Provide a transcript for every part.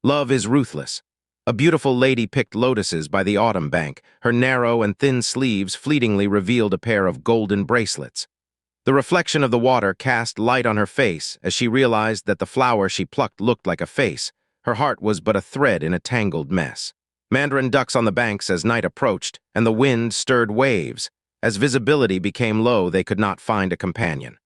Love is ruthless. A beautiful lady picked lotuses by the autumn bank. Her narrow and thin sleeves fleetingly revealed a pair of golden bracelets. The reflection of the water cast light on her face as she realized that the flower she plucked looked like a face. Her heart was but a thread in a tangled mess. Mandarin ducks on the banks as night approached, and the wind stirred waves. As visibility became low, they could not find a companion.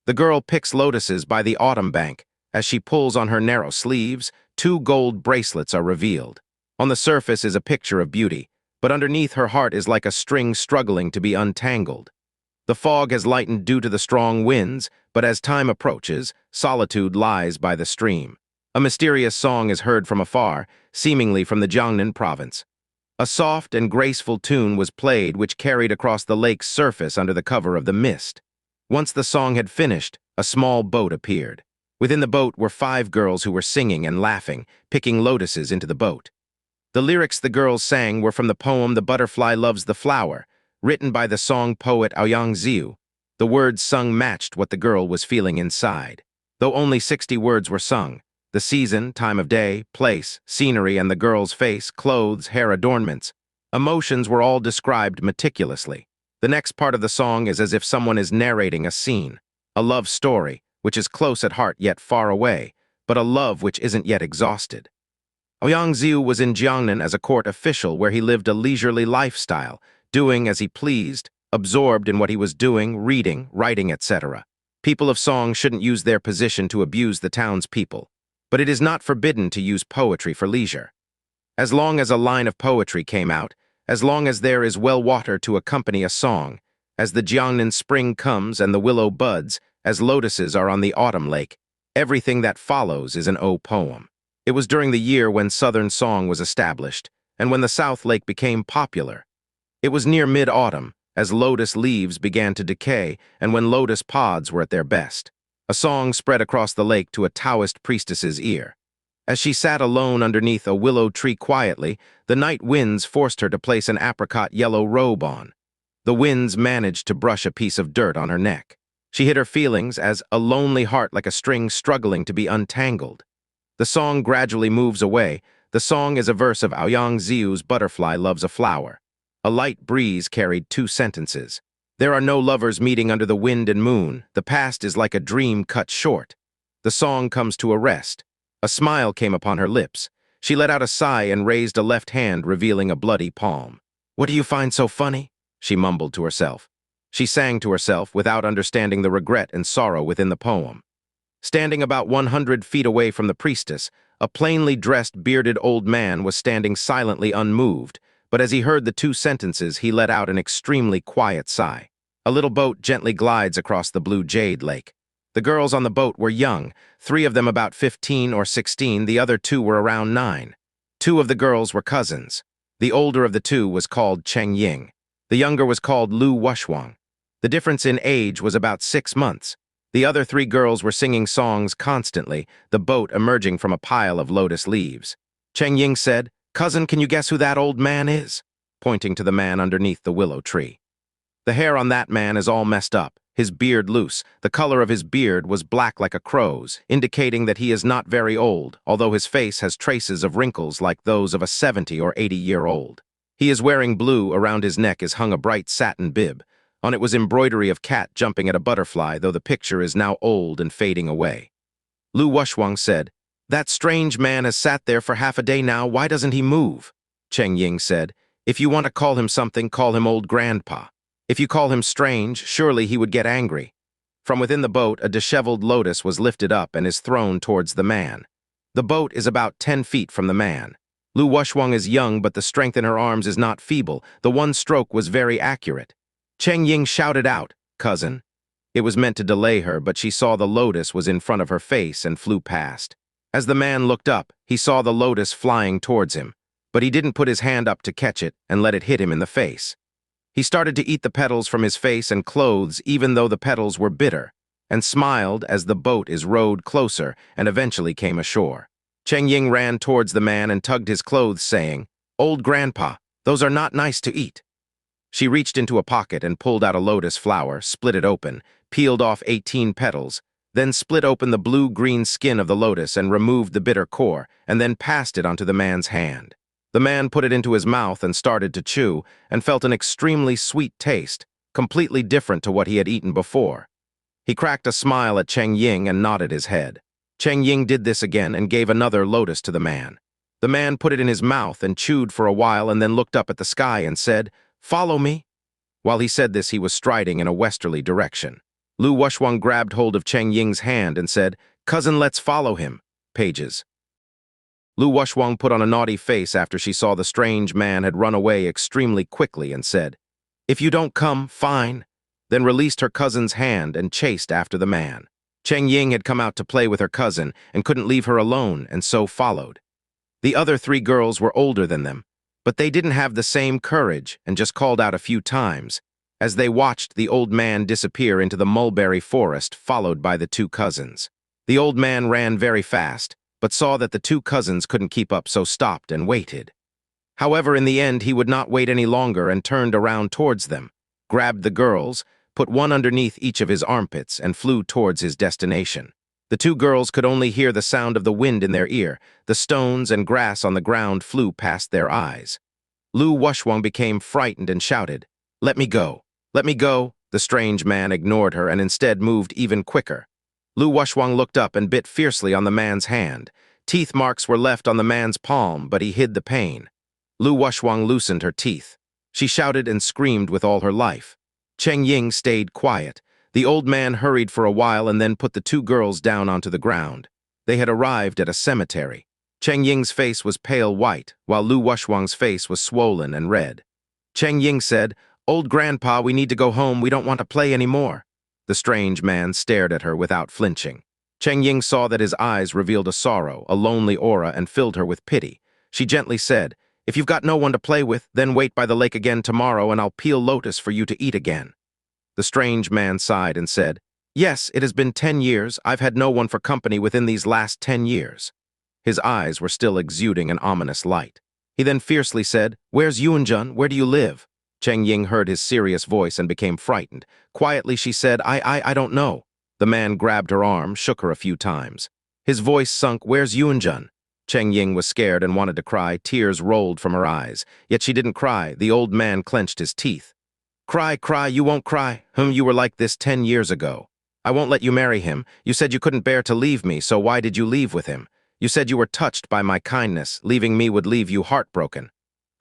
The girl picks lotuses by the autumn bank. As she pulls on her narrow sleeves, two gold bracelets are revealed. On the surface is a picture of beauty, but underneath her heart is like a string struggling to be untangled. The fog has lightened due to the strong winds, but as time approaches, solitude lies by the stream. A mysterious song is heard from afar, seemingly from the Jiangnan province. A soft and graceful tune was played which carried across the lake's surface under the cover of the mist. Once the song had finished, a small boat appeared. Within the boat were 5 girls who were singing and laughing, picking lotuses into the boat. The lyrics the girls sang were from the poem The Butterfly Loves the Flower, written by the song poet Huang. The words sung matched what the girl was feeling inside. Though only 60 words were sung, the season, time of day, place, scenery, and the girl's face, clothes, hair adornments, emotions were all described meticulously. The next part of the song is as if someone is narrating a scene, a love story, which is close at heart yet far away, but a love which isn't yet exhausted. Huang was in Jiangnan as a court official where he lived a leisurely lifestyle, doing as he pleased, absorbed in what he was doing, reading, writing, etc. People of song shouldn't use their position to abuse the townspeople, but it is not forbidden to use poetry for leisure. As long as a line of poetry came out, as long as there is well water to accompany a song, as the Jiangnan spring comes and the willow buds, as lotuses are on the autumn lake, everything that follows is an O poem. It was during the year when Southern song was established, and when the South Lake became popular. It was near mid-autumn, as lotus leaves began to decay and when lotus pods were at their best. A song spread across the lake to a Taoist priestess's ear. As she sat alone underneath a willow tree quietly, the night winds forced her to place an apricot yellow robe on. The winds managed to brush a piece of dirt on her neck. She hid her feelings as a lonely heart like a string struggling to be untangled. The song gradually moves away. The song is a verse of Huang Ziu's Butterfly Loves a Flower. A light breeze carried 2 sentences. There are no lovers meeting under the wind and moon. The past is like a dream cut short. The song comes to a rest. A smile came upon her lips. She let out a sigh and raised a left hand, revealing a bloody palm. "What do you find so funny?" she mumbled to herself. She sang to herself without understanding the regret and sorrow within the poem. Standing about 100 feet away from the priestess, a plainly dressed, bearded old man was standing silently unmoved, but as he heard the 2 sentences, he let out an extremely quiet sigh. A little boat gently glides across the blue jade lake. The girls on the boat were young, 3 of them about 15 or 16, the other 2 were around 9. 2 of the girls were cousins. The older of the 2 was called Cheng Ying. The younger was called Lu Wuxia. The difference in age was about 6 months. The other 3 girls were singing songs constantly, the boat emerging from a pile of lotus leaves. Cheng Ying said, "Cousin, can you guess who that old man is?" pointing to the man underneath the willow tree. "The hair on that man is all messed up, his beard loose. The color of his beard was black like a crow's, indicating that he is not very old, although his face has traces of wrinkles like those of a 70 or 80-year-old. He is wearing blue. Around his neck is hung a bright satin bib. On it was embroidery of cat jumping at a butterfly, though the picture is now old and fading away." Lu Wuxia said, "That strange man has sat there for half a day now. Why doesn't he move?" Cheng Ying said, "If you want to call him something, call him old grandpa. If you call him strange, surely he would get angry." From within the boat, a disheveled lotus was lifted up and is thrown towards the man. The boat is about 10 feet from the man. Lu Wuxia is young, but the strength in her arms is not feeble. The one stroke was very accurate. Cheng Ying shouted out, "Cousin." It was meant to delay her, but she saw the lotus was in front of her face and flew past. As the man looked up, he saw the lotus flying towards him, but he didn't put his hand up to catch it and let it hit him in the face. He started to eat the petals from his face and clothes, even though the petals were bitter, and smiled as the boat is rowed closer and eventually came ashore. Cheng Ying ran towards the man and tugged his clothes, saying, "Old grandpa, those are not nice to eat." She reached into a pocket and pulled out a lotus flower, split it open, peeled off 18 petals, then split open the blue-green skin of the lotus and removed the bitter core, and then passed it onto the man's hand. The man put it into his mouth and started to chew, and felt an extremely sweet taste, completely different to what he had eaten before. He cracked a smile at Cheng Ying and nodded his head. Cheng Ying did this again and gave another lotus to the man. The man put it in his mouth and chewed for a while and then looked up at the sky and said, "Follow me." While he said this, he was striding in a westerly direction. Lu Wuxiang grabbed hold of Cheng Ying's hand and said, "Cousin, let's follow him." Pages. Lu Wuxiang put on a naughty face after she saw the strange man had run away extremely quickly and said, "If you don't come, fine," then released her cousin's hand and chased after the man. Cheng Ying had come out to play with her cousin and couldn't leave her alone and so followed. The other three girls were older than them, but they didn't have the same courage and just called out a few times as they watched the old man disappear into the mulberry forest followed by the two cousins. The old man ran very fast, but saw that the two cousins couldn't keep up, so stopped and waited. However, in the end, he would not wait any longer and turned around towards them, grabbed the girls, put one underneath each of his armpits, and flew towards his destination. The two girls could only hear the sound of the wind in their ear. The stones and grass on the ground flew past their eyes. Lu Wuxiang became frightened and shouted, "Let me go! Let me go!" The strange man ignored her and instead moved even quicker. Lu Wuxiang looked up and bit fiercely on the man's hand. Teeth marks were left on the man's palm, but he hid the pain. Lu Wuxiang loosened her teeth. She shouted and screamed with all her life. Cheng Ying stayed quiet. The old man hurried for a while and then put the two girls down onto the ground. They had arrived at a cemetery. Cheng Ying's face was pale white, while Lu Wuxiang's face was swollen and red. Cheng Ying said, "Old grandpa, we need to go home. We don't want to play anymore." The strange man stared at her without flinching. Cheng Ying saw that his eyes revealed a sorrow, a lonely aura, and filled her with pity. She gently said, "If you've got no one to play with, then wait by the lake again tomorrow and I'll peel lotus for you to eat again." The strange man sighed and said, "Yes, it has been 10 years. I've had no one for company within these last 10 years. His eyes were still exuding an ominous light. He then fiercely said, "Where's Yuanjun? Where do you live?" Cheng Ying heard his serious voice and became frightened. Quietly she said, I don't know." The man grabbed her arm, shook her a few times. His voice sunk, "Where's Yuanjun?" Cheng Ying was scared and wanted to cry. Tears rolled from her eyes. Yet she didn't cry. The old man clenched his teeth. "Cry, cry, you won't cry. You were like this 10 years ago. I won't let you marry him. You said you couldn't bear to leave me, so why did you leave with him? You said you were touched by my kindness. Leaving me would leave you heartbroken."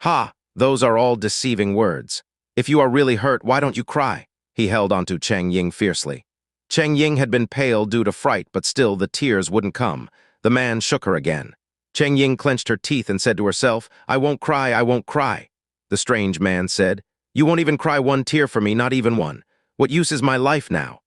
"Ha! Those are all deceiving words. If you are really hurt, why don't you cry?" He held onto Cheng Ying fiercely. Cheng Ying had been pale due to fright, but still the tears wouldn't come. The man shook her again. Cheng Ying clenched her teeth and said to herself, "I won't cry, I won't cry." The strange man said, "You won't even cry one tear for me, not even one. What use is my life now?"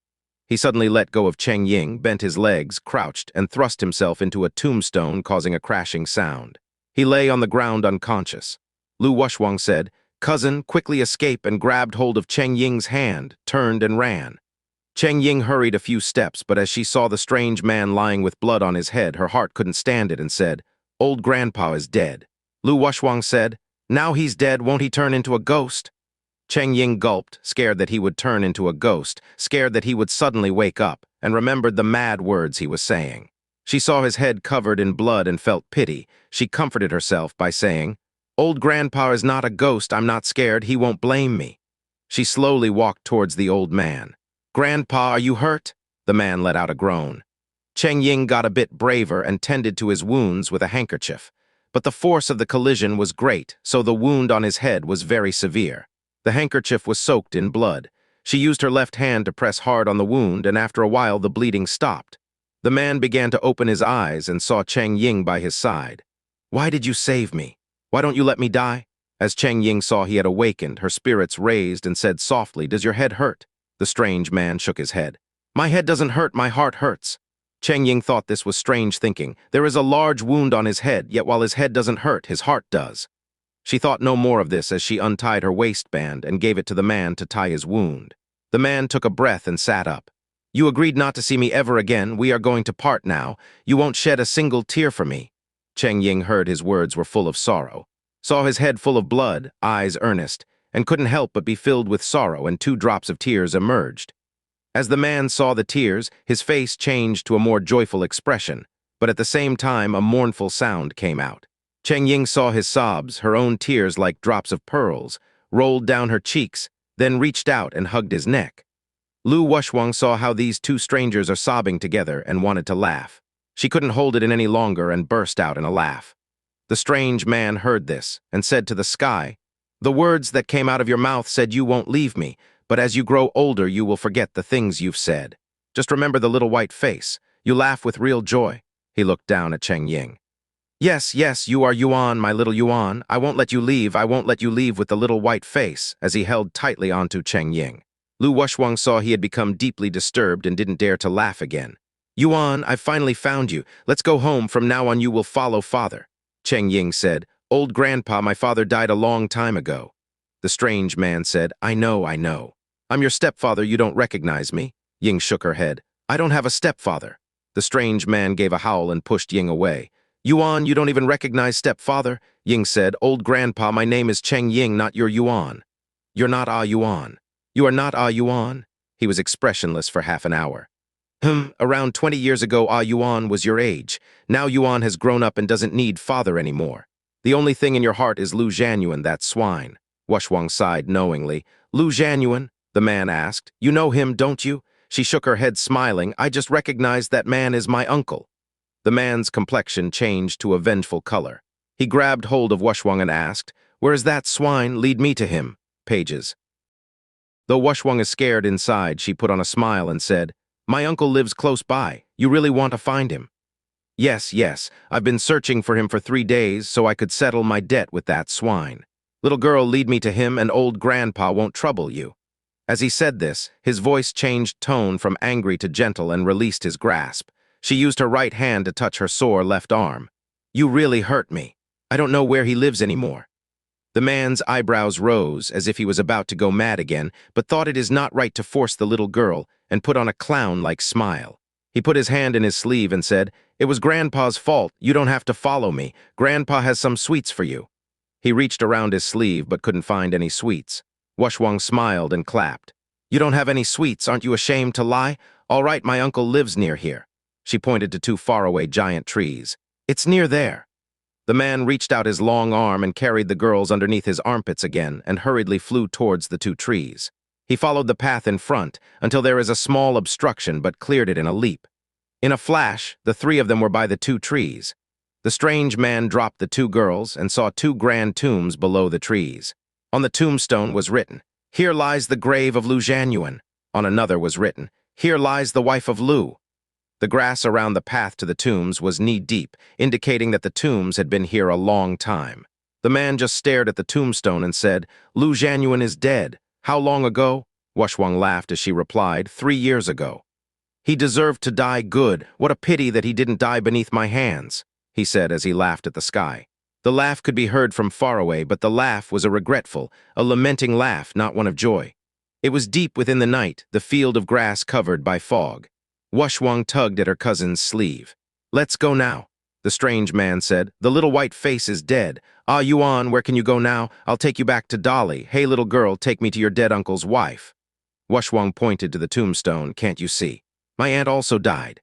He suddenly let go of Cheng Ying, bent his legs, crouched, and thrust himself into a tombstone, causing a crashing sound. He lay on the ground unconscious. Lu Wuxiang said, "Cousin, quickly escape," and grabbed hold of Cheng Ying's hand, turned and ran. Cheng Ying hurried a few steps, but as she saw the strange man lying with blood on his head, her heart couldn't stand it and said, "Old grandpa is dead." Lu Wuxiang said, "Now he's dead, won't he turn into a ghost?" Cheng Ying gulped, scared that he would turn into a ghost, scared that he would suddenly wake up, and remembered the mad words he was saying. She saw his head covered in blood and felt pity. She comforted herself by saying, "Old grandpa is not a ghost. I'm not scared. He won't blame me." She slowly walked towards the old man. "Grandpa, are you hurt?" The man let out a groan. Cheng Ying got a bit braver and tended to his wounds with a handkerchief. But the force of the collision was great, so the wound on his head was very severe. The handkerchief was soaked in blood. She used her left hand to press hard on the wound, and after a while the bleeding stopped. The man began to open his eyes and saw Cheng Ying by his side. "Why did you save me? Why don't you let me die?" As Cheng Ying saw he had awakened, her spirits raised and said softly, "Does your head hurt?" The strange man shook his head. "My head doesn't hurt, my heart hurts." Cheng Ying thought this was strange thinking. There is a large wound on his head, yet while his head doesn't hurt, his heart does. She thought no more of this as she untied her waistband and gave it to the man to tie his wound. The man took a breath and sat up. "You agreed not to see me ever again. We are going to part now. You won't shed a single tear for me." Cheng Ying heard his words were full of sorrow, saw his head full of blood, eyes earnest, and couldn't help but be filled with sorrow, and 2 drops of tears emerged. As the man saw the tears, his face changed to a more joyful expression, but at the same time a mournful sound came out. Cheng Ying saw his sobs, her own tears like drops of pearls, rolled down her cheeks, then reached out and hugged his neck. Lu Wuxiang saw how these two strangers are sobbing together and wanted to laugh. She couldn't hold it in any longer and burst out in a laugh. The strange man heard this and said to the sky, "The words that came out of your mouth said you won't leave me, but as you grow older you will forget the things you've said. Just remember the little white face. You laugh with real joy." He looked down at Cheng Ying. "Yes, yes, you are Yuan, my little Yuan. I won't let you leave, I won't let you leave with the little white face," as he held tightly onto Cheng Ying. Lu Wuxiang saw he had become deeply disturbed and didn't dare to laugh again. "Yuan, I've finally found you. Let's go home. From now on you will follow father." Cheng Ying said, "Old grandpa, my father died a long time ago." The strange man said, I know. I'm your stepfather, you don't recognize me." Ying shook her head. "I don't have a stepfather." The strange man gave a howl and pushed Ying away. "Yuan, you don't even recognize stepfather?" Ying said, "Old grandpa, my name is Cheng Ying, not your Yuan." "You're not Yuan. You are not Yuan?" He was expressionless for half an hour. Around 20 years ago, Yuan was your age. Now Yuan has grown up and doesn't need father anymore. The only thing in your heart is Lu Zhanyuan, that swine." Wuxiang sighed knowingly. "Lu Zhanyuan?" the man asked. "You know him, don't you?" She shook her head, smiling. "I just recognized that man is my uncle." The man's complexion changed to a vengeful color. He grabbed hold of Wuxiang and asked, "Where is that swine? Lead me to him." Pages. Though Wuxiang is scared inside, she put on a smile and said, "My uncle lives close by. You really want to find him?" Yes. I've been searching for him for 3 days so I could settle my debt with that swine. Little girl, lead me to him and old grandpa won't trouble you." As he said this, his voice changed tone from angry to gentle and released his grasp. She used her right hand to touch her sore left arm. "You really hurt me. I don't know where he lives anymore." The man's eyebrows rose as if he was about to go mad again, but thought it is not right to force the little girl, and put on a clown-like smile. He put his hand in his sleeve and said, "It was Grandpa's fault. You don't have to follow me. Grandpa has some sweets for you." He reached around his sleeve but couldn't find any sweets. Wuxiang smiled and clapped. "You don't have any sweets, aren't you ashamed to lie? All right, my uncle lives near here." She pointed to 2 faraway giant trees. "It's near there." The man reached out his long arm and carried the girls underneath his armpits again and hurriedly flew towards the 2 trees. He followed the path in front until there is a small obstruction but cleared it in a leap. In a flash, the 3 of them were by the 2 trees. The strange man dropped the 2 girls and saw 2 grand tombs below the trees. On the tombstone was written, "Here lies the grave of Lu Zhanyuan." On another was written, "Here lies the wife of Lu." The grass around the path to the tombs was knee-deep, indicating that the tombs had been here a long time. The man just stared at the tombstone and said, "Lu Zhanyuan is dead. How long ago?" Wuxiang laughed as she replied, 3 years ago. "He deserved to die good. What a pity that he didn't die beneath my hands," he said as he laughed at the sky. The laugh could be heard from far away, but the laugh was a regretful, a lamenting laugh, not one of joy. It was deep within the night, the field of grass covered by fog. Wuxiang tugged at her cousin's sleeve. "Let's go now," the strange man said. "The little white face is dead. Yuan, where can you go now? I'll take you back to Dolly. Hey, little girl, take me to your dead uncle's wife." Wuxiang pointed to the tombstone. "Can't you see? My aunt also died."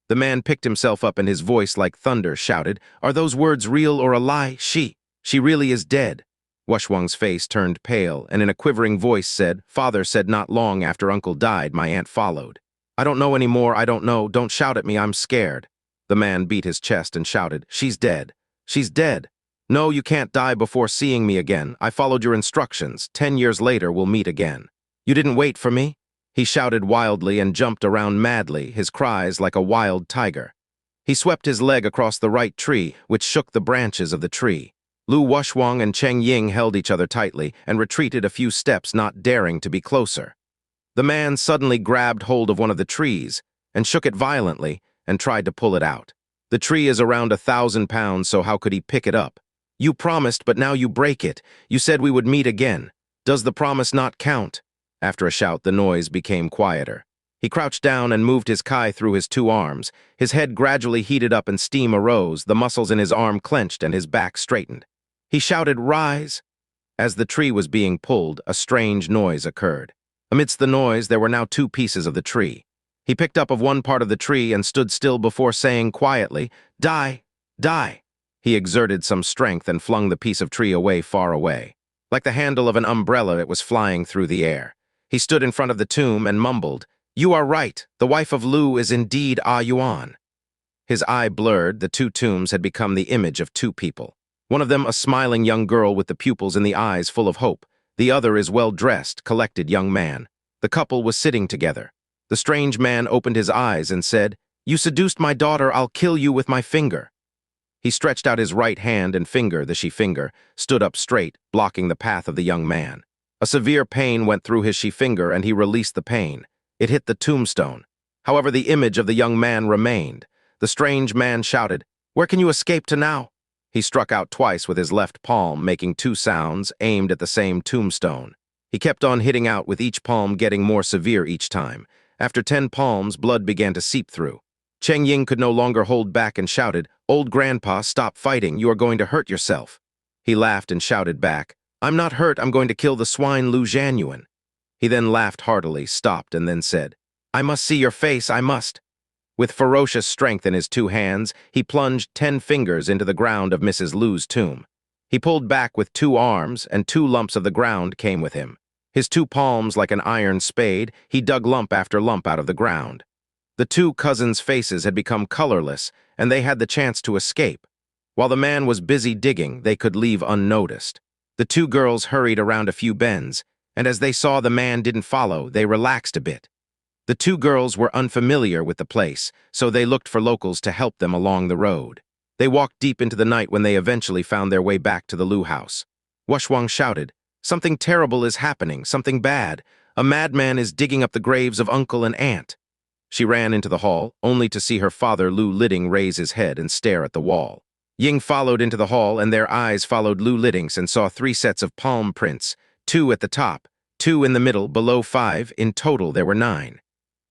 The man picked himself up and his voice like thunder shouted, "Are those words real or a lie? She really is dead." Wuxiang's face turned pale and in a quivering voice said, "Father said not long after uncle died, my aunt followed. I don't know anymore, I don't know. Don't shout at me, I'm scared." The man beat his chest and shouted, "She's dead. She's dead. No, you can't die before seeing me again. I followed your instructions. 10 years later, we'll meet again. You didn't wait for me?" He shouted wildly and jumped around madly, his cries like a wild tiger. He swept his leg across the right tree, which shook the branches of the tree. Lu Wuxiang and Cheng Ying held each other tightly and retreated a few steps, not daring to be closer. The man suddenly grabbed hold of one of the trees and shook it violently and tried to pull it out. The tree is around 1,000 pounds, so how could he pick it up? "You promised, but now you break it. You said we would meet again. Does the promise not count?" After a shout, the noise became quieter. He crouched down and moved his kai through his 2 arms. His head gradually heated up and steam arose, the muscles in his arm clenched and his back straightened. He shouted, "Rise!" As the tree was being pulled, a strange noise occurred. Amidst the noise, there were now two pieces of the tree. He picked up of one part of the tree and stood still before saying quietly, "Die, die." He exerted some strength and flung the piece of tree away far away. Like the handle of an umbrella, it was flying through the air. He stood in front of the tomb and mumbled, "You are right, the wife of Lu is indeed Yuan." His eye blurred, the two tombs had become the image of two people. One of them a smiling young girl with the pupils in the eyes full of hope. The other is well-dressed, collected young man. The couple was sitting together. The strange man opened his eyes and said, "You seduced my daughter, I'll kill you with my finger." He stretched out his right hand and finger, the she-finger, stood up straight, blocking the path of the young man. A severe pain went through his she-finger and he released the pain. It hit the tombstone. However, the image of the young man remained. The strange man shouted, "Where can you escape to now?" He struck out twice with his left palm, making two sounds, aimed at the same tombstone. He kept on hitting out with each palm getting more severe each time. After 10 palms, blood began to seep through. Cheng Ying could no longer hold back and shouted, "Old grandpa, stop fighting, you are going to hurt yourself." He laughed and shouted back, "I'm not hurt, I'm going to kill the swine Lu Zhanyuan." He then laughed heartily, stopped, and then said, "I must see your face, I must." With ferocious strength in his two hands, he plunged 10 fingers into the ground of Mrs. Lu's tomb. He pulled back with 2 arms, and 2 lumps of the ground came with him. His 2 palms like an iron spade, he dug lump after lump out of the ground. The 2 cousins' faces had become colorless, and they had the chance to escape. While the man was busy digging, they could leave unnoticed. The 2 girls hurried around a few bends, and as they saw the man didn't follow, they relaxed a bit. The 2 girls were unfamiliar with the place, so they looked for locals to help them along the road. They walked deep into the night when they eventually found their way back to the Lu house. Huang shouted, "Something terrible is happening, something bad. A madman is digging up the graves of uncle and aunt." She ran into the hall, only to see her father Lu Liding raise his head and stare at the wall. Ying followed into the hall, and their eyes followed Lu Liding's and saw 3 sets of palm prints, 2 at the top, 2 in the middle, below 5. In total, there were 9.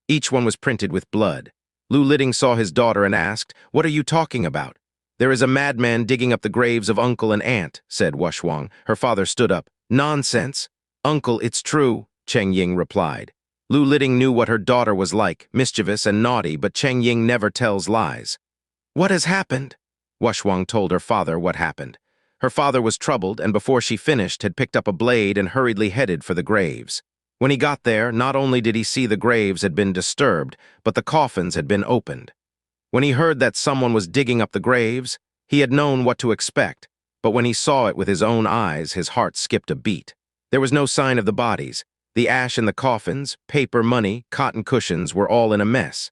Each one was printed with blood. Lu Liding saw his daughter and asked, "What are you talking about?" "There is a madman digging up the graves of uncle and aunt," said Huang. Her father stood up. "Nonsense." "Uncle, it's true," Cheng Ying replied. Lu Liding knew what her daughter was like, mischievous and naughty, but Cheng Ying never tells lies. "What has happened?" Huang told her father what happened. Her father was troubled, and before she finished, had picked up a blade and hurriedly headed for the graves. When he got there, not only did he see the graves had been disturbed, but the coffins had been opened. When he heard that someone was digging up the graves, he had known what to expect, but when he saw it with his own eyes, his heart skipped a beat. There was no sign of the bodies. The ash in the coffins, paper money, cotton cushions were all in a mess.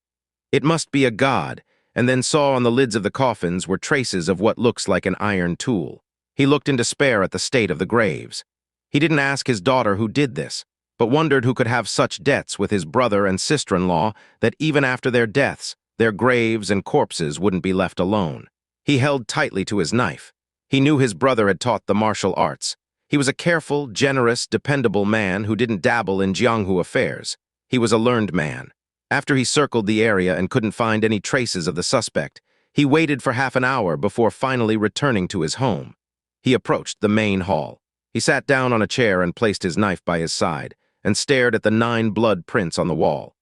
"It must be a god," and then saw on the lids of the coffins were traces of what looks like an iron tool. He looked in despair at the state of the graves. He didn't ask his daughter who did this, but wondered who could have such debts with his brother and sister-in-law that even after their deaths, their graves and corpses wouldn't be left alone. He held tightly to his knife. He knew his brother had taught the martial arts. He was a careful, generous, dependable man who didn't dabble in Jianghu affairs. He was a learned man. After he circled the area and couldn't find any traces of the suspect, he waited for half an hour before finally returning to his home. He approached the main hall. He sat down on a chair and placed his knife by his side, and stared at the 9 blood prints on the wall.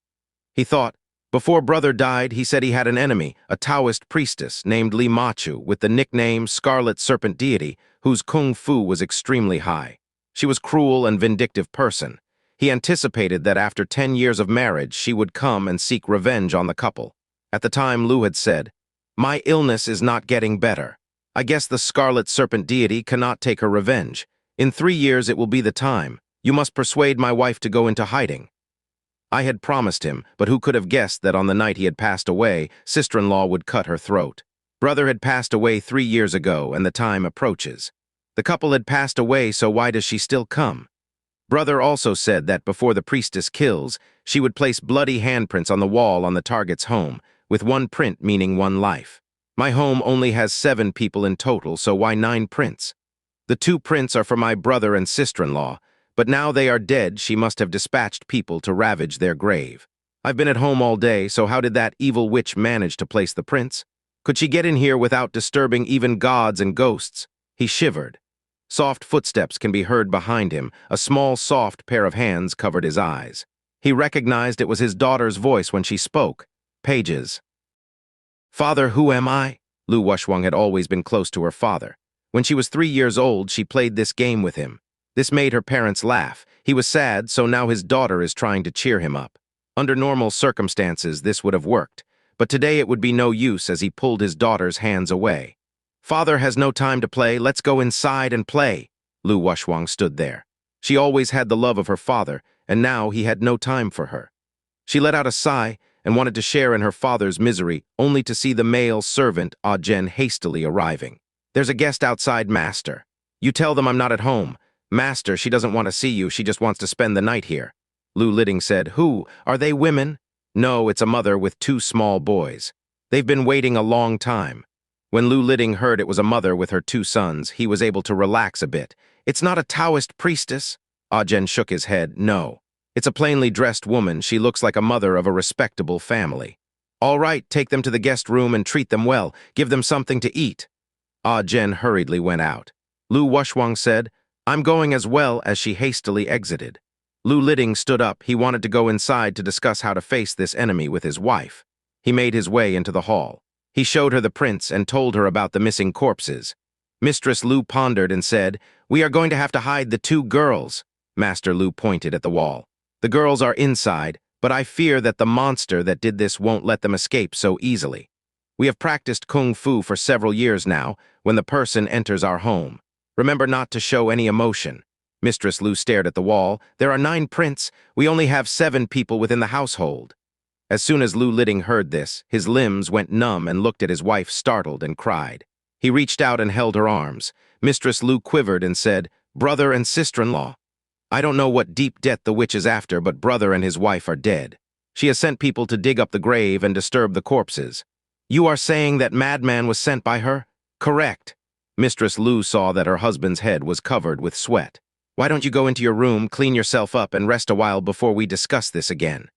He thought, before brother died, he said he had an enemy, a Taoist priestess named Li Machu, with the nickname Scarlet Serpent Deity, whose kung fu was extremely high. She was cruel and vindictive person. He anticipated that after 10 years of marriage, she would come and seek revenge on the couple. At the time, Lu had said, "My illness is not getting better. I guess the Scarlet Serpent Deity cannot take her revenge. In 3 years it will be the time. You must persuade my wife to go into hiding." I had promised him, but who could have guessed that on the night he had passed away, sister-in-law would cut her throat. Brother had passed away 3 years ago, and the time approaches. The couple had passed away, so why does she still come? Brother also said that before the priestess kills, she would place bloody handprints on the wall on the target's home, with 1 print meaning 1 life. My home only has 7 people in total, so why 9 prints? The 2 prints are for my brother and sister-in-law, but now they are dead, she must have dispatched people to ravage their grave. I've been at home all day, so how did that evil witch manage to place the prints? Could she get in here without disturbing even gods and ghosts? He shivered. Soft footsteps can be heard behind him. A small, soft pair of hands covered his eyes. He recognized it was his daughter's voice when she spoke. Pages. Father, who am I? Lu Wuxiang had always been close to her father. When she was 3 years old, she played this game with him. This made her parents laugh. He was sad, so now his daughter is trying to cheer him up. Under normal circumstances, this would have worked. But today it would be no use as he pulled his daughter's hands away. Father has no time to play. Let's go inside and play. Lu Wuxiang stood there. She always had the love of her father, and now he had no time for her. She let out a sigh and wanted to share in her father's misery, only to see the male servant, Zhen, hastily arriving. There's a guest outside, Master. You tell them I'm not at home. Master, she doesn't want to see you. She just wants to spend the night here. Lu Liding said, Who? Are they women? No, it's a mother with 2 small boys. They've been waiting a long time. When Lu Liding heard it was a mother with her 2 sons, he was able to relax a bit. It's not a Taoist priestess? Zhen shook his head. No. It's a plainly dressed woman. She looks like a mother of a respectable family. All right, take them to the guest room and treat them well. Give them something to eat. Zhen hurriedly went out. Lu Wuxiang said, I'm going as well, as she hastily exited. Lu Liding stood up. He wanted to go inside to discuss how to face this enemy with his wife. He made his way into the hall. He showed her the prints and told her about the missing corpses. Mistress Lu pondered and said, We are going to have to hide the 2 girls. Master Lu pointed at the wall. The girls are inside, but I fear that the monster that did this won't let them escape so easily. We have practiced kung fu for several years now. When the person enters our home, remember not to show any emotion. Mistress Lu stared at the wall. There are 9 prints. We only have 7 people within the household. As soon as Lu Liding heard this, his limbs went numb and looked at his wife startled and cried. He reached out and held her arms. Mistress Lu quivered and said, Brother and sister-in-law. I don't know what deep debt the witch is after, but brother and his wife are dead. She has sent people to dig up the grave and disturb the corpses. You are saying that madman was sent by her? Correct. Mistress Lu saw that her husband's head was covered with sweat. Why don't you go into your room, clean yourself up, and rest a while before we discuss this again?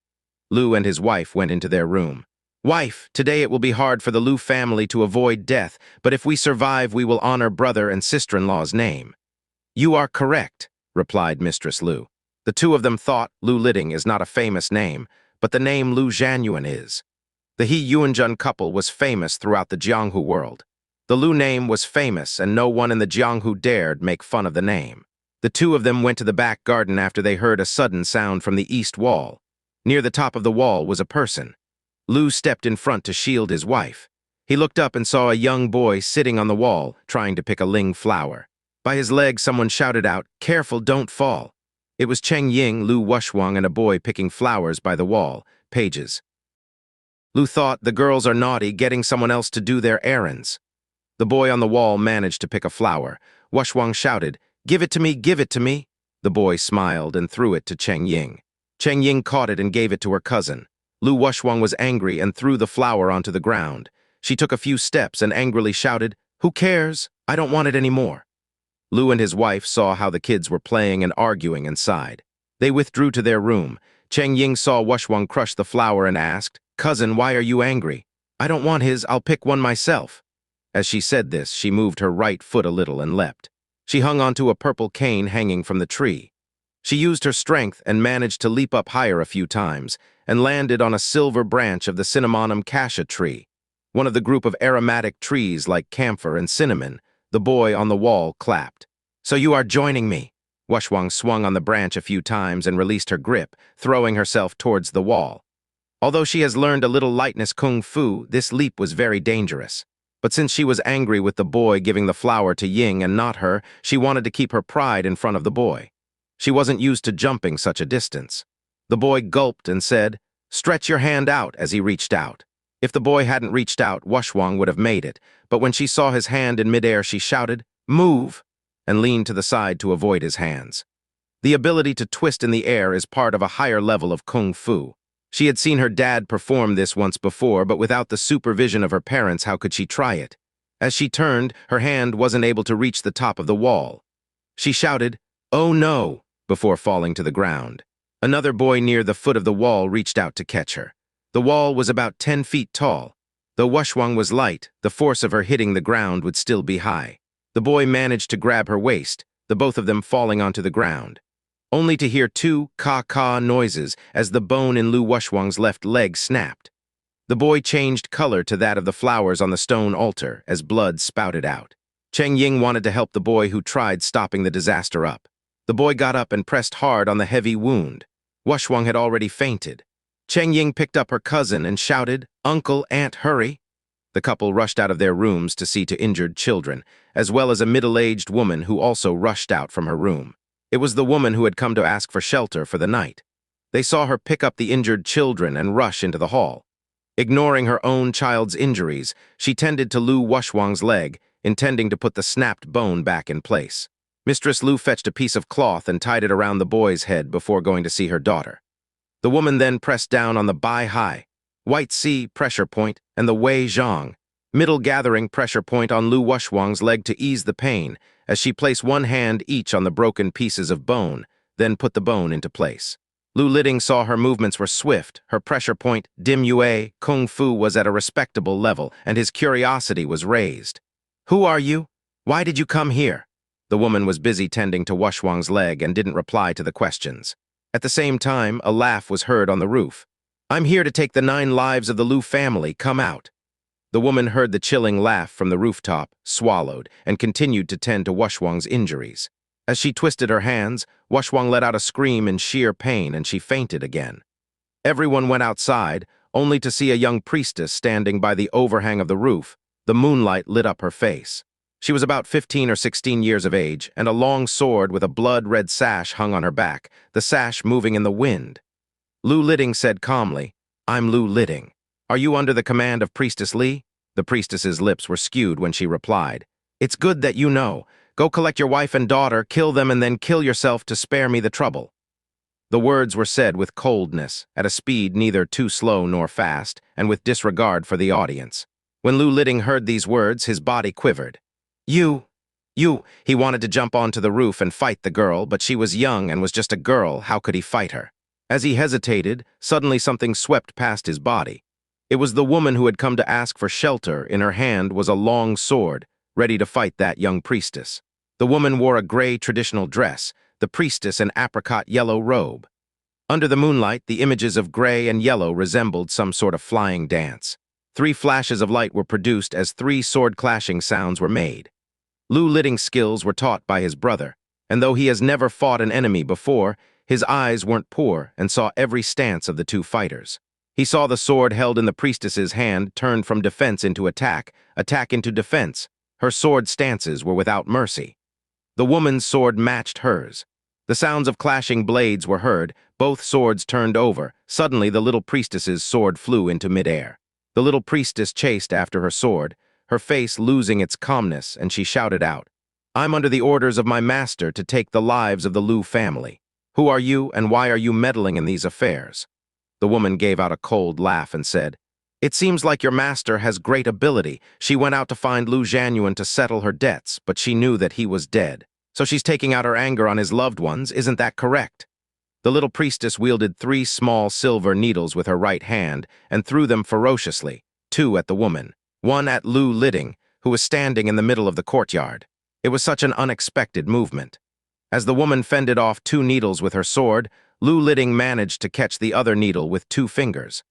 Lu and his wife went into their room. Wife, today it will be hard for the Lu family to avoid death, but if we survive, we will honor brother and sister-in-law's name. You are correct, replied Mistress Lu. The 2 of them thought Lu Liding is not a famous name, but the name Lu Zhanyuan is. The He Yuanjun couple was famous throughout the Jianghu world. The Lu name was famous, and no one in the Jianghu dared make fun of the name. The 2 of them went to the back garden after they heard a sudden sound from the east wall. Near the top of the wall was a person. Lu stepped in front to shield his wife. He looked up and saw a young boy sitting on the wall, trying to pick a ling flower. By his leg, someone shouted out, Careful, don't fall. It was Cheng Ying, Lu Wuxiang, and a boy picking flowers by the wall. Pages. Lu thought, the girls are naughty, getting someone else to do their errands. The boy on the wall managed to pick a flower. Wuxiang shouted, Give it to me, give it to me. The boy smiled and threw it to Cheng Ying. Cheng Ying caught it and gave it to her cousin. Lu Wuxiang was angry and threw the flower onto the ground. She took a few steps and angrily shouted, Who cares? I don't want it anymore. Lu and his wife saw how the kids were playing and arguing and sighed. They withdrew to their room. Cheng Ying saw Wuxiang crush the flower and asked, Cousin, why are you angry? I don't want his, I'll pick one myself. As she said this, she moved her right foot a little and leapt. She hung onto a purple cane hanging from the tree. She used her strength and managed to leap up higher a few times and landed on a silver branch of the Cinnamonum cassia tree, one of the group of aromatic trees like camphor and cinnamon. The boy on the wall clapped. So you are joining me. Wuxiang swung on the branch a few times and released her grip, throwing herself towards the wall. Although she has learned a little lightness kung fu, this leap was very dangerous. But since she was angry with the boy giving the flower to Ying and not her, she wanted to keep her pride in front of the boy. She wasn't used to jumping such a distance. The boy gulped and said, Stretch your hand out, as he reached out. If the boy hadn't reached out, Wuxiang would have made it, but when she saw his hand in midair, she shouted, Move, and leaned to the side to avoid his hands. The ability to twist in the air is part of a higher level of kung fu. She had seen her dad perform this once before, but without the supervision of her parents, how could she try it? As she turned, her hand wasn't able to reach the top of the wall. She shouted, Oh no, before falling to the ground. Another boy near the foot of the wall reached out to catch her. The wall was about 10 feet tall. Though Wuxiang was light, the force of her hitting the ground would still be high. The boy managed to grab her waist, the both of them falling onto the ground, only to hear two caw-caw noises as the bone in Lu Wuxiang's left leg snapped. The boy changed color to that of the flowers on the stone altar as blood spouted out. Cheng Ying wanted to help the boy who tried stopping the disaster up. The boy got up and pressed hard on the heavy wound. Wuxiang had already fainted. Cheng Ying picked up her cousin and shouted, "Uncle, Aunt, hurry!" The couple rushed out of their rooms to see to injured children, as well as a middle-aged woman who also rushed out from her room. It was the woman who had come to ask for shelter for the night. They saw her pick up the injured children and rush into the hall. Ignoring her own child's injuries, she tended to Lu Wuxiang's leg, intending to put the snapped bone back in place. Mistress Lu fetched a piece of cloth and tied it around the boy's head before going to see her daughter. The woman then pressed down on the Bai Hai, White Sea pressure point, and the Wei Zhang, middle gathering pressure point on Lu Wuxiang's leg to ease the pain, as she placed one hand each on the broken pieces of bone, then put the bone into place. Lu Liding saw her movements were swift, her pressure point, dim yue, kung fu was at a respectable level, and his curiosity was raised. "Who are you? Why did you come here?" The woman was busy tending to Wuxiang's leg and didn't reply to the questions. At the same time, a laugh was heard on the roof. "I'm here to take the 9 lives of the Lu family, come out." The woman heard the chilling laugh from the rooftop, swallowed, and continued to tend to Wuxiang's injuries. As she twisted her hands, Wuxiang let out a scream in sheer pain and she fainted again. Everyone went outside, only to see a young priestess standing by the overhang of the roof. The moonlight lit up her face. She was about 15 or 16 years of age, and a long sword with a blood-red sash hung on her back, the sash moving in the wind. Lu Liding said calmly, "I'm Lu Liding. Are you under the command of Priestess Li?" The priestess's lips were skewed when she replied, "It's good that you know. Go collect your wife and daughter, kill them, and then kill yourself to spare me the trouble." The words were said with coldness, at a speed neither too slow nor fast, and with disregard for the audience. When Lu Liding heard these words, his body quivered. You. He wanted to jump onto the roof and fight the girl, but she was young and was just a girl, how could he fight her? As he hesitated, suddenly something swept past his body. It was the woman who had come to ask for shelter. In her hand was a long sword, ready to fight that young priestess. The woman wore a gray traditional dress, the priestess an apricot yellow robe. Under the moonlight, the images of gray and yellow resembled some sort of flying dance. 3 flashes of light were produced as 3 sword-clashing sounds were made. Lu Liding's skills were taught by his brother, and though he has never fought an enemy before, his eyes weren't poor and saw every stance of the 2 fighters. He saw the sword held in the priestess's hand turned from defense into attack, attack into defense. Her sword stances were without mercy. The woman's sword matched hers. The sounds of clashing blades were heard, both swords turned over. Suddenly the little priestess's sword flew into midair. The little priestess chased after her sword, her face losing its calmness, and she shouted out, "I'm under the orders of my master to take the lives of the Lu family. Who are you, and why are you meddling in these affairs?" The woman gave out a cold laugh and said, "It seems like your master has great ability. She went out to find Lu Zhanyuan to settle her debts, but she knew that he was dead. So she's taking out her anger on his loved ones, isn't that correct?" The little priestess wielded 3 small silver needles with her right hand and threw them ferociously, 2 at the woman, 1 at Lu Liding, who was standing in the middle of the courtyard. It was such an unexpected movement. As the woman fended off 2 needles with her sword, Lu Liding managed to catch the other needle with 2 fingers.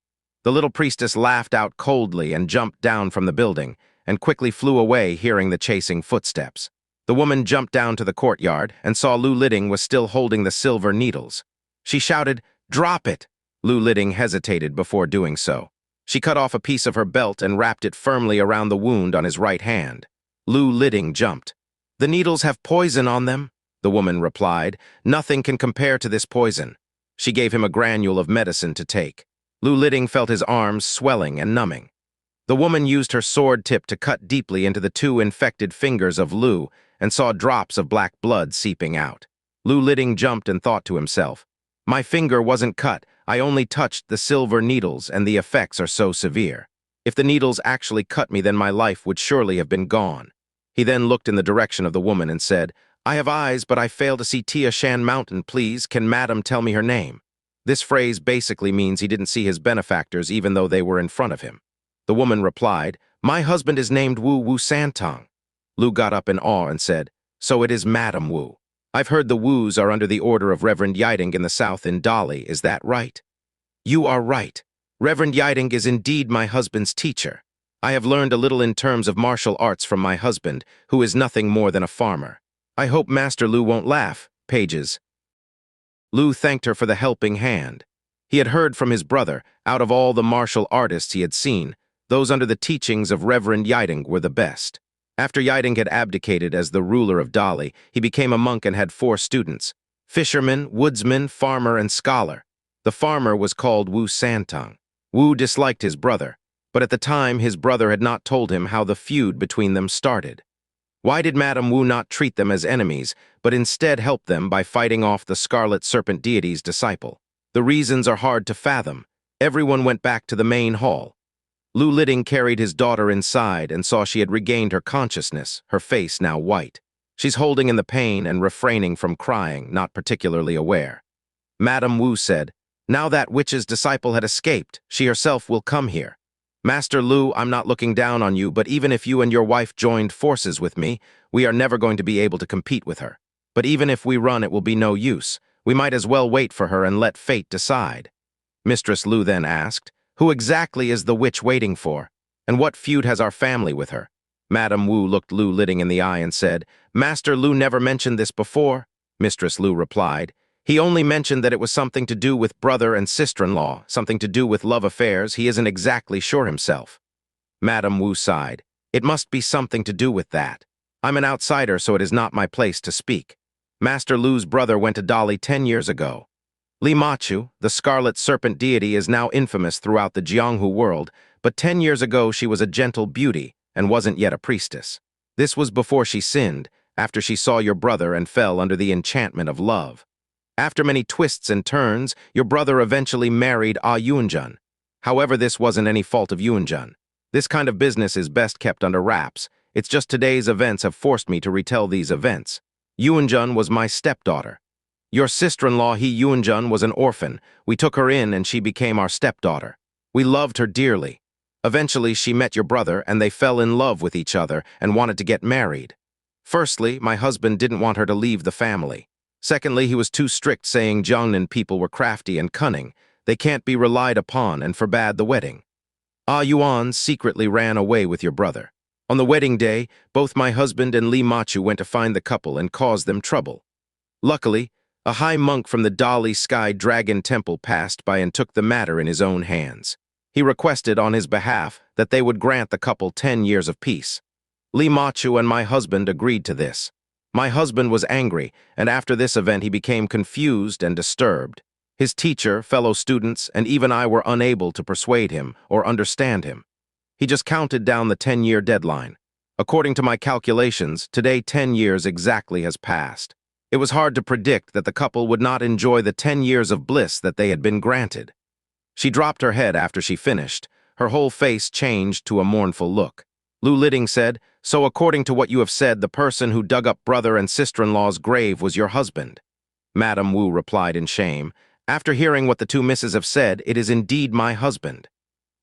The little priestess laughed out coldly and jumped down from the building, and quickly flew away hearing the chasing footsteps. The woman jumped down to the courtyard and saw Lu Liding was still holding the silver needles. She shouted, "Drop it!" Lu Liding hesitated before doing so. She cut off a piece of her belt and wrapped it firmly around the wound on his right hand. Lu Liding jumped. "The needles have poison on them," the woman replied. "Nothing can compare to this poison." She gave him a granule of medicine to take. Lu Liding felt his arms swelling and numbing. The woman used her sword tip to cut deeply into the 2 infected fingers of Lu and saw drops of black blood seeping out. Lu Liding jumped and thought to himself, "My finger wasn't cut, I only touched the silver needles and the effects are so severe. If the needles actually cut me, then my life would surely have been gone." He then looked in the direction of the woman and said, "I have eyes, but I fail to see Tia Shan Mountain, please. Can Madam tell me her name?" This phrase basically means he didn't see his benefactors even though they were in front of him. The woman replied, "My husband is named Wu Santong." Lu got up in awe and said, "So it is Madam Wu. I've heard the Wus are under the order of Reverend Yiding in the south in Dali, is that right?" "You are right. Reverend Yiding is indeed my husband's teacher. I have learned a little in terms of martial arts from my husband, who is nothing more than a farmer. I hope Master Lu won't laugh, pages." Lu thanked her for the helping hand. He had heard from his brother, out of all the martial artists he had seen, those under the teachings of Reverend Yiding were the best. After Yiding had abdicated as the ruler of Dali, he became a monk and had 4 students: fisherman, woodsman, farmer, and scholar. The farmer was called Wu Santong. Wu disliked his brother, but at the time his brother had not told him how the feud between them started. Why did Madame Wu not treat them as enemies, but instead help them by fighting off the Scarlet Serpent deity's disciple? The reasons are hard to fathom. Everyone went back to the main hall. Lu Liding carried his daughter inside and saw she had regained her consciousness, her face now white. She's holding in the pain and refraining from crying, not particularly aware. Madame Wu said, "Now that witch's disciple had escaped, she herself will come here. Master Lu, I'm not looking down on you, but even if you and your wife joined forces with me, we are never going to be able to compete with her. But even if we run, it will be no use. We might as well wait for her and let fate decide." Mistress Lu then asked, "Who exactly is the witch waiting for? And what feud has our family with her?" Madame Wu looked Lu Liding in the eye and said, "Master Lu never mentioned this before." Mistress Lu replied, "He only mentioned that it was something to do with brother and sister-in-law, something to do with love affairs. He isn't exactly sure himself." Madame Wu sighed, "It must be something to do with that. I'm an outsider, so it is not my place to speak. Master Lu's brother went to Dali 10 years ago. Li Machu, the Scarlet Serpent deity, is now infamous throughout the Jianghu world, but 10 years ago she was a gentle beauty and wasn't yet a priestess. This was before she sinned, after she saw your brother and fell under the enchantment of love. After many twists and turns, your brother eventually married Yunjun. However, this wasn't any fault of Yunjun. This kind of business is best kept under wraps. It's just today's events have forced me to retell these events. Yunjun was my stepdaughter. Your sister-in-law, Yunjun, was an orphan. We took her in and she became our stepdaughter. We loved her dearly. Eventually, she met your brother and they fell in love with each other and wanted to get married. Firstly, my husband didn't want her to leave the family. Secondly, he was too strict, saying Jiangnan people were crafty and cunning. They can't be relied upon, and forbade the wedding. Yuan secretly ran away with your brother. On the wedding day, both my husband and Li Machu went to find the couple and cause them trouble. Luckily, a high monk from the Dali Sky Dragon Temple passed by and took the matter in his own hands. He requested on his behalf that they would grant the couple 10 years of peace. Li Machu and my husband agreed to this. My husband was angry, and after this event he became confused and disturbed. His teacher, fellow students, and even I were unable to persuade him or understand him. He just counted down the 10-year deadline. According to my calculations, today 10 years exactly has passed. It was hard to predict that the couple would not enjoy the 10 years of bliss that they had been granted. She dropped her head after she finished. Her whole face changed to a mournful look. Lu Liding said, "So according to what you have said, the person who dug up brother and sister-in-law's grave was your husband?" Madame Wu replied in shame, "After hearing what the 2 misses have said, it is indeed my husband."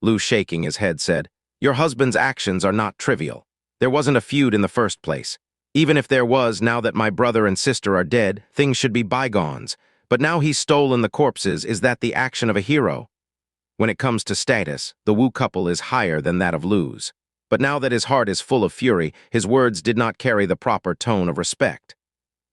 Lu, shaking his head, said, "Your husband's actions are not trivial. There wasn't a feud in the first place. Even if there was, now that my brother and sister are dead, things should be bygones. But now he's stolen the corpses, is that the action of a hero? When it comes to status, the Wu couple is higher than that of Lu's. But now that his heart is full of fury, his words did not carry the proper tone of respect."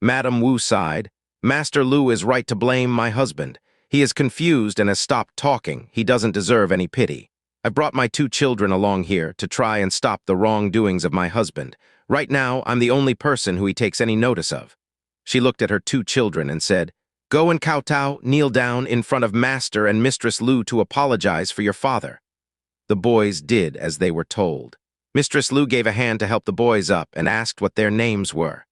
Madame Wu sighed, "Master Lu is right to blame my husband. He is confused and has stopped talking. He doesn't deserve any pity. I've brought my 2 children along here to try and stop the wrongdoings of my husband. Right now, I'm the only person who he takes any notice of." She looked at her 2 children and said, "Go and kowtow, kneel down in front of Master and Mistress Lu to apologize for your father." The boys did as they were told. Mistress Lu gave a hand to help the boys up and asked what their names were.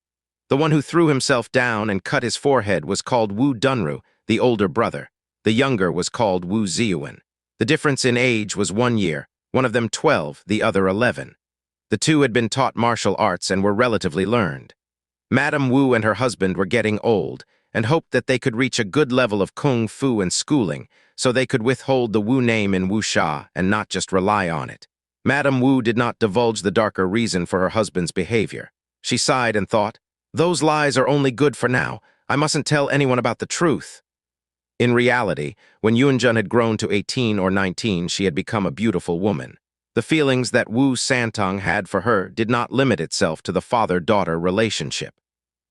The one who threw himself down and cut his forehead was called Wu Dunru, the older brother. The younger was called Wu Ziyuan. The difference in age was 1 year, one of them 12, the other 11. The 2 had been taught martial arts and were relatively learned. Madame Wu and her husband were getting old and hoped that they could reach a good level of kung fu and schooling so they could withhold the Wu name in Wuxia and not just rely on it. Madame Wu did not divulge the darker reason for her husband's behavior. She sighed and thought, "Those lies are only good for now. I mustn't tell anyone about the truth." In reality, when Yunjun had grown to 18 or 19, she had become a beautiful woman. The feelings that Wu Santong had for her did not limit itself to the father-daughter relationship.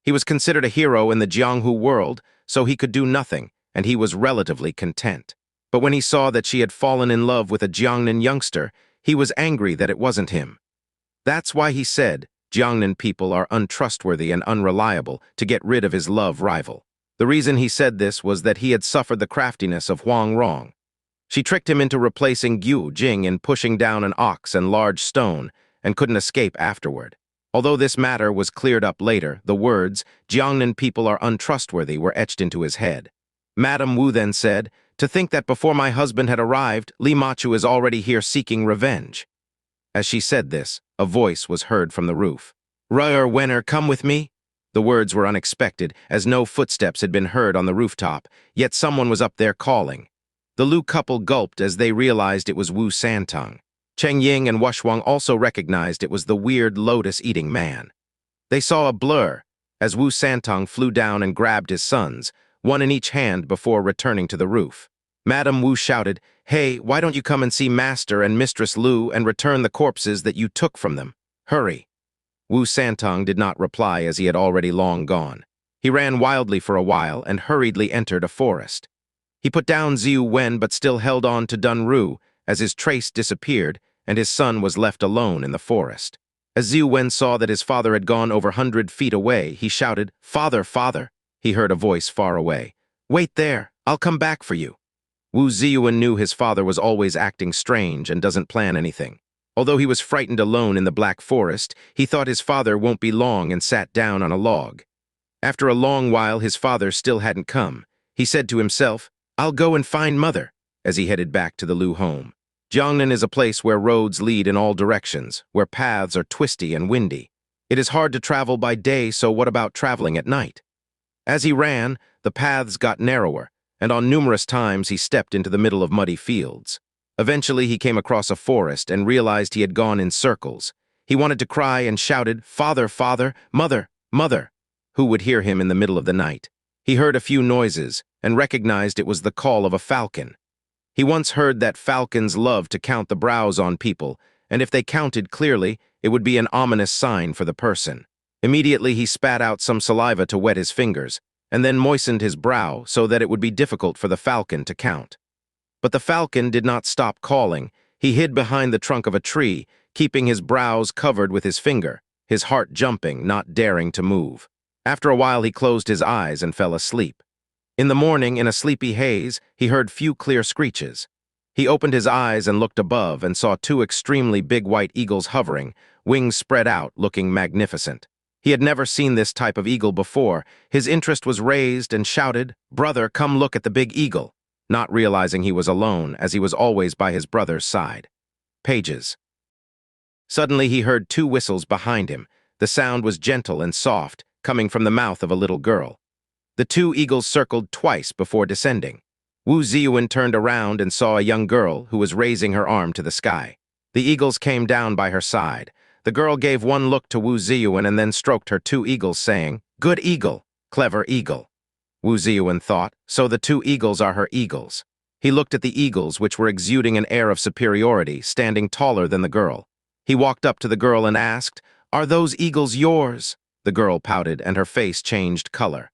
He was considered a hero in the Jianghu world, so he could do nothing, and he was relatively content. But when he saw that she had fallen in love with a Jiangnan youngster, he was angry that it wasn't him. That's why he said, Jiangnan people are untrustworthy and unreliable, to get rid of his love rival. The reason he said this was that he had suffered the craftiness of Huang Rong. She tricked him into replacing Jing in pushing down an ox and large stone, and couldn't escape afterward. Although this matter was cleared up later, the words, Jiangnan people are untrustworthy, were etched into his head. Madame Wu then said, "To think that before my husband had arrived, Li Machu is already here seeking revenge." As she said this, a voice was heard from the roof. "Ruer Wenner, come with me?" The words were unexpected, as no footsteps had been heard on the rooftop, yet someone was up there calling. The Lu couple gulped as they realized it was Wu Santong. Cheng Ying and Wuxia also recognized it was the weird lotus-eating man. They saw a blur, as Wu Santong flew down and grabbed his sons, one in each hand before returning to the roof. Madame Wu shouted, "Hey, why don't you come and see Master and Mistress Lu and return the corpses that you took from them? Hurry." Wu Santong did not reply, as he had already long gone. He ran wildly for a while and hurriedly entered a forest. He put down Ziu Wen but still held on to Dun Ru, as his trace disappeared and his son was left alone in the forest. As Ziu Wen saw that his father had gone over 100 feet away, he shouted, "Father, father!" He heard a voice far away. "Wait there, I'll come back for you." Wu Ziyuan knew his father was always acting strange and doesn't plan anything. Although he was frightened alone in the Black Forest, he thought his father won't be long and sat down on a log. After a long while, his father still hadn't come. He said to himself, "I'll go and find Mother," as he headed back to the Lu home. Jiangnan is a place where roads lead in all directions, where paths are twisty and windy. It is hard to travel by day, so what about traveling at night? As he ran, the paths got narrower, and on numerous times he stepped into the middle of muddy fields. Eventually he came across a forest and realized he had gone in circles. He wanted to cry and shouted, "Father, father, mother, mother!" Who would hear him in the middle of the night? He heard a few noises and recognized it was the call of a falcon. He once heard that falcons love to count the brows on people, and if they counted clearly, it would be an ominous sign for the person. Immediately he spat out some saliva to wet his fingers, and then moistened his brow so that it would be difficult for the falcon to count. But the falcon did not stop calling. He hid behind the trunk of a tree, keeping his brows covered with his finger, his heart jumping, not daring to move. After a while he closed his eyes and fell asleep. In the morning, in a sleepy haze, he heard few clear screeches. He opened his eyes and looked above and saw two extremely big white eagles hovering, wings spread out, looking magnificent. He had never seen this type of eagle before. His interest was raised and shouted, "Brother, come look at the big eagle," not realizing he was alone, as he was always by his brother's side. Pages. Suddenly he heard two whistles behind him. The sound was gentle and soft, coming from the mouth of a little girl. The two eagles circled twice before descending. Wu Ziyuan turned around and saw a young girl who was raising her arm to the sky. The eagles came down by her side. The girl gave one look to Wu Ziyuan and then stroked her two eagles, saying, "Good eagle, clever eagle." Wu Ziyuan thought, so the two eagles are her eagles. He looked at the eagles, which were exuding an air of superiority, standing taller than the girl. He walked up to the girl and asked, "Are those eagles yours?" The girl pouted, and her face changed color.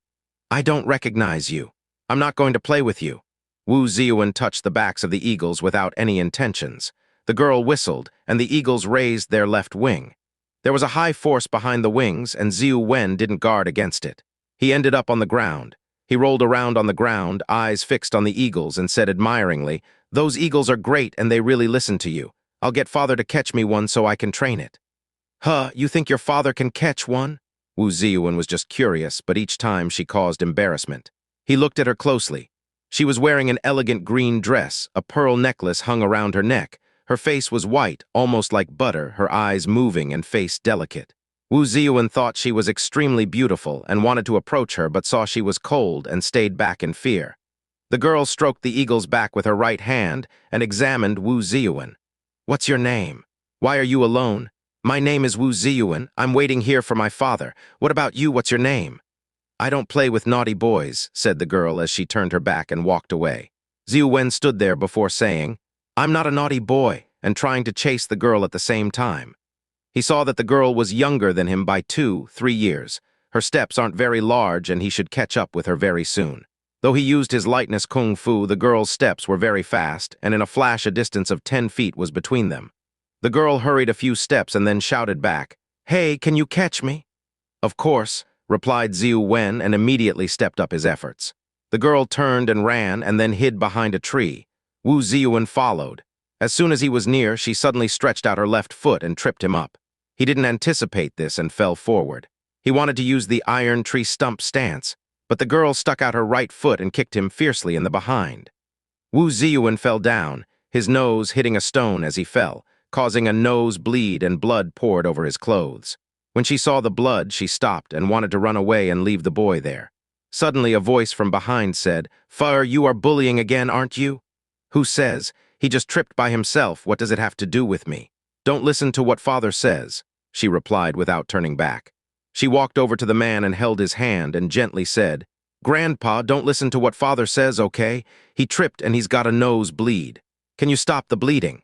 "I don't recognize you. I'm not going to play with you." Wu Ziyuan touched the backs of the eagles without any intentions. The girl whistled, and the eagles raised their left wing. There was a high force behind the wings, and Ziu Wen didn't guard against it. He ended up on the ground. He rolled around on the ground, eyes fixed on the eagles, and said admiringly, "Those eagles are great and they really listen to you. I'll get father to catch me one so I can train it." "Huh, you think your father can catch one?" Wu Ziyuan was just curious, but each time she caused embarrassment. He looked at her closely. She was wearing an elegant green dress, a pearl necklace hung around her neck. Her face was white, almost like butter, her eyes moving and face delicate. Wu Ziyuan thought she was extremely beautiful and wanted to approach her, but saw she was cold and stayed back in fear. The girl stroked the eagle's back with her right hand and examined Wu Ziyuan. "What's your name? Why are you alone? My name is Wu Ziyuan. I'm waiting here for my father. What about you? What's your name? I don't play with naughty boys, said the girl as she turned her back and walked away. Ziyu Wen stood there before saying, I'm not a naughty boy, and trying to chase the girl at the same time. He saw that the girl was younger than him by 2-3 years. Her steps aren't very large and he should catch up with her very soon. Though he used his lightness kung fu, the girl's steps were very fast, and in a flash a distance of 10 feet was between them. The girl hurried a few steps and then shouted back, Hey, can you catch me? Of course, replied Ziyu Wen and immediately stepped up his efforts. The girl turned and ran and then hid behind a tree. Wu Ziyuan followed. As soon as he was near, she suddenly stretched out her left foot and tripped him up. He didn't anticipate this and fell forward. He wanted to use the iron tree stump stance, but the girl stuck out her right foot and kicked him fiercely in the behind. Wu Ziyuan fell down, his nose hitting a stone as he fell, causing a nose bleed and blood poured over his clothes. When she saw the blood, she stopped and wanted to run away and leave the boy there. Suddenly, a voice from behind said, Far, you are bullying again, aren't you? Who says? He just tripped by himself. What does it have to do with me? Don't listen to what father says, she replied without turning back. She walked over to the man and held his hand and gently said, Grandpa, don't listen to what father says, okay? He tripped and he's got a nose bleed. Can you stop the bleeding?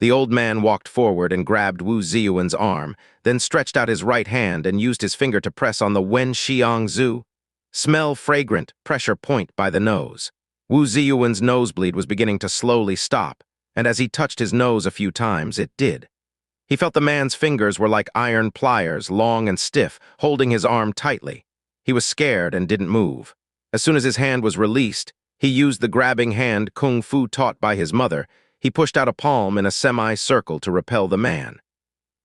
The old man walked forward and grabbed Wu Ziyuan's arm, then stretched out his right hand and used his finger to press on the Wen Xiang Zhu. Smell fragrant, pressure point by the nose. Wu Ziyuan's nosebleed was beginning to slowly stop, and as he touched his nose a few times, it did. He felt the man's fingers were like iron pliers, long and stiff, holding his arm tightly. He was scared and didn't move. As soon as his hand was released, he used the grabbing hand kung fu taught by his mother. He pushed out a palm in a semi-circle to repel the man.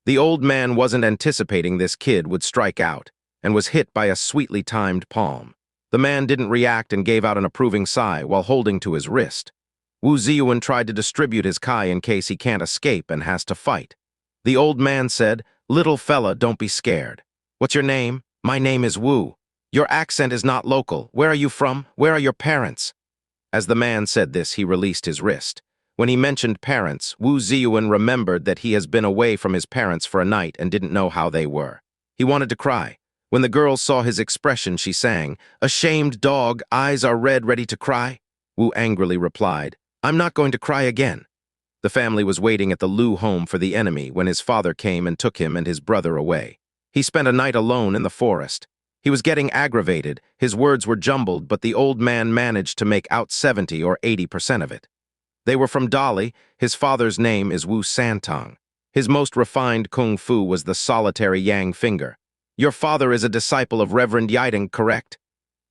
The old man wasn't anticipating this kid would strike out, and was hit by a sweetly timed palm. The man didn't react and gave out an approving sigh while holding to his wrist. Wu Ziyuan tried to distribute his kai in case he can't escape and has to fight. The old man said, Little fella, don't be scared. What's your name? My name is Wu. Your accent is not local. Where are you from? Where are your parents? As the man said this, he released his wrist. When he mentioned parents, Wu Ziyuan remembered that he has been away from his parents for a night and didn't know how they were. He wanted to cry. When the girl saw his expression, she sang, Ashamed dog, eyes are red, ready to cry? Wu angrily replied, I'm not going to cry again. The family was waiting at the Lu home for the enemy when his father came and took him and his brother away. He spent a night alone in the forest. He was getting aggravated, his words were jumbled, but the old man managed to make out 70 or 80% of it. They were from Dali. His father's name is Wu Santong. His most refined kung fu was the solitary yang finger. Your father is a disciple of Reverend Yiding, correct?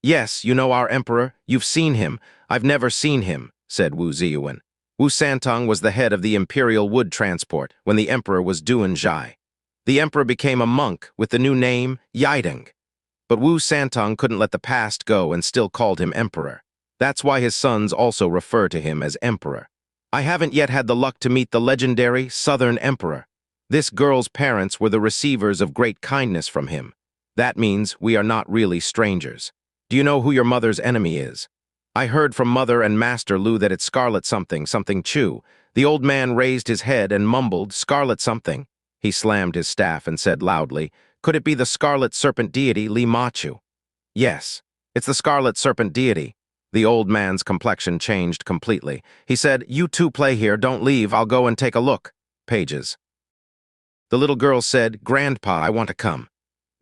Yes, you know our emperor. You've seen him. I've never seen him, said Wu Ziyuan. Wu Santong was the head of the imperial wood transport when the emperor was Duan Zhai. The emperor became a monk with the new name Yiding. But Wu Santong couldn't let the past go and still called him emperor. That's why his sons also refer to him as emperor. I haven't yet had the luck to meet the legendary Southern Emperor. This girl's parents were the receivers of great kindness from him. That means we are not really strangers. Do you know who your mother's enemy is? I heard from Mother and Master Lu that it's Scarlet something Chu. The old man raised his head and mumbled, Scarlet something. He slammed his staff and said loudly, Could it be the Scarlet Serpent deity Li Machu? Yes, it's the Scarlet Serpent deity. The old man's complexion changed completely. He said, You two play here, don't leave, I'll go and take a look. Pages. The little girl said, Grandpa, I want to come.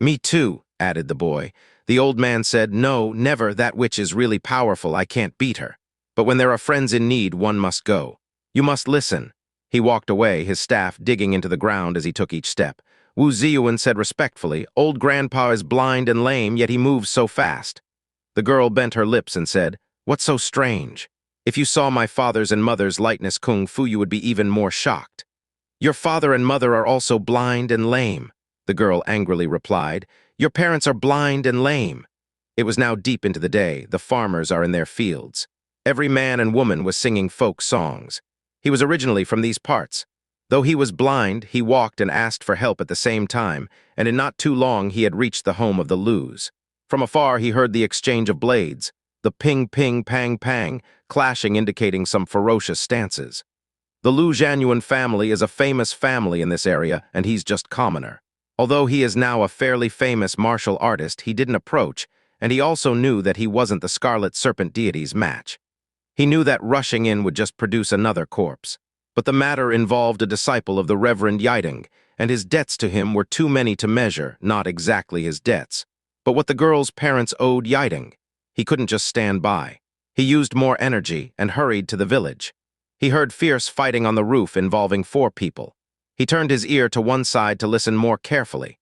Me too, added the boy. The old man said, No, never, that witch is really powerful, I can't beat her. But when there are friends in need, one must go. You must listen. He walked away, his staff digging into the ground as he took each step. Wu Ziyuan said respectfully, Old Grandpa is blind and lame, yet he moves so fast. The girl bent her lips and said, What's so strange? If you saw my father's and mother's lightness kung fu, you would be even more shocked. Your father and mother are also blind and lame, the girl angrily replied. Your parents are blind and lame. It was now deep into the day. The farmers are in their fields. Every man and woman was singing folk songs. He was originally from these parts. Though he was blind, he walked and asked for help at the same time, and in not too long he had reached the home of the Lus. From afar he heard the exchange of blades, the ping-ping, pang-pang, clashing indicating some ferocious stances. The Lu Zhanyuan family is a famous family in this area, and he's just commoner. Although he is now a fairly famous martial artist, he didn't approach, and he also knew that he wasn't the Scarlet Serpent deity's match. He knew that rushing in would just produce another corpse. But the matter involved a disciple of the Reverend Yiding, and his debts to him were too many to measure, not exactly his debts, but what the girl's parents owed Yiding. He couldn't just stand by. He used more energy and hurried to the village. He heard fierce fighting on the roof involving 4 people. He turned his ear to one side to listen more carefully.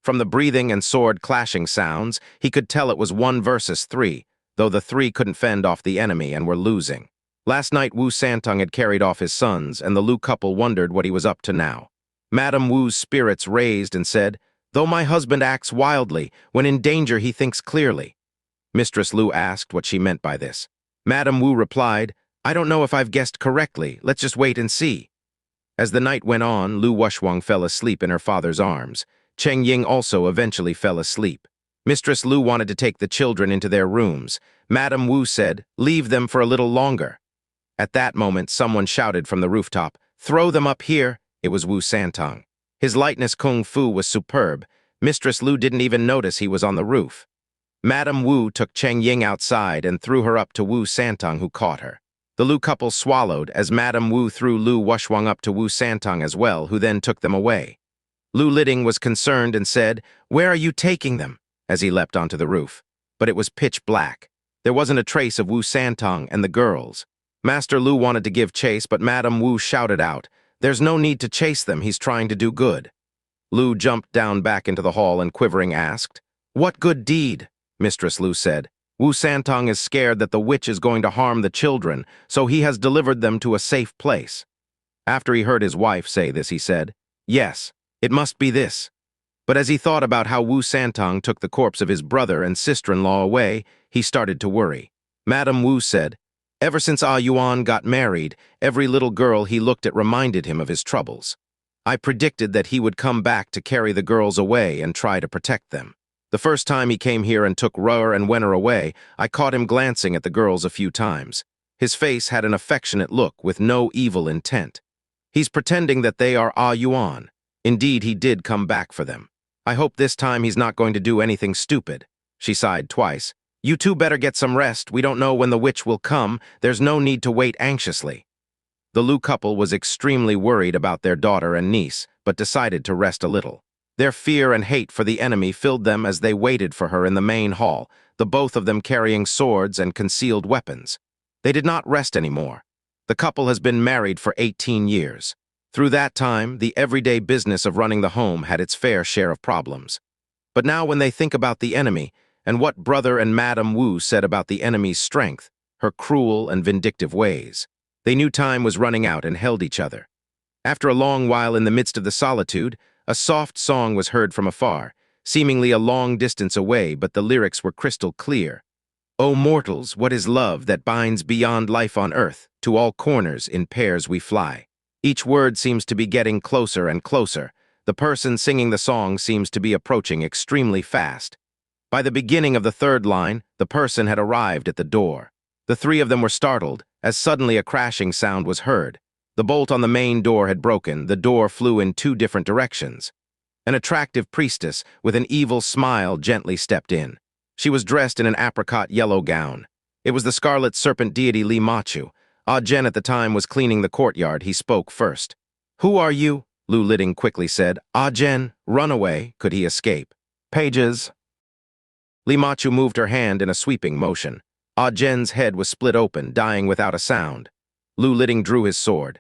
From the breathing and sword clashing sounds, he could tell it was 1 versus 3, though the 3 couldn't fend off the enemy and were losing. Last night Wu Santong had carried off his sons, and the Lu couple wondered what he was up to now. Madame Wu's spirits raised and said, "Though my husband acts wildly, when in danger he thinks clearly." Mistress Lu asked what she meant by this. Madame Wu replied, "I don't know if I've guessed correctly. Let's just wait and see." As the night went on, Lu Wuxiang fell asleep in her father's arms. Cheng Ying also eventually fell asleep. Mistress Lu wanted to take the children into their rooms. Madame Wu said, "Leave them for a little longer." At that moment, someone shouted from the rooftop, "Throw them up here." It was Wu Santong. His lightness kung fu was superb. Mistress Lu didn't even notice he was on the roof. Madame Wu took Cheng Ying outside and threw her up to Wu Santong, who caught her. The Lu couple swallowed as Madame Wu threw Lu Wuxiang up to Wu Santong as well, who then took them away. Lu Liding was concerned and said, "Where are you taking them?" as he leapt onto the roof. But it was pitch black. There wasn't a trace of Wu Santong and the girls. Master Lu wanted to give chase, but Madame Wu shouted out, "There's no need to chase them, he's trying to do good." Lu jumped down back into the hall and quivering asked, "What good deed?" Mistress Lu said, "Wu Santong is scared that the witch is going to harm the children, so he has delivered them to a safe place." After he heard his wife say this, he said, "Yes, it must be this." But as he thought about how Wu Santong took the corpse of his brother and sister-in-law away, he started to worry. Madame Wu said, "Ever since Yuan got married, every little girl he looked at reminded him of his troubles. I predicted that he would come back to carry the girls away and try to protect them. The first time he came here and took Rer and Wenner away, I caught him glancing at the girls a few times. His face had an affectionate look with no evil intent. He's pretending that they are Yuan. Indeed, he did come back for them. I hope this time he's not going to do anything stupid." She sighed twice. "You two better get some rest. We don't know when the witch will come. There's no need to wait anxiously." The Lu couple was extremely worried about their daughter and niece, but decided to rest a little. Their fear and hate for the enemy filled them as they waited for her in the main hall, the both of them carrying swords and concealed weapons. They did not rest anymore. The couple has been married for 18 years. Through that time, the everyday business of running the home had its fair share of problems. But now when they think about the enemy, and what Brother and Madame Wu said about the enemy's strength, her cruel and vindictive ways, they knew time was running out and held each other. After a long while in the midst of the solitude, a soft song was heard from afar, seemingly a long distance away, but the lyrics were crystal clear. "O mortals, what is love that binds beyond life on earth? To all corners in pairs we fly." Each word seems to be getting closer and closer. The person singing the song seems to be approaching extremely fast. By the beginning of the third line, the person had arrived at the door. The 3 of them were startled, as suddenly a crashing sound was heard. The bolt on the main door had broken. The door flew in 2 different directions. An attractive priestess with an evil smile gently stepped in. She was dressed in an apricot yellow gown. It was the Scarlet Serpent deity Li Machu. Zhen at the time was cleaning the courtyard. He spoke first. "Who are you?" Lu Liding quickly said. "Zhen, run away." Could he escape? "Pages." Li Machu moved her hand in a sweeping motion. Zhen's head was split open, dying without a sound. Lu Liding drew his sword.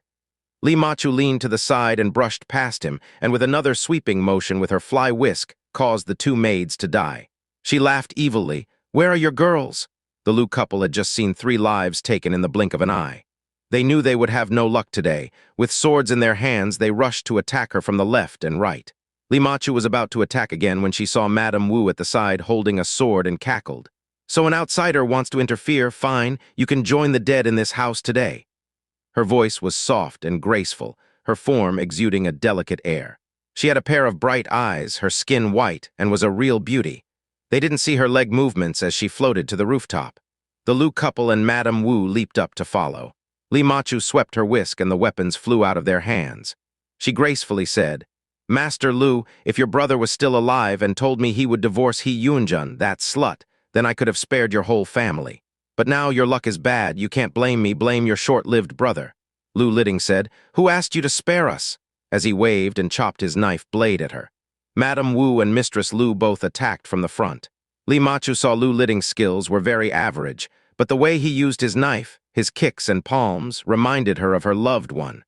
Li Machu leaned to the side and brushed past him, and with another sweeping motion with her fly whisk, caused the 2 maids to die. She laughed evilly. "Where are your girls?" The Lu couple had just seen 3 lives taken in the blink of an eye. They knew they would have no luck today. With swords in their hands, they rushed to attack her from the left and right. Li Machu was about to attack again when she saw Madame Wu at the side holding a sword and cackled. "So an outsider wants to interfere? Fine, you can join the dead in this house today." Her voice was soft and graceful, her form exuding a delicate air. She had a pair of bright eyes, her skin white, and was a real beauty. They didn't see her leg movements as she floated to the rooftop. The Lu couple and Madame Wu leaped up to follow. Li Machu swept her whisk and the weapons flew out of their hands. She gracefully said, "Master Lu, if your brother was still alive and told me he would divorce He Yunjun, that slut, then I could have spared your whole family. But now your luck is bad, you can't blame me, blame your short-lived brother." Lu Liting said, "Who asked you to spare us?" as he waved and chopped his knife blade at her. Madame Wu and Mistress Lu both attacked from the front. Li Machu saw Lu Liting's skills were very average, but the way he used his knife, his kicks and palms, reminded her of her loved one.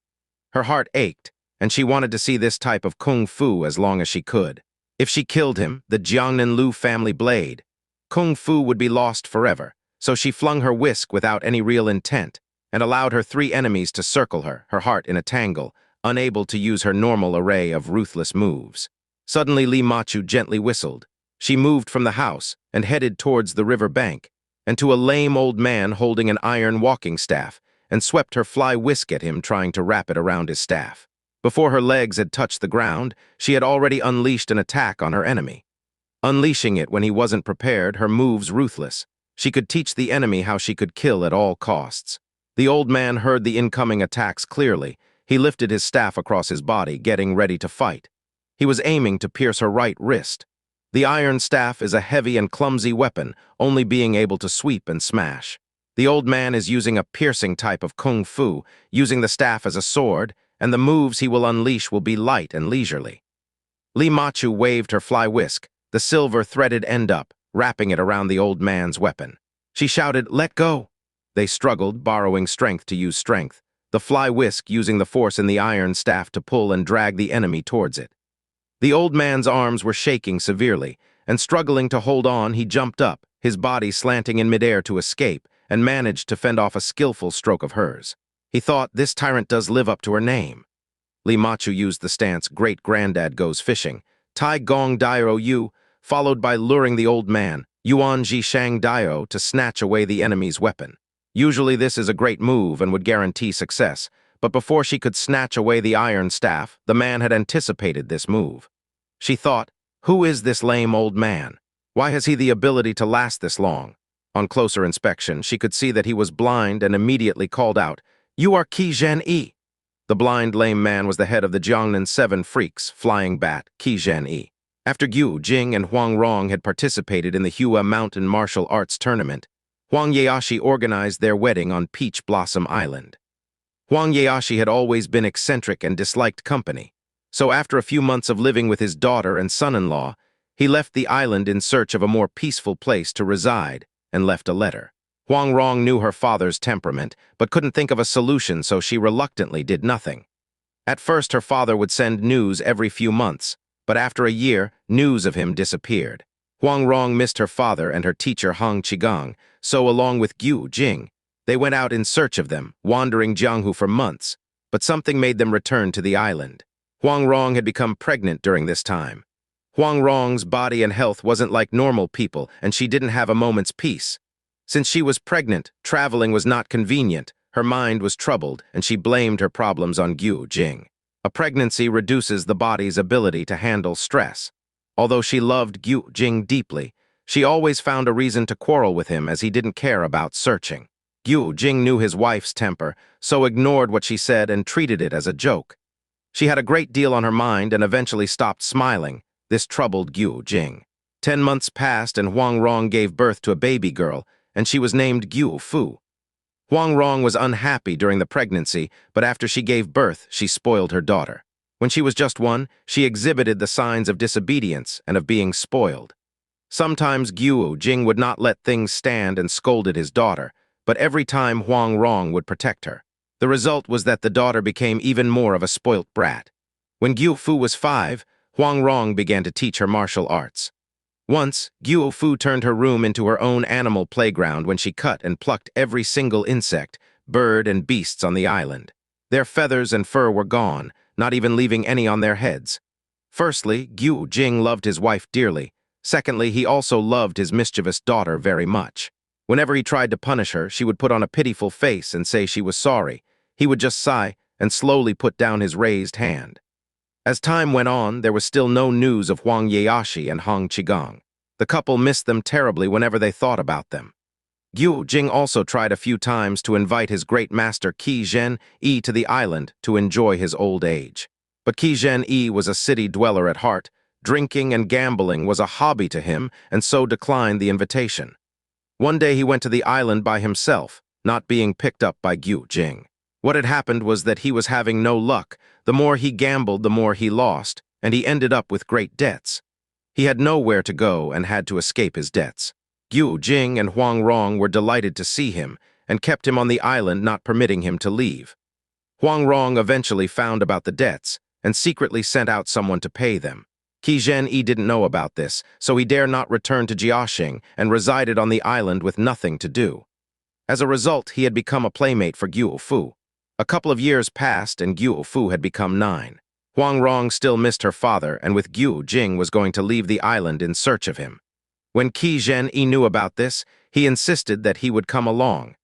Her heart ached, and she wanted to see this type of kung fu as long as she could. If she killed him, the Jiangnan Lu family blade, kung fu would be lost forever, so she flung her whisk without any real intent and allowed her three enemies to circle her, her heart in a tangle, unable to use her normal array of ruthless moves. Suddenly, Li Machu gently whistled. She moved from the house and headed towards the river bank, and to a lame old man holding an iron walking staff, and swept her fly whisk at him, trying to wrap it around his staff. Before her legs had touched the ground, she had already unleashed an attack on her enemy. Unleashing it when he wasn't prepared, her moves ruthless. She could teach the enemy how she could kill at all costs. The old man heard the incoming attacks clearly. He lifted his staff across his body, getting ready to fight. He was aiming to pierce her right wrist. The iron staff is a heavy and clumsy weapon, only being able to sweep and smash. The old man is using a piercing type of kung fu, using the staff as a sword, and the moves he will unleash will be light and leisurely. Li Machu waved her fly whisk, the silver threaded end up, wrapping it around the old man's weapon. She shouted, "Let go!" They struggled, borrowing strength to use strength, the fly whisk using the force in the iron staff to pull and drag the enemy towards it. The old man's arms were shaking severely, and struggling to hold on, he jumped up, his body slanting in midair to escape, and managed to fend off a skillful stroke of hers. He thought, this tyrant does live up to her name. Li Machu used the stance great-granddad goes fishing, Tai Gong Dairo Yu, followed by luring the old man, Yuan Ji Shang Daio, to snatch away the enemy's weapon. Usually this is a great move and would guarantee success, but before she could snatch away the iron staff, the man had anticipated this move. She thought, who is this lame old man? Why has he the ability to last this long? On closer inspection, she could see that he was blind and immediately called out, "You are Qi Zhen-yi." The blind lame man was the head of the Jiangnan Seven Freaks, Flying Bat, Qi Zhen-yi. After Gu, Jing, and Huang Rong had participated in the Hua Mountain Martial Arts Tournament, Huang Yaoshi organized their wedding on Peach Blossom Island. Huang Yaoshi had always been eccentric and disliked company, so after a few months of living with his daughter and son-in-law, he left the island in search of a more peaceful place to reside and left a letter. Huang Rong knew her father's temperament, but couldn't think of a solution, so she reluctantly did nothing. At first, her father would send news every few months, but after a year, news of him disappeared. Huang Rong missed her father and her teacher Hang Qigong, so along with Gu, Jing, they went out in search of them, wandering Jianghu for months, but something made them return to the island. Huang Rong had become pregnant during this time. Huang Rong's body and health wasn't like normal people, and she didn't have a moment's peace. Since she was pregnant, traveling was not convenient, her mind was troubled, and she blamed her problems on Gu, Jing. A pregnancy reduces the body's ability to handle stress. Although she loved Gu Jing deeply, she always found a reason to quarrel with him as he didn't care about searching. Gu Jing knew his wife's temper, so ignored what she said and treated it as a joke. She had a great deal on her mind and eventually stopped smiling. This troubled Gu Jing. 10 months passed and Huang Rong gave birth to a baby girl, and she was named Gu Fu. Huang Rong was unhappy during the pregnancy, but after she gave birth, she spoiled her daughter. When she was just 1, she exhibited the signs of disobedience and of being spoiled. Sometimes Gu Jing would not let things stand and scolded his daughter, but every time Huang Rong would protect her. The result was that the daughter became even more of a spoilt brat. When Gu Fu was 5, Huang Rong began to teach her martial arts. Once, Gu Fu turned her room into her own animal playground when she cut and plucked every single insect, bird, and beasts on the island. Their feathers and fur were gone, not even leaving any on their heads. Firstly, Gu Jing loved his wife dearly. Secondly, he also loved his mischievous daughter very much. Whenever he tried to punish her, she would put on a pitiful face and say she was sorry. He would just sigh and slowly put down his raised hand. As time went on, there was still no news of Huang Yaoshi and Hang Qigong. The couple missed them terribly whenever they thought about them. Jing also tried a few times to invite his great master Qi Zhen Yi to the island to enjoy his old age. But Qi Zhen Yi was a city dweller at heart. Drinking and gambling was a hobby to him, and so declined the invitation. One day he went to the island by himself, not being picked up by Jing. What had happened was that he was having no luck. The more he gambled, the more he lost, and he ended up with great debts. He had nowhere to go and had to escape his debts. Jing and Huang Rong were delighted to see him and kept him on the island, not permitting him to leave. Huang Rong eventually found about the debts and secretly sent out someone to pay them. Qi Zhen Yi didn't know about this, so he dare not return to Jiaxing and resided on the island with nothing to do. As a result, he had become a playmate for Guo Fu. A couple of years passed and Guo Fu had become 9. Huang Rong still missed her father, and with Jing was going to leave the island in search of him. When Qi Zhen Yi knew about this, he insisted that he would come along.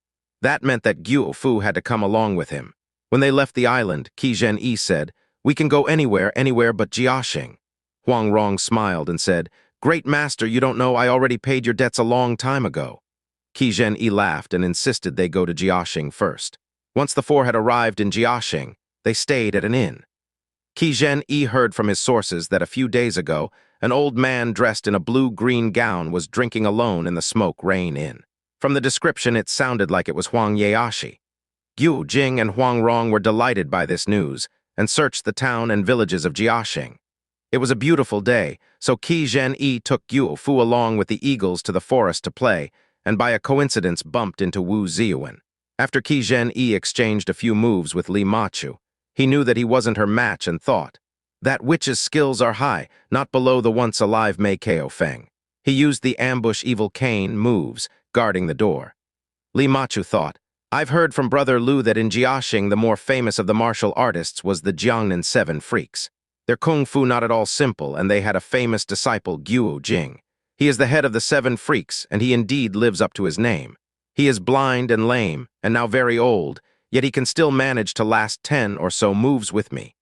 That meant that Guo Fu had to come along with him. When they left the island, Qi Zhen Yi said, "We can go anywhere but Jiaxing." Huang Rong smiled and said, "Great master, you don't know I already paid your debts a long time ago." Qi Zhen Yi laughed and insisted they go to Jiaxing first. Once the four had arrived in Jiaxing, they stayed at an inn. Qi Zhen Yi heard from his sources that a few days ago, an old man dressed in a blue-green gown was drinking alone in the Smoke Rain Inn. From the description, it sounded like it was Huang Yaoshi. Jing and Huang Rong were delighted by this news and searched the town and villages of Jiaxing. It was a beautiful day, so Qi Zhen Yi took Guo Fu along with the eagles to the forest to play, and by a coincidence bumped into Wu Ziyuan. After Qi Zhen Yi exchanged a few moves with Li Machu, he knew that he wasn't her match and thought, "That witch's skills are high, not below the once-alive Mei Keo Feng." He used the ambush evil cane moves, guarding the door. Li Machu thought, "I've heard from Brother Lu that in Jiaxing the more famous of the martial artists was the Jiangnan 7 Freaks. Their kung fu not at all simple, and they had a famous disciple, Jing. He is the head of the 7 Freaks, and he indeed lives up to his name. He is blind and lame, and now very old, yet he can still manage to last 10 or so moves with me."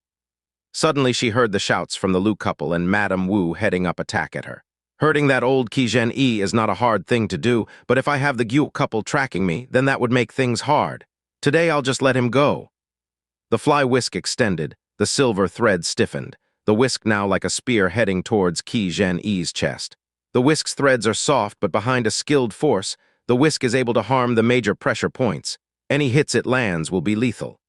Suddenly she heard the shouts from the Lu couple and Madame Wu heading up attack at her. "Hurting that old Qi Zhen Yi is not a hard thing to do, but if I have the Guo couple tracking me, then that would make things hard. Today I'll just let him go." The fly whisk extended, the silver thread stiffened, the whisk now like a spear heading towards Qi Zhen Yi's chest. The whisk's threads are soft, but behind a skilled force, the whisk is able to harm the major pressure points. Any hits it lands will be lethal.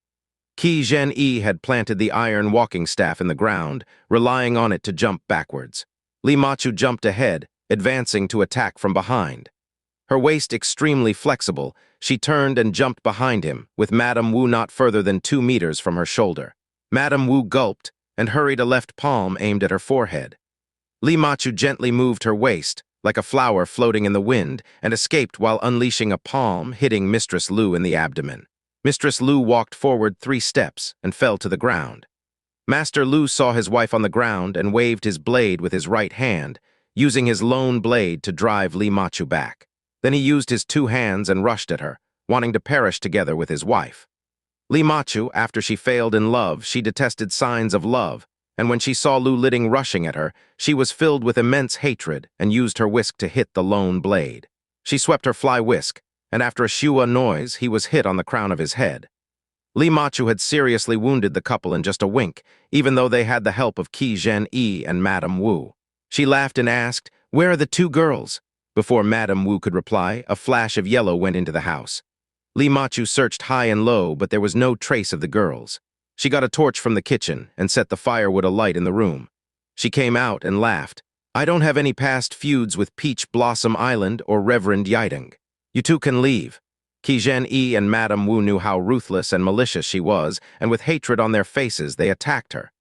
Qi Zhen Yi had planted the iron walking staff in the ground, relying on it to jump backwards. Li Machu jumped ahead, advancing to attack from behind. Her waist extremely flexible, she turned and jumped behind him, with Madame Wu not further than 2 meters from her shoulder. Madame Wu gulped and hurried a left palm aimed at her forehead. Li Machu gently moved her waist, like a flower floating in the wind, and escaped while unleashing a palm, hitting Mistress Lu in the abdomen. Mistress Lu walked forward 3 steps and fell to the ground. Master Lu saw his wife on the ground and waved his blade with his right hand, using his lone blade to drive Li Machu back. Then he used his 2 hands and rushed at her, wanting to perish together with his wife. Li Machu, after she failed in love, she detested signs of love, and when she saw Lu Liting rushing at her, she was filled with immense hatred and used her whisk to hit the lone blade. She swept her fly whisk, and after a shua noise, he was hit on the crown of his head. Li Machu had seriously wounded the couple in just a wink, even though they had the help of Qi Zhen Yi and Madame Wu. She laughed and asked, "Where are the 2 girls?" Before Madame Wu could reply, a flash of yellow went into the house. Li Machu searched high and low, but there was no trace of the girls. She got a torch from the kitchen and set the firewood alight in the room. She came out and laughed. "I don't have any past feuds with Peach Blossom Island or Reverend Yiding. You 2 can leave." Qi Zhen Yi and Madame Wu knew how ruthless and malicious she was, and with hatred on their faces, they attacked her.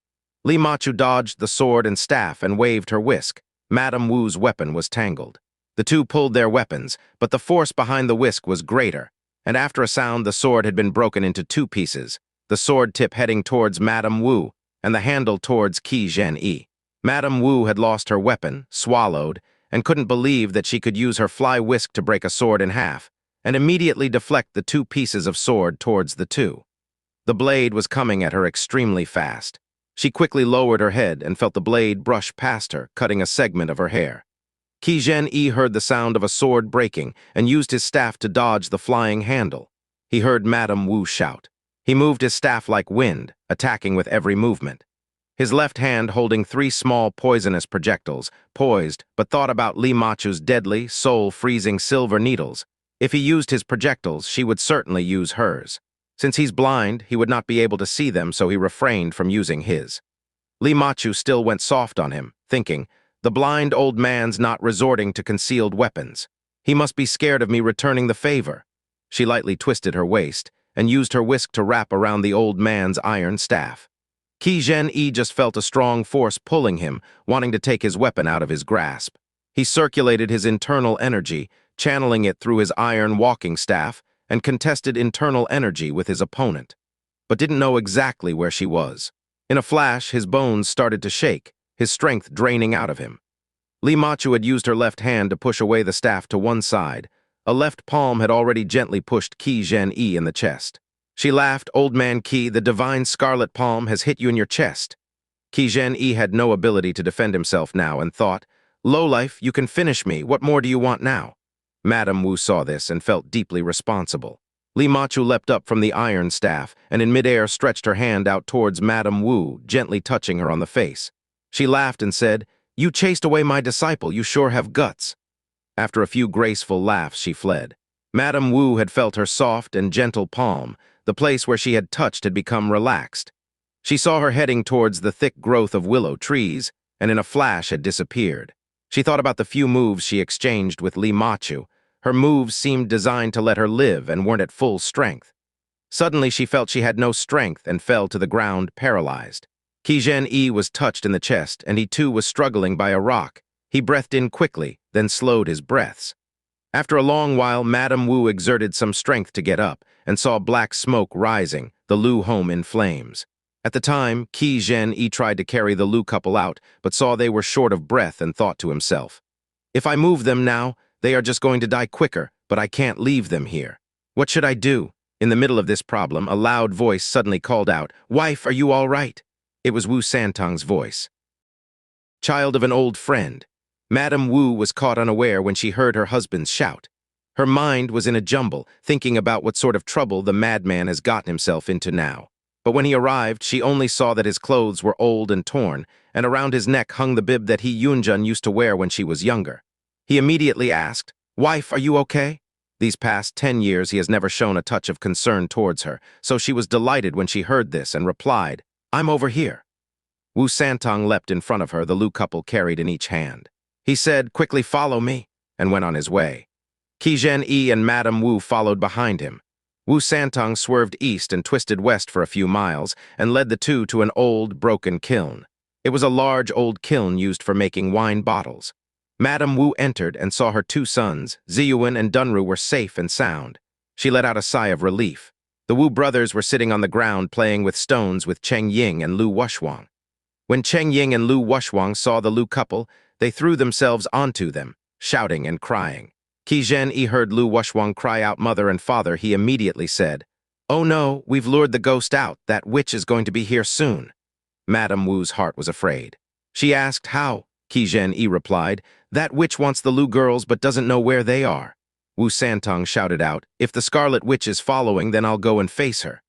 Li Machu dodged the sword and staff and waved her whisk. Madame Wu's weapon was tangled. The 2 pulled their weapons, but the force behind the whisk was greater, and after a sound, the sword had been broken into 2 pieces, the sword tip heading towards Madame Wu and the handle towards Qi Zhen Yi. Madame Wu had lost her weapon, swallowed, and couldn't believe that she could use her fly whisk to break a sword in half, and immediately deflect the 2 pieces of sword towards the 2. The blade was coming at her extremely fast. She quickly lowered her head and felt the blade brush past her, cutting a segment of her hair. Qi Zhen-yi heard the sound of a sword breaking and used his staff to dodge the flying handle. He heard Madame Wu shout. He moved his staff like wind, attacking with every movement. His left hand holding 3 small poisonous projectiles, poised, but thought about Li Machu's deadly, soul-freezing silver needles. If he used his projectiles, she would certainly use hers. Since he's blind, he would not be able to see them, so he refrained from using his. Li Machu still went soft on him, thinking, the blind old man's not resorting to concealed weapons. He must be scared of me returning the favor. She lightly twisted her waist and used her whisk to wrap around the old man's iron staff. Qi Zhen-yi just felt a strong force pulling him, wanting to take his weapon out of his grasp. He circulated his internal energy, channeling it through his iron walking staff, and contested internal energy with his opponent, but didn't know exactly where she was. In a flash, his bones started to shake, his strength draining out of him. Li Machu had used her left hand to push away the staff to one side. A left palm had already gently pushed Qi Zhen-yi in the chest. She laughed, "Old man Qi, the divine scarlet palm has hit you in your chest." Qi Zhen-yi had no ability to defend himself now and thought, "Lowlife, you can finish me. What more do you want now?" Madame Wu saw this and felt deeply responsible. Li Machu leapt up from the iron staff and in midair stretched her hand out towards Madame Wu, gently touching her on the face. She laughed and said, "You chased away my disciple. You sure have guts." After a few graceful laughs, she fled. Madame Wu had felt her soft and gentle palm. The place where she had touched had become relaxed. She saw her heading towards the thick growth of willow trees, and in a flash had disappeared. She thought about the few moves she exchanged with Li Machu. Her moves seemed designed to let her live and weren't at full strength. Suddenly she felt she had no strength and fell to the ground paralyzed. Qi Zhen-yi was touched in the chest, and he too was struggling by a rock. He breathed in quickly, then slowed his breaths. After a long while, Madame Wu exerted some strength to get up and saw black smoke rising, the Lu home in flames. At the time, Qi Zhen-yi tried to carry the Lu couple out, but saw they were short of breath and thought to himself, "If I move them now, they are just going to die quicker, but I can't leave them here. What should I do?" In the middle of this problem, a loud voice suddenly called out, "Wife, are you all right?" It was Wu Santong's voice. Child of an old friend. Madame Wu was caught unaware when she heard her husband's shout. Her mind was in a jumble, thinking about what sort of trouble the madman has gotten himself into now. But when he arrived, she only saw that his clothes were old and torn, and around his neck hung the bib that Yunjun used to wear when she was younger. He immediately asked, "Wife, are you okay?" These past 10 years he has never shown a touch of concern towards her, so she was delighted when she heard this and replied, "I'm over here." Wu Santong leapt in front of her, the Lu couple carried in each hand. He said, "Quickly follow me," and went on his way. Qi Zhen-yi and Madame Wu followed behind him. Wu Santong swerved east and twisted west for a few miles and led the two to an old, broken kiln. It was a large old kiln used for making wine bottles. Madame Wu entered and saw her 2 sons, Ziyuan and Dunru, were safe and sound. She let out a sigh of relief. The Wu brothers were sitting on the ground playing with stones with Cheng Ying and Lu Wuxia. When Cheng Ying and Lu Wuxia saw the Lu couple, they threw themselves onto them, shouting and crying. Qi Zhen-yi heard Lu Wuxia cry out mother and father. He immediately said, "Oh no, we've lured the ghost out. That witch is going to be here soon." Madame Wu's heart was afraid. She asked, "How?" Qi Zhen-yi replied, "That witch wants the Lu girls but doesn't know where they are." Wu Santong shouted out, "If the Scarlet Witch is following, then I'll go and face her."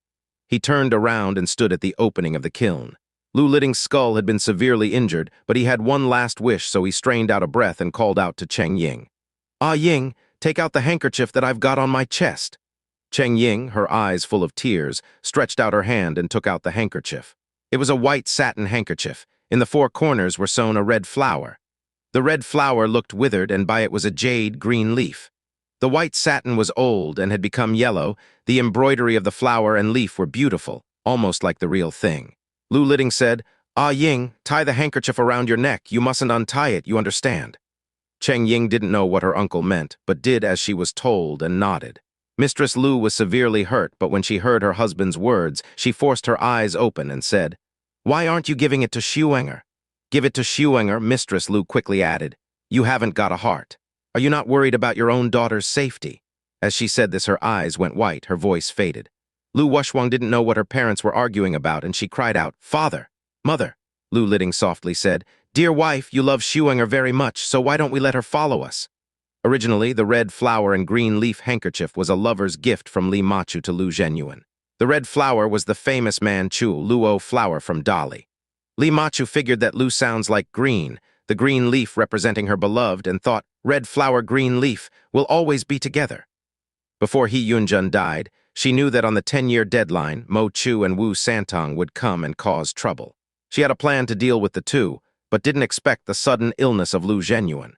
He turned around and stood at the opening of the kiln. Lu Liting's skull had been severely injured, but he had one last wish, so he strained out a breath and called out to Cheng Ying. "Ah, Ying, take out the handkerchief that I've got on my chest." Cheng Ying, her eyes full of tears, stretched out her hand and took out the handkerchief. It was a white satin handkerchief. In the 4 corners were sewn a red flower. The red flower looked withered, and by it was a jade green leaf. The white satin was old and had become yellow. The embroidery of the flower and leaf were beautiful, almost like the real thing. Lu Liting said, "Ah, Ying, tie the handkerchief around your neck. You mustn't untie it, you understand." Cheng Ying didn't know what her uncle meant, but did as she was told and nodded. Mistress Lu was severely hurt, but when she heard her husband's words, she forced her eyes open and said, "Why aren't you giving it to Xuenger?" "Give it to Xuenger," Mistress Lu quickly added. "You haven't got a heart. Are you not worried about your own daughter's safety?" As she said this, her eyes went white, her voice faded. Lu Wuxia didn't know what her parents were arguing about, and she cried out, "Father! Mother!" Lu Liting softly said, "Dear wife, you love Huang very much, so why don't we let her follow us?" Originally, the red flower and green leaf handkerchief was a lover's gift from Li Machu to Lu Zhenyuan. The red flower was the famous Manchu Luo flower from Dali. Li Machu figured that Lu sounds like green, the green leaf representing her beloved, and thought, red flower, green leaf, will always be together. Before He Yunjun died, she knew that on the 10-year deadline, Mo Chu and Wu Santong would come and cause trouble. She had a plan to deal with the two, but didn't expect the sudden illness of Lu Zhenyuan.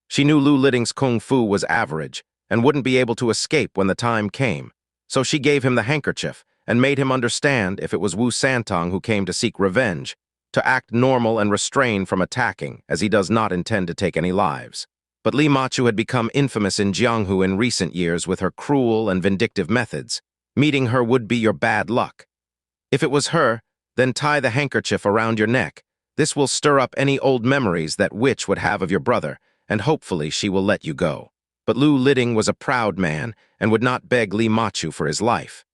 She knew Lu Liding's kung fu was average and wouldn't be able to escape when the time came, so she gave him the handkerchief and made him understand if it was Wu Santong who came to seek revenge, to act normal and restrain from attacking, as he does not intend to take any lives. But Li Machu had become infamous in Jianghu in recent years with her cruel and vindictive methods. Meeting her would be your bad luck. If it was her, then tie the handkerchief around your neck. This will stir up any old memories that witch would have of your brother, and hopefully she will let you go. But Lu Liding was a proud man and would not beg Li Machu for his life.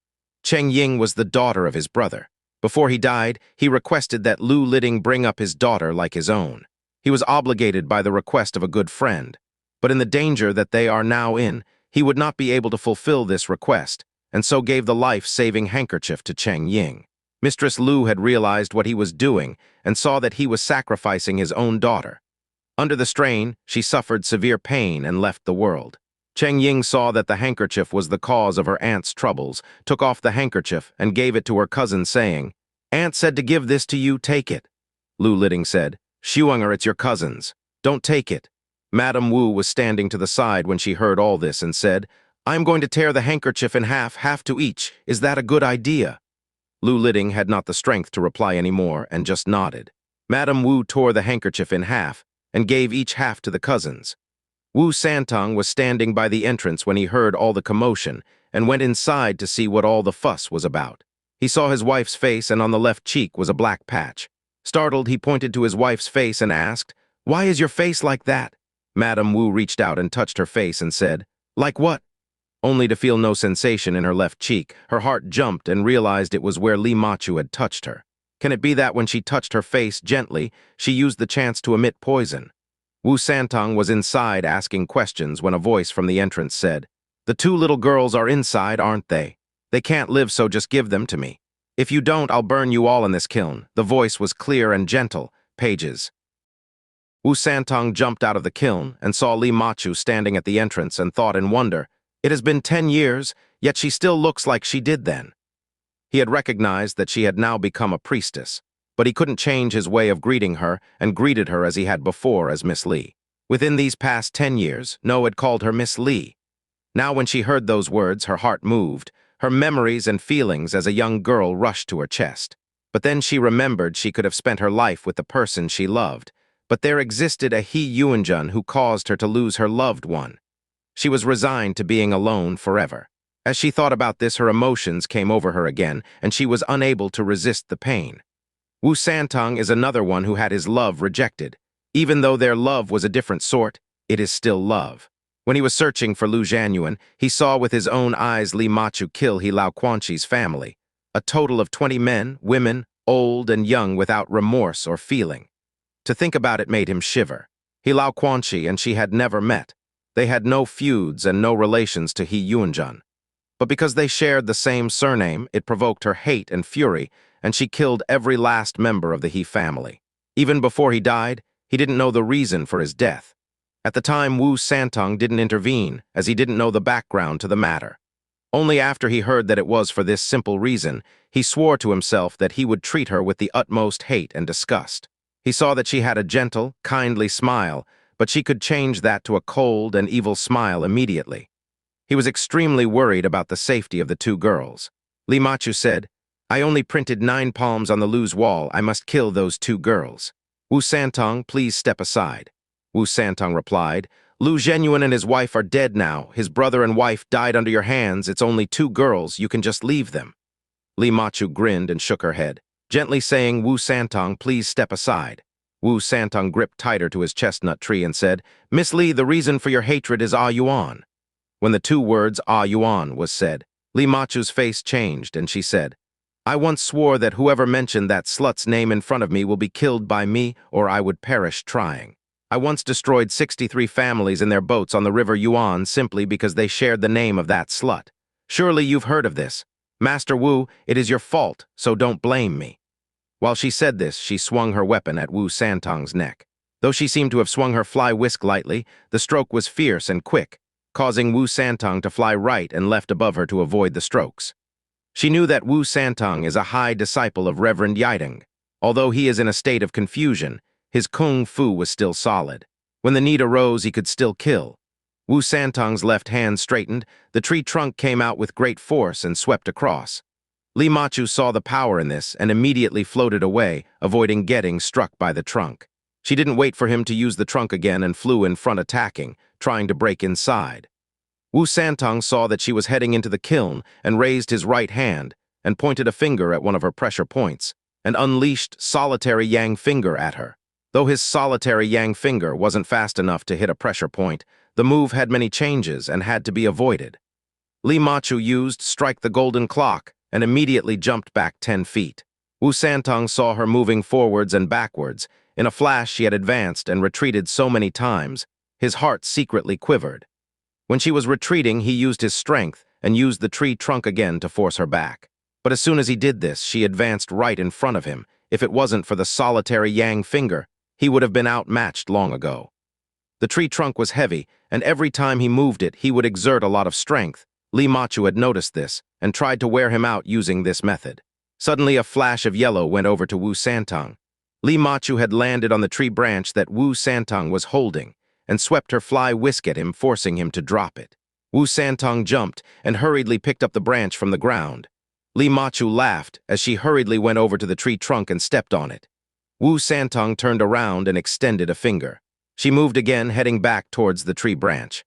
Cheng Ying was the daughter of his brother. Before he died, he requested that Lu Liding bring up his daughter like his own. He was obligated by the request of a good friend. But in the danger that they are now in, he would not be able to fulfill this request, and so gave the life-saving handkerchief to Cheng Ying. Mistress Lu had realized what he was doing and saw that he was sacrificing his own daughter. Under the strain, she suffered severe pain and left the world. Cheng Ying saw that the handkerchief was the cause of her aunt's troubles, took off the handkerchief and gave it to her cousin, saying, "Aunt said to give this to you, take it." Lu Liding said, "Shuanger, it's your cousin's. Don't take it." Madame Wu was standing to the side when she heard all this and said, "I'm going to tear the handkerchief in half, half to each. Is that a good idea?" Lu Liding had not the strength to reply anymore and just nodded. Madame Wu tore the handkerchief in half and gave each half to the cousins. Wu Santong was standing by the entrance when he heard all the commotion and went inside to see what all the fuss was about. He saw his wife's face, and on the left cheek was a black patch. Startled, he pointed to his wife's face and asked, "Why is your face like that?" Madame Wu reached out and touched her face and said, "Like what?" Only to feel no sensation in her left cheek, her heart jumped and realized it was where Li Machu had touched her. Can it be that when she touched her face gently, she used the chance to emit poison? Wu Santong was inside asking questions when a voice from the entrance said, "The two little girls are inside, aren't they? They can't live, so just give them to me. If you don't, I'll burn you all in this kiln." The voice was clear and gentle. Pages. Wu Santong jumped out of the kiln and saw Li Machu standing at the entrance and thought in wonder, "It has been 10 years, yet she still looks like she did then." He had recognized that she had now become a priestess, but he couldn't change his way of greeting her and greeted her as he had before as Miss Li. Within these past 10 years, No had called her Miss Li. Now when she heard those words, her heart moved. Her memories and feelings as a young girl rushed to her chest. But then she remembered she could have spent her life with the person she loved. But there existed a He Yuanjun who caused her to lose her loved one. She was resigned to being alone forever. As she thought about this, her emotions came over her again, and she was unable to resist the pain. Wu Santong is another one who had his love rejected. Even though their love was a different sort, it is still love. When he was searching for Lu Zhenyuan, he saw with his own eyes Li Machu kill He Lao Quanqi's family. A total of 20 men, women, old and young, without remorse or feeling. To think about it made him shiver. He Lao Quanqi and she had never met. They had no feuds and no relations to He Yuanjun. But because they shared the same surname, it provoked her hate and fury, and she killed every last member of the He family. Even before he died, he didn't know the reason for his death. At the time, Wu Santong didn't intervene, as he didn't know the background to the matter. Only after he heard that it was for this simple reason, he swore to himself that he would treat her with the utmost hate and disgust. He saw that she had a gentle, kindly smile, but she could change that to a cold and evil smile immediately. He was extremely worried about the safety of the two girls. Li Machu said, "I only printed 9 palms on the Lu's wall. I must kill those 2 girls. Wu Santong, please step aside." Wu Santong replied, "Lu Zhenyuan and his wife are dead now. His brother and wife died under your hands. It's only 2 girls. You can just leave them." Li Machu grinned and shook her head, gently saying, "Wu Santong, please step aside." Wu Santong gripped tighter to his chestnut tree and said, "Miss Li, the reason for your hatred is Yuan." When the 2 words Yuan was said, Li Machu's face changed and she said, I once swore that whoever mentioned that slut's name in front of me will be killed by me or I would perish trying. I once destroyed 63 families in their boats on the river Yuan simply because they shared the name of that slut. Surely you've heard of this. Master Wu, it is your fault, so don't blame me. While she said this, she swung her weapon at Wu Santong's neck. Though she seemed to have swung her fly whisk lightly, the stroke was fierce and quick, causing Wu Santong to fly right and left above her to avoid the strokes. She knew that Wu Santong is a high disciple of Reverend Yideng. Although he is in a state of confusion, his kung fu was still solid. When the need arose, he could still kill. Wu Santong's left hand straightened, the tree trunk came out with great force and swept across. Li Machu saw the power in this and immediately floated away, avoiding getting struck by the trunk. She didn't wait for him to use the trunk again and flew in front attacking, trying to break inside. Wu Santong saw that she was heading into the kiln and raised his right hand and pointed a finger at one of her pressure points and unleashed solitary yang finger at her. Though his solitary yang finger wasn't fast enough to hit a pressure point, the move had many changes and had to be avoided. Li Machu used strike the golden clock and immediately jumped back 10 feet. Wu Santong saw her moving forwards and backwards. In a flash, she had advanced and retreated so many times, his heart secretly quivered. When she was retreating, he used his strength and used the tree trunk again to force her back. But as soon as he did this, she advanced right in front of him. If it wasn't for the solitary yang finger, he would have been outmatched long ago. The tree trunk was heavy, and every time he moved it, he would exert a lot of strength. Li Machu had noticed this and tried to wear him out using this method. Suddenly, a flash of yellow went over to Wu Santong. Li Machu had landed on the tree branch that Wu Santong was holding and swept her fly whisk at him, forcing him to drop it. Wu Santong jumped and hurriedly picked up the branch from the ground. Li Machu laughed as she hurriedly went over to the tree trunk and stepped on it. Wu Santong turned around and extended a finger. She moved again, heading back towards the tree branch.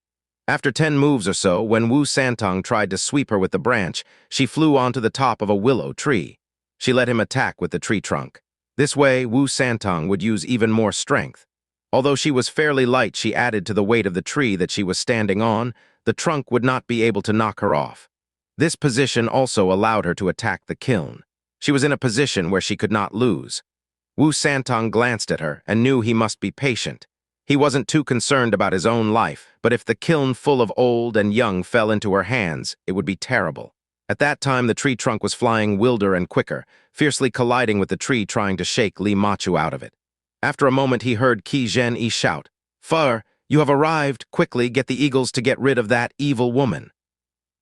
After 10 moves or so, when Wu Santong tried to sweep her with the branch, she flew onto the top of a willow tree. She let him attack with the tree trunk. This way, Wu Santong would use even more strength. Although she was fairly light, she added to the weight of the tree that she was standing on. The trunk would not be able to knock her off. This position also allowed her to attack the kiln. She was in a position where she could not lose. Wu Santong glanced at her and knew he must be patient. He wasn't too concerned about his own life, but if the kiln full of old and young fell into her hands, it would be terrible. At that time, the tree trunk was flying wilder and quicker, fiercely colliding with the tree, trying to shake Li Machu out of it. After a moment, he heard Qi Zhen Yi shout, "Fur, you have arrived. Quickly get the eagles to get rid of that evil woman."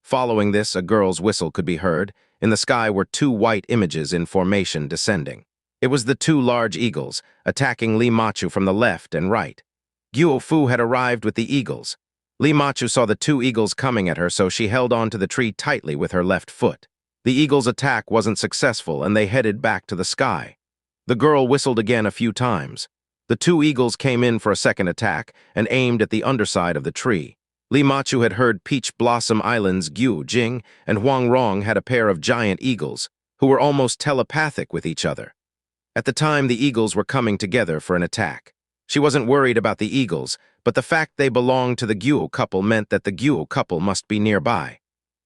Following this, a girl's whistle could be heard. In the sky were 2 white images in formation descending. It was the 2 large eagles, attacking Li Machu from the left and right. Guo Fu had arrived with the eagles. Li Machu saw the 2 eagles coming at her, so she held on to the tree tightly with her left foot. The eagles' attack wasn't successful, and they headed back to the sky. The girl whistled again a few times. The 2 eagles came in for a second attack and aimed at the underside of the tree. Li Machu had heard Peach Blossom Island's Jing and Huang Rong had a pair of giant eagles, who were almost telepathic with each other. At the time, the eagles were coming together for an attack. She wasn't worried about the eagles, but the fact they belonged to the Guo couple meant that the Guo couple must be nearby.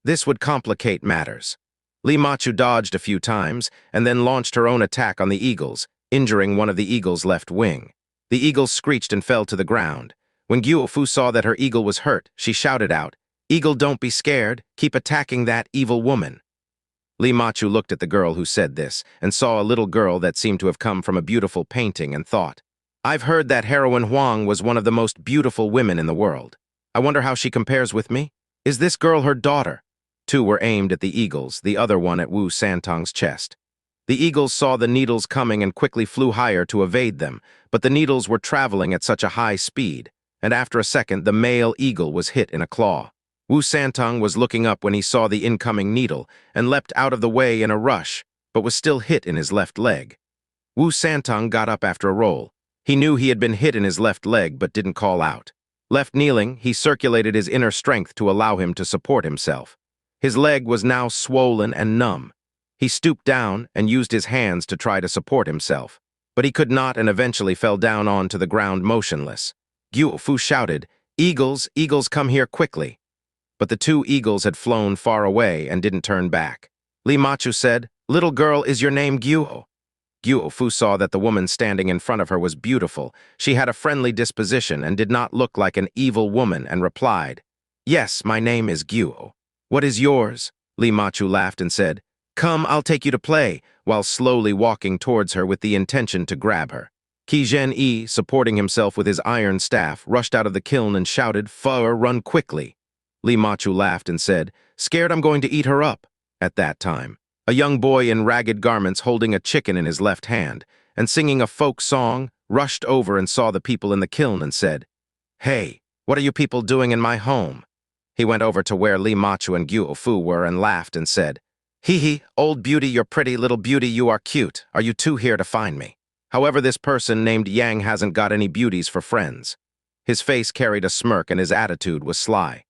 This would complicate matters. Li Machu dodged a few times and then launched her own attack on the eagles, injuring one of the eagle's left wing. The eagle screeched and fell to the ground. When Guo Fu saw that her eagle was hurt, she shouted out, "Eagle, don't be scared. Keep attacking that evil woman." Li Machu looked at the girl who said this and saw a little girl that seemed to have come from a beautiful painting and thought, "I've heard that heroine Huang was one of the most beautiful women in the world. I wonder how she compares with me? Is this girl her daughter?" 2 were aimed at the eagles, the other one at Wu Santong's chest. The eagles saw the needles coming and quickly flew higher to evade them, but the needles were traveling at such a high speed, and after a second, the male eagle was hit in a claw. Wu Santong was looking up when he saw the incoming needle and leapt out of the way in a rush, but was still hit in his left leg. Wu Santong got up after a roll. He knew he had been hit in his left leg but didn't call out. Left kneeling, he circulated his inner strength to allow him to support himself. His leg was now swollen and numb. He stooped down and used his hands to try to support himself, but he could not and eventually fell down onto the ground motionless. Guo Fu shouted, "Eagles, eagles, come here quickly." But the 2 eagles had flown far away and didn't turn back. Li Machu said, "Little girl, is your name Guo?" Guo Fu saw that the woman standing in front of her was beautiful. She had a friendly disposition and did not look like an evil woman, and replied, "Yes, my name is Guo. What is yours?" Li Machu laughed and said, "Come, I'll take you to play," while slowly walking towards her with the intention to grab her. Qi Zhen-yi, supporting himself with his iron staff, rushed out of the kiln and shouted, "Fur, run quickly." Li Machu laughed and said, "Scared I'm going to eat her up." At that time, a young boy in ragged garments holding a chicken in his left hand and singing a folk song rushed over and saw the people in the kiln and said, "Hey, what are you people doing in my home?" He went over to where Li Machu and Guo Fu were and laughed and said, "Hee hee, old beauty, you're pretty, little beauty, you are cute. Are you two here to find me?" However, this person named Yang hasn't got any beauties for friends. His face carried a smirk and his attitude was sly.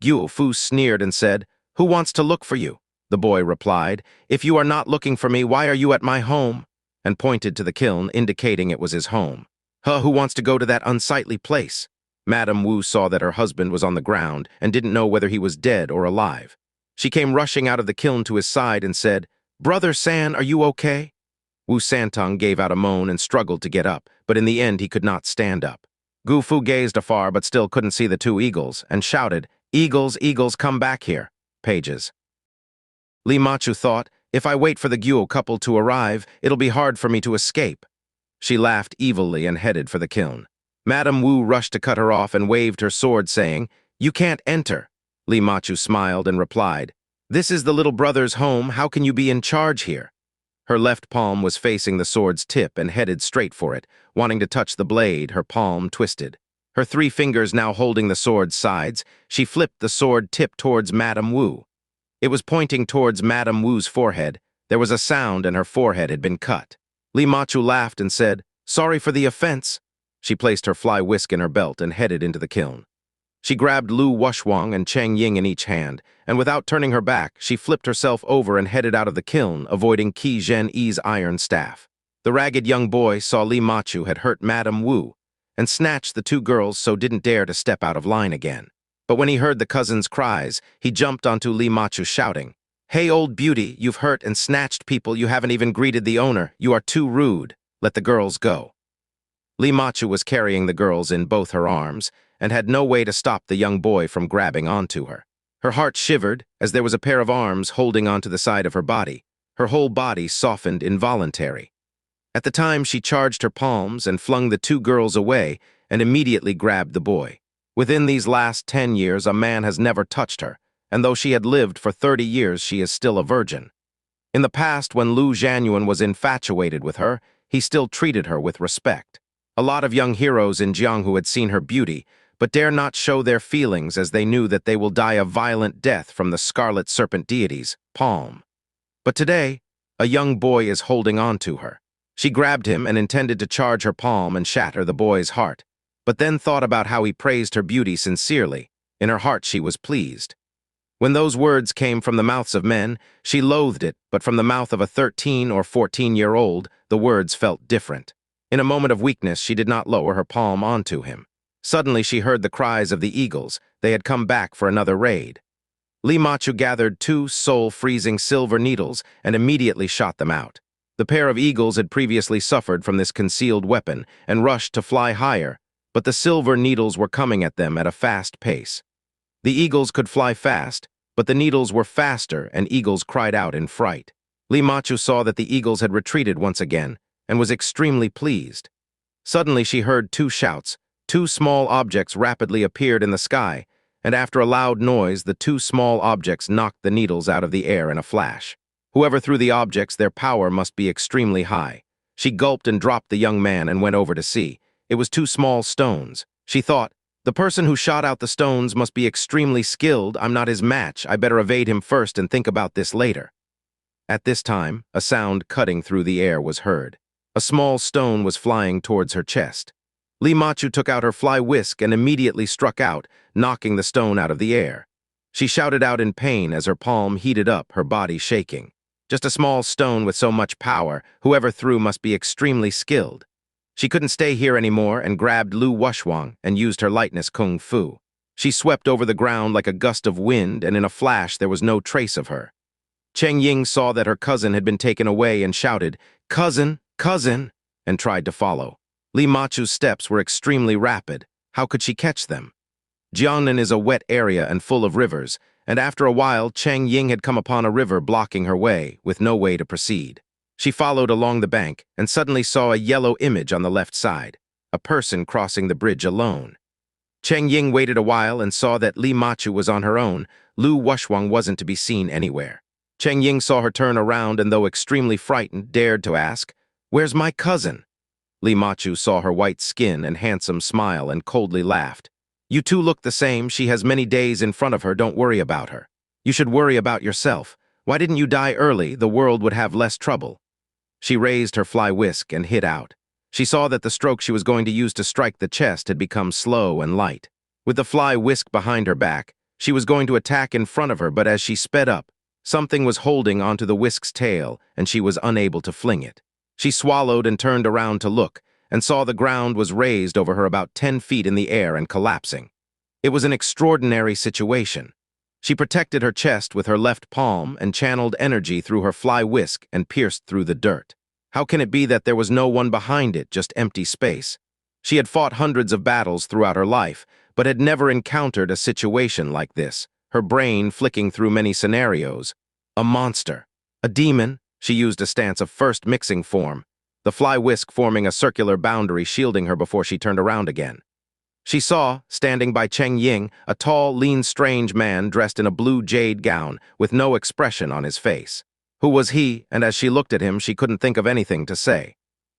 Guo Fu sneered and said, "Who wants to look for you?" The boy replied, "If you are not looking for me, why are you at my home?" and pointed to the kiln, indicating it was his home. Who wants to go to that unsightly place?" Madame Wu saw that her husband was on the ground and didn't know whether he was dead or alive. She came rushing out of the kiln to his side and said, "Brother San, are you okay?" Wu Santong gave out a moan and struggled to get up, but in the end he could not stand up. Gu Fu gazed afar but still couldn't see the two eagles and shouted, "Eagles, eagles, come back here." Pages. Li Machu thought, "If I wait for the Guo couple to arrive, it'll be hard for me to escape." She laughed evilly and headed for the kiln. Madame Wu rushed to cut her off and waved her sword, saying, "You can't enter." Li Machu smiled and replied, "This is the little brother's home. How can you be in charge here?" Her left palm was facing the sword's tip and headed straight for it. Wanting to touch the blade, her palm twisted. Her 3 fingers now holding the sword's sides, she flipped the sword tip towards Madame Wu. It was pointing towards Madame Wu's forehead. There was a sound and her forehead had been cut. Li Machu laughed and said, "Sorry for the offense." She placed her fly whisk in her belt and headed into the kiln. She grabbed Lu Wuxia and Cheng Ying in each hand, and without turning her back, she flipped herself over and headed out of the kiln, avoiding Qi Zhen-yi's iron staff. The ragged young boy saw Li Machu had hurt Madame Wu and snatched the 2 girls, so didn't dare to step out of line again. But when he heard the cousins' cries, he jumped onto Li Machu shouting, "Hey, old beauty, you've hurt and snatched people, you haven't even greeted the owner. You are too rude. Let the girls go." Li Machu was carrying the girls in both her arms and had no way to stop the young boy from grabbing onto her. Her heart shivered as there was a pair of arms holding onto the side of her body. Her whole body softened involuntary. At the time, she charged her palms and flung the 2 girls away and immediately grabbed the boy. Within these last 10 years, a man has never touched her, and though she had lived for 30 years, she is still a virgin. In the past, when Lu Zhanyuan was infatuated with her, he still treated her with respect. A lot of young heroes in Jianghu had seen her beauty, but dare not show their feelings as they knew that they will die a violent death from the scarlet serpent deity's palm. But today, a young boy is holding on to her. She grabbed him and intended to charge her palm and shatter the boy's heart, but then thought about how he praised her beauty sincerely. In her heart, she was pleased. When those words came from the mouths of men, she loathed it, but from the mouth of a 13 or 14-year-old, the words felt different. In a moment of weakness, she did not lower her palm onto him. Suddenly, she heard the cries of the eagles. They had come back for another raid. Li Machu gathered 2 soul-freezing silver needles and immediately shot them out. The pair of eagles had previously suffered from this concealed weapon and rushed to fly higher, but the silver needles were coming at them at a fast pace. The eagles could fly fast, but the needles were faster and eagles cried out in fright. Li Machu saw that the eagles had retreated once again and was extremely pleased. Suddenly, she heard 2 shouts. 2 small objects rapidly appeared in the sky, and after a loud noise, the 2 small objects knocked the needles out of the air in a flash. Whoever threw the objects, their power must be extremely high. She gulped and dropped the young man and went over to see. It was 2 small stones. She thought, "The person who shot out the stones must be extremely skilled. I'm not his match. I better evade him first and think about this later." At this time, a sound cutting through the air was heard. A small stone was flying towards her chest. Li Machu took out her fly whisk and immediately struck out, knocking the stone out of the air. She shouted out in pain as her palm heated up, her body shaking. Just a small stone with so much power, whoever threw must be extremely skilled. She couldn't stay here anymore and grabbed Lu Wuxia and used her lightness kung fu. She swept over the ground like a gust of wind, and in a flash there was no trace of her. Cheng Ying saw that her cousin had been taken away and shouted, "Cousin, cousin," and tried to follow. Li Machu's steps were extremely rapid. How could she catch them? Jiangnan is a wet area and full of rivers, and after a while Cheng Ying had come upon a river blocking her way, with no way to proceed. She followed along the bank and suddenly saw a yellow image on the left side, a person crossing the bridge alone. Cheng Ying waited a while and saw that Li Machu was on her own. Lu Wuxia wasn't to be seen anywhere. Cheng Ying saw her turn around and, though extremely frightened, dared to ask, "Where's my cousin?" Li Machu saw her white skin and handsome smile and coldly laughed. "You two look the same. She has many days in front of her. Don't worry about her. You should worry about yourself. Why didn't you die early? The world would have less trouble." She raised her fly whisk and hit out. She saw that the stroke she was going to use to strike the chest had become slow and light. With the fly whisk behind her back, she was going to attack in front of her, but as she sped up, something was holding onto the whisk's tail, and she was unable to fling it. She swallowed and turned around to look, and saw the ground was raised over her about 10 feet in the air and collapsing. It was an extraordinary situation. She protected her chest with her left palm and channeled energy through her fly whisk and pierced through the dirt. How can it be that there was no one behind it, just empty space? She had fought hundreds of battles throughout her life, but had never encountered a situation like this, her brain flicking through many scenarios. A monster. A demon. She used a stance of first mixing form, the fly whisk forming a circular boundary shielding her before she turned around again. She saw, standing by Cheng Ying, a tall, lean, strange man dressed in a blue jade gown with no expression on his face. Who was he? And as she looked at him, she couldn't think of anything to say.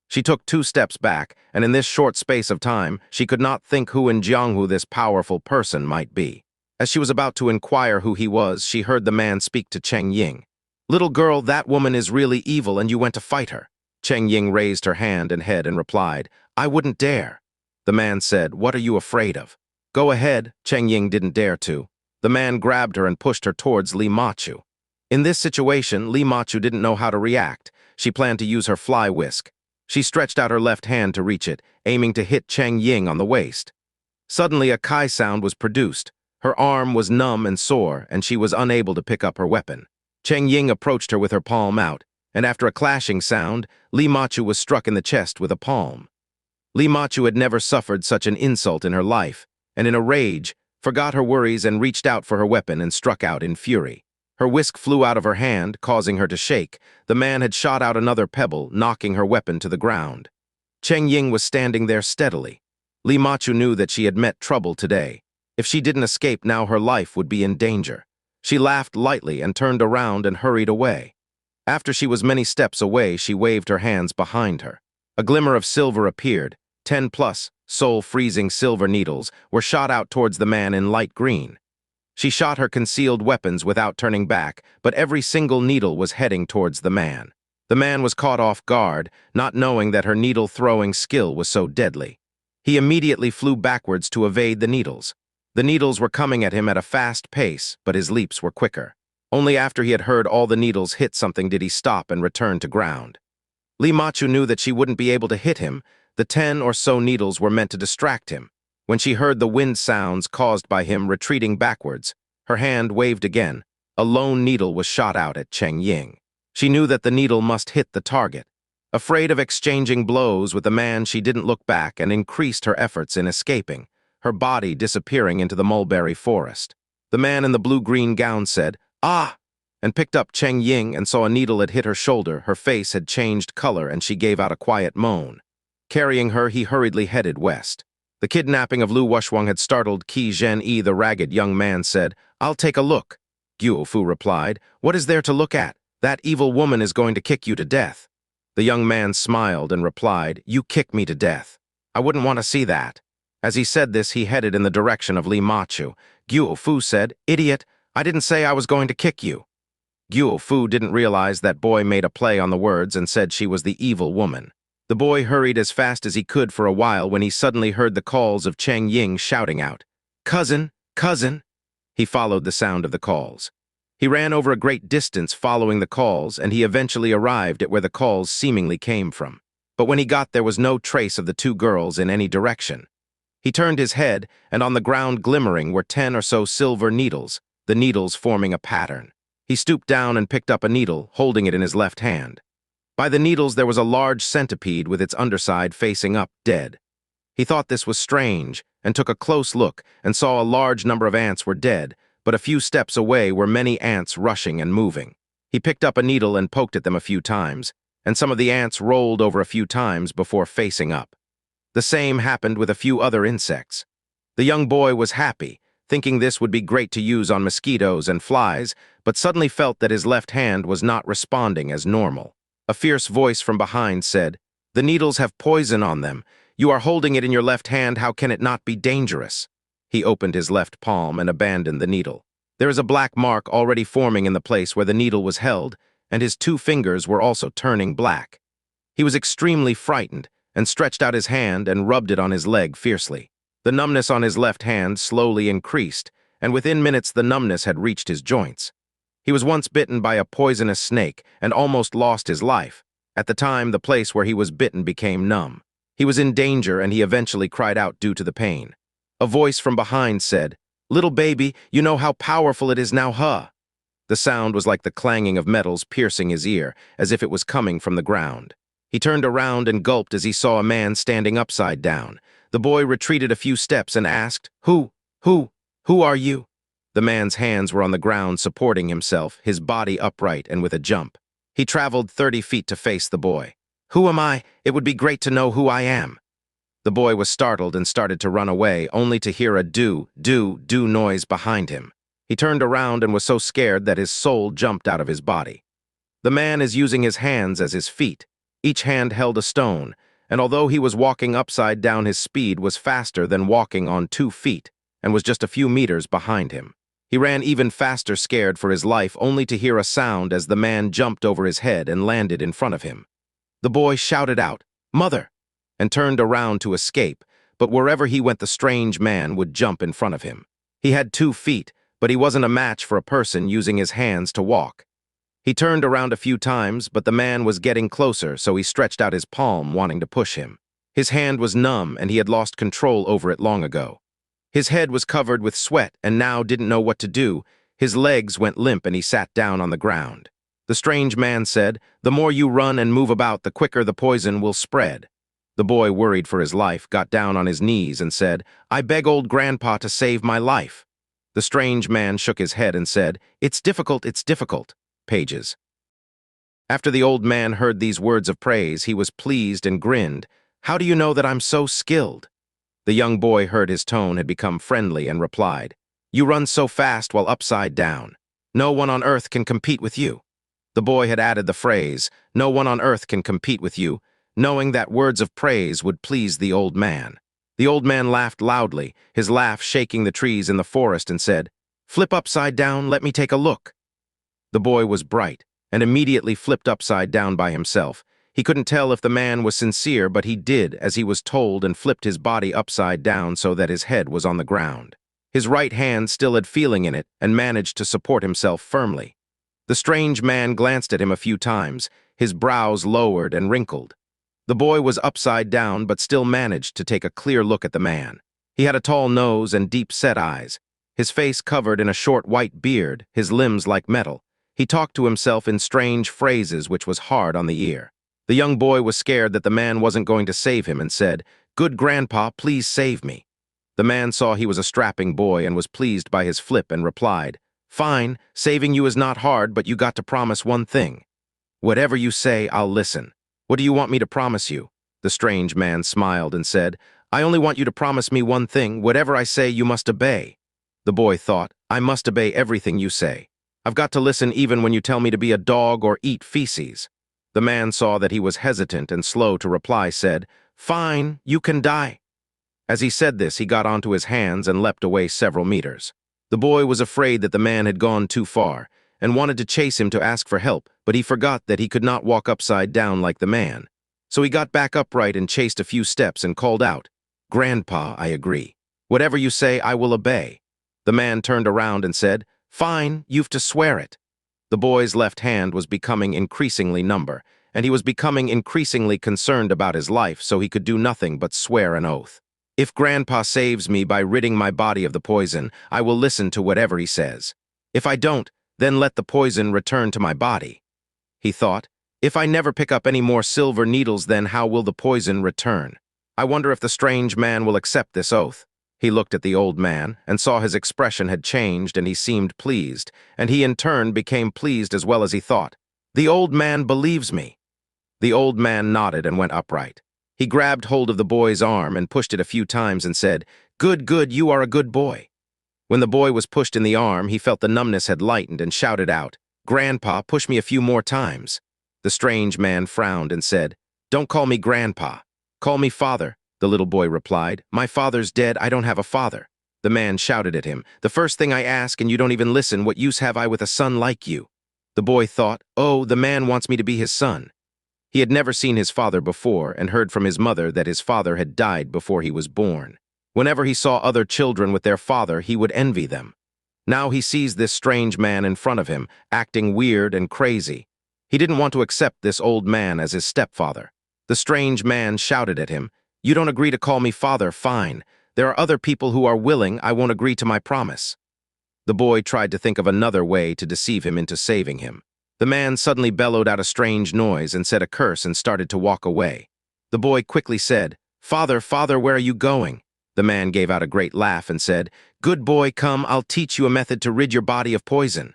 She took 2 steps back, and in this short space of time, she could not think who in Jianghu this powerful person might be. As she was about to inquire who he was, she heard the man speak to Cheng Ying. "Little girl, that woman is really evil and you went to fight her." Cheng Ying raised her hand and head and replied, "I wouldn't dare." The man said, "What are you afraid of?" "Go ahead." Cheng Ying didn't dare to. The man grabbed her and pushed her towards Li Machu. In this situation, Li Machu didn't know how to react. She planned to use her fly whisk. She stretched out her left hand to reach it, aiming to hit Cheng Ying on the waist. Suddenly, a kai sound was produced. Her arm was numb and sore, and she was unable to pick up her weapon. Cheng Ying approached her with her palm out, and after a clashing sound, Li Machu was struck in the chest with a palm. Li Machu had never suffered such an insult in her life, and in a rage, forgot her worries and reached out for her weapon and struck out in fury. Her whisk flew out of her hand, causing her to shake. The man had shot out another pebble, knocking her weapon to the ground. Cheng Ying was standing there steadily. Li Machu knew that she had met trouble today. If she didn't escape now, her life would be in danger. She laughed lightly and turned around and hurried away. After she was many steps away, she waved her hands behind her. A glimmer of silver appeared. 10+ soul-freezing silver needles were shot out towards the man in light green. She shot her concealed weapons without turning back, but every single needle was heading towards the man. The man was caught off guard, not knowing that her needle-throwing skill was so deadly. He immediately flew backwards to evade the needles. The needles were coming at him at a fast pace, but his leaps were quicker. Only after he had heard all the needles hit something did he stop and return to ground. Li Machu knew that she wouldn't be able to hit him. The 10 or so needles were meant to distract him. When she heard the wind sounds caused by him retreating backwards, her hand waved again. A lone needle was shot out at Cheng Ying. She knew that the needle must hit the target. Afraid of exchanging blows with the man, she didn't look back and increased her efforts in escaping, her body disappearing into the mulberry forest. The man in the blue-green gown said, "Ah!" and picked up Cheng Ying and saw a needle had hit her shoulder. Her face had changed color and she gave out a quiet moan. Carrying her, he hurriedly headed west. The kidnapping of Lu Wuxia had startled Qi Zhen-yi. The ragged young man said, "I'll take a look." Guo Fu replied, "What is there to look at? That evil woman is going to kick you to death." The young man smiled and replied, "You kick me to death. I wouldn't want to see that." As he said this, he headed in the direction of Li Machu. Guo Fu said, "Idiot, I didn't say I was going to kick you." Guo Fu didn't realize that boy made a play on the words and said she was the evil woman. The boy hurried as fast as he could for a while when he suddenly heard the calls of Cheng Ying shouting out, "Cousin, cousin." He followed the sound of the calls. He ran over a great distance following the calls, and he eventually arrived at where the calls seemingly came from. But when he got there was no trace of the 2 girls in any direction. He turned his head, and on the ground glimmering were 10 or so silver needles, the needles forming a pattern. He stooped down and picked up a needle, holding it in his left hand. By the needles there was a large centipede with its underside facing up, dead. He thought this was strange, and took a close look and saw a large number of ants were dead, but a few steps away were many ants rushing and moving. He picked up a needle and poked at them a few times, and some of the ants rolled over a few times before facing up. The same happened with a few other insects. The young boy was happy, thinking this would be great to use on mosquitoes and flies, but suddenly felt that his left hand was not responding as normal. A fierce voice from behind said, "The needles have poison on them. You are holding it in your left hand, how can it not be dangerous?" He opened his left palm and abandoned the needle. There is a black mark already forming in the place where the needle was held, and his 2 fingers were also turning black. He was extremely frightened, and stretched out his hand and rubbed it on his leg fiercely. The numbness on his left hand slowly increased, and within minutes the numbness had reached his joints. He was once bitten by a poisonous snake and almost lost his life. At the time, the place where he was bitten became numb. He was in danger, and he eventually cried out due to the pain. A voice from behind said, "Little baby, you know how powerful it is now, huh?" The sound was like the clanging of metals piercing his ear, as if it was coming from the ground. He turned around and gulped as he saw a man standing upside down. The boy retreated a few steps and asked, Who are you?" The man's hands were on the ground supporting himself, his body upright and with a jump. He traveled 30 feet to face the boy. "Who am I? It would be great to know who I am." The boy was startled and started to run away, only to hear a do noise behind him. He turned around and was so scared that his soul jumped out of his body. The man is using his hands as his feet. Each hand held a stone, and although he was walking upside down, his speed was faster than walking on 2 feet, and was just a few meters behind him. He ran even faster, scared for his life, only to hear a sound as the man jumped over his head and landed in front of him. The boy shouted out, "Mother!" and turned around to escape, but wherever he went the strange man would jump in front of him. He had 2 feet, but he wasn't a match for a person using his hands to walk. He turned around a few times, but the man was getting closer, so he stretched out his palm, wanting to push him. His hand was numb, and he had lost control over it long ago. His head was covered with sweat and now didn't know what to do. His legs went limp and he sat down on the ground. The strange man said, "The more you run and move about, the quicker the poison will spread." The boy, worried for his life, got down on his knees and said, "I beg old Grandpa to save my life." The strange man shook his head and said, it's difficult. Pages. After the old man heard these words of praise, he was pleased and grinned. "How do you know that I'm so skilled?" The young boy heard his tone had become friendly and replied, "You run so fast while upside down. No one on earth can compete with you." The boy had added the phrase, "No one on earth can compete with you," knowing that words of praise would please the old man. The old man laughed loudly, his laugh shaking the trees in the forest, and said, "Flip upside down, let me take a look." The boy was bright, and immediately flipped upside down by himself. He couldn't tell if the man was sincere, but he did as he was told and flipped his body upside down so that his head was on the ground. His right hand still had feeling in it and managed to support himself firmly. The strange man glanced at him a few times, his brows lowered and wrinkled. The boy was upside down but still managed to take a clear look at the man. He had a tall nose and deep-set eyes, his face covered in a short white beard, his limbs like metal. He talked to himself in strange phrases which was hard on the ear. The young boy was scared that the man wasn't going to save him and said, "Good Grandpa, please save me." The man saw he was a strapping boy and was pleased by his flip and replied, "Fine, saving you is not hard, but you got to promise one thing." "Whatever you say, I'll listen. What do you want me to promise you?" The strange man smiled and said, "I only want you to promise me one thing. Whatever I say, you must obey." The boy thought, "I must obey everything you say. I've got to listen even when you tell me to be a dog or eat feces." The man saw that he was hesitant and slow to reply, said, "Fine, you can die." As he said this, he got onto his hands and leapt away several meters. The boy was afraid that the man had gone too far and wanted to chase him to ask for help, but he forgot that he could not walk upside down like the man. So he got back upright and chased a few steps and called out, "Grandpa, I agree. Whatever you say, I will obey." The man turned around and said, "Fine, you've to swear it." The boy's left hand was becoming increasingly number, and he was becoming increasingly concerned about his life, so he could do nothing but swear an oath. "If Grandpa saves me by ridding my body of the poison, I will listen to whatever he says. If I don't, then let the poison return to my body. He thought, if I never pick up any more silver needles, then how will the poison return? I wonder if the strange man will accept this oath. He looked at the old man and saw his expression had changed and he seemed pleased, and he in turn became pleased as well as he thought. The old man believes me. The old man nodded and went upright. He grabbed hold of the boy's arm and pushed it a few times and said, "Good, good, you are a good boy." When the boy was pushed in the arm, he felt the numbness had lightened and shouted out, "Grandpa, push me a few more times." The strange man frowned and said, "Don't call me Grandpa. Call me Father." The little boy replied, "My father's dead, I don't have a father." The man shouted at him, "The first thing I ask and you don't even listen, what use have I with a son like you?" The boy thought, "Oh, the man wants me to be his son." He had never seen his father before and heard from his mother that his father had died before he was born. Whenever he saw other children with their father, he would envy them. Now he sees this strange man in front of him, acting weird and crazy. He didn't want to accept this old man as his stepfather. The strange man shouted at him, "You don't agree to call me father, fine. There are other people who are willing, I won't agree to my promise." The boy tried to think of another way to deceive him into saving him. The man suddenly bellowed out a strange noise and said a curse and started to walk away. The boy quickly said, "Father, father, where are you going?" The man gave out a great laugh and said, "Good boy, come, I'll teach you a method to rid your body of poison."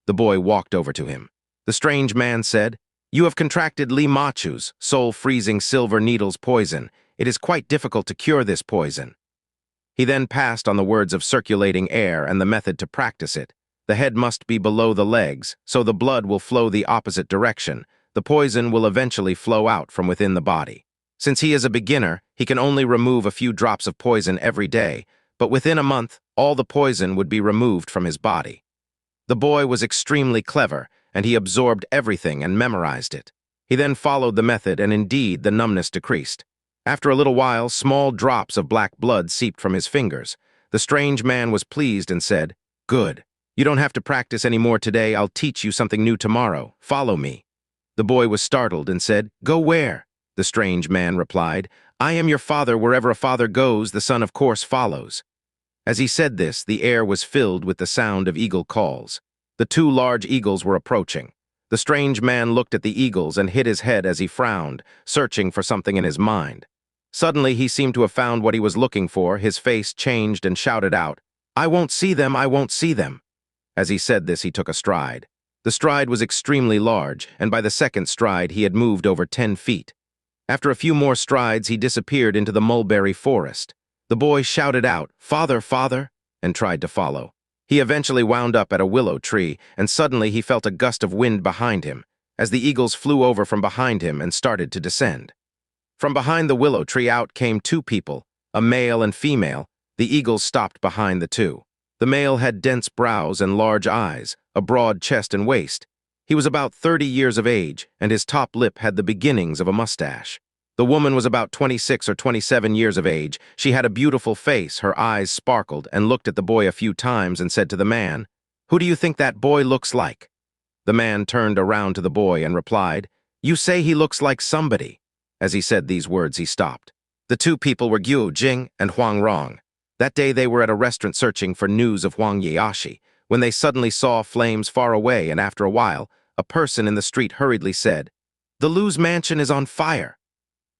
The boy walked over to him. The strange man said, "You have contracted Li Machu's soul-freezing silver needles poison. It is quite difficult to cure this poison." He then passed on the words of circulating air and the method to practice it. The head must be below the legs, so the blood will flow the opposite direction. The poison will eventually flow out from within the body. Since he is a beginner, he can only remove a few drops of poison every day, but within a month, all the poison would be removed from his body. The boy was extremely clever, and he absorbed everything and memorized it. He then followed the method, and indeed, the numbness decreased. After a little while, small drops of black blood seeped from his fingers. The strange man was pleased and said, "Good. You don't have to practice any more today. I'll teach you something new tomorrow. Follow me." The boy was startled and said, "Go where?" The strange man replied, "I am your father. Wherever a father goes, the son of course follows." As he said this, the air was filled with the sound of eagle calls. The two large eagles were approaching. The strange man looked at the eagles and hit his head as he frowned, searching for something in his mind. Suddenly, he seemed to have found what he was looking for. His face changed and shouted out, "I won't see them, I won't see them." As he said this, he took a stride. The stride was extremely large, and by the second stride, he had moved over 10 feet. After a few more strides, he disappeared into the mulberry forest. The boy shouted out, "Father, father," and tried to follow. He eventually wound up at a willow tree, and suddenly he felt a gust of wind behind him, as the eagles flew over from behind him and started to descend. From behind the willow tree out came two people, a male and female. The eagles stopped behind the two. The male had dense brows and large eyes, a broad chest and waist. He was about 30 years of age, and his top lip had the beginnings of a mustache. The woman was about 26 or 27 years of age. She had a beautiful face, her eyes sparkled, and looked at the boy a few times and said to the man, "Who do you think that boy looks like?" The man turned around to the boy and replied, "You say he looks like somebody." As he said these words, he stopped. The two people were Jing and Huang Rong. That day they were at a restaurant searching for news of Huang when they suddenly saw flames far away, and after a while, a person in the street hurriedly said, "The Lu's mansion is on fire."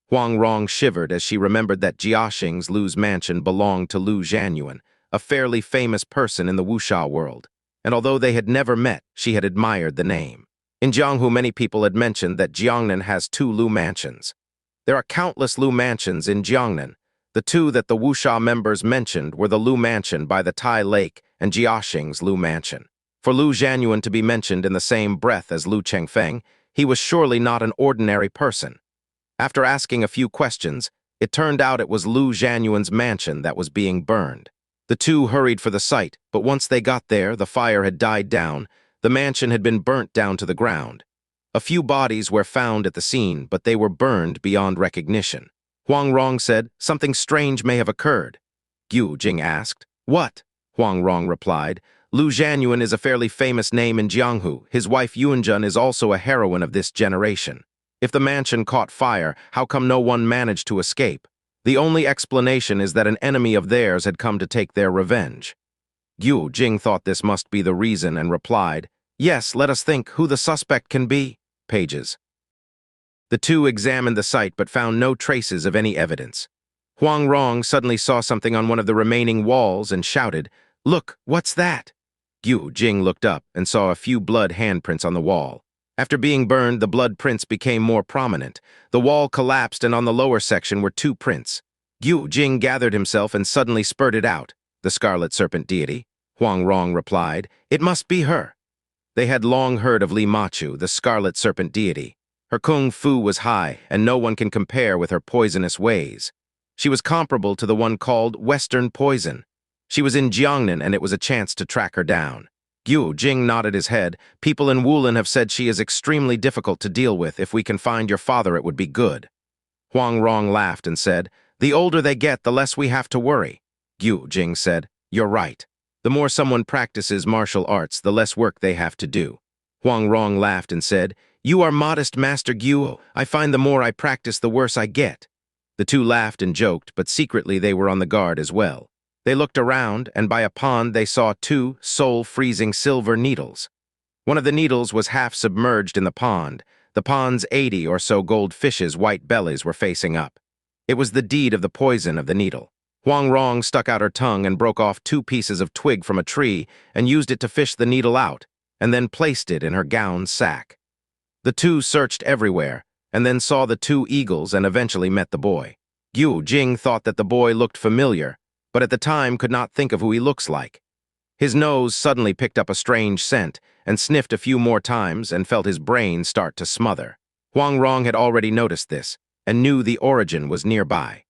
Huang Rong shivered as she remembered that Jiaxing's Lu's mansion belonged to Lu Zhanyuan, a fairly famous person in the Wuxia world, and although they had never met, she had admired the name. In Jianghu, many people had mentioned that Jiangnan has 2 Lu mansions. There are countless Lu mansions in Jiangnan. The 2 that the Wuxia members mentioned were the Lu mansion by the Tai Lake and Jiaxing's Lu mansion. For Lu Zhanyuan to be mentioned in the same breath as Lu Chengfeng, he was surely not an ordinary person. After asking a few questions, it turned out it was Lu Zhanyuan's mansion that was being burned. The two hurried for the site, but once they got there, the fire had died down. The mansion had been burnt down to the ground. A few bodies were found at the scene, but they were burned beyond recognition. Huang Rong said, "Something strange may have occurred." Jing asked, "What?" Huang Rong replied, "Lu Zhanyuan is a fairly famous name in Jianghu. His wife Yunjun is also a heroine of this generation. If the mansion caught fire, how come no one managed to escape? The only explanation is that an enemy of theirs had come to take their revenge." Jing thought this must be the reason and replied, Yes, let us think who the suspect can be. Pages. The two examined the site but found no traces of any evidence. Huang Rong suddenly saw something on one of the remaining walls and shouted, "Look, what's that?" Jing looked up and saw a few blood handprints on the wall. After being burned, the blood prints became more prominent. The wall collapsed and on the lower section were two prints. Jing gathered himself and suddenly spurted out. "The Scarlet Serpent deity," Huang Rong replied. "It must be her." They had long heard of Li Machu, the Scarlet Serpent deity. Her kung fu was high, and no one can compare with her poisonous ways. She was comparable to the one called Western Poison. She was in Jiangnan, and it was a chance to track her down. Jing nodded his head. "People in Wulin have said she is extremely difficult to deal with. If we can find your father, it would be good." Huang Rong laughed and said, "The older they get, the less we have to worry." Jing said, "You're right. The more someone practices martial arts, the less work they have to do." Huang Rong laughed and said, "You are modest, Master Guo. I find the more I practice, the worse I get." The two laughed and joked, but secretly they were on the guard as well. They looked around, and by a pond they saw two soul-freezing silver needles. One of the needles was half submerged in the pond. The pond's 80 or so gold fishes' white bellies were facing up. It was the deed of the poison of the needle. Huang Rong stuck out her tongue and broke off 2 pieces of twig from a tree and used it to fish the needle out, and then placed it in her gown sack. The two searched everywhere, and then saw the 2 eagles and eventually met the boy. Jing thought that the boy looked familiar, but at the time could not think of who he looks like. His nose suddenly picked up a strange scent and sniffed a few more times and felt his brain start to smother. Huang Rong had already noticed this and knew the origin was nearby.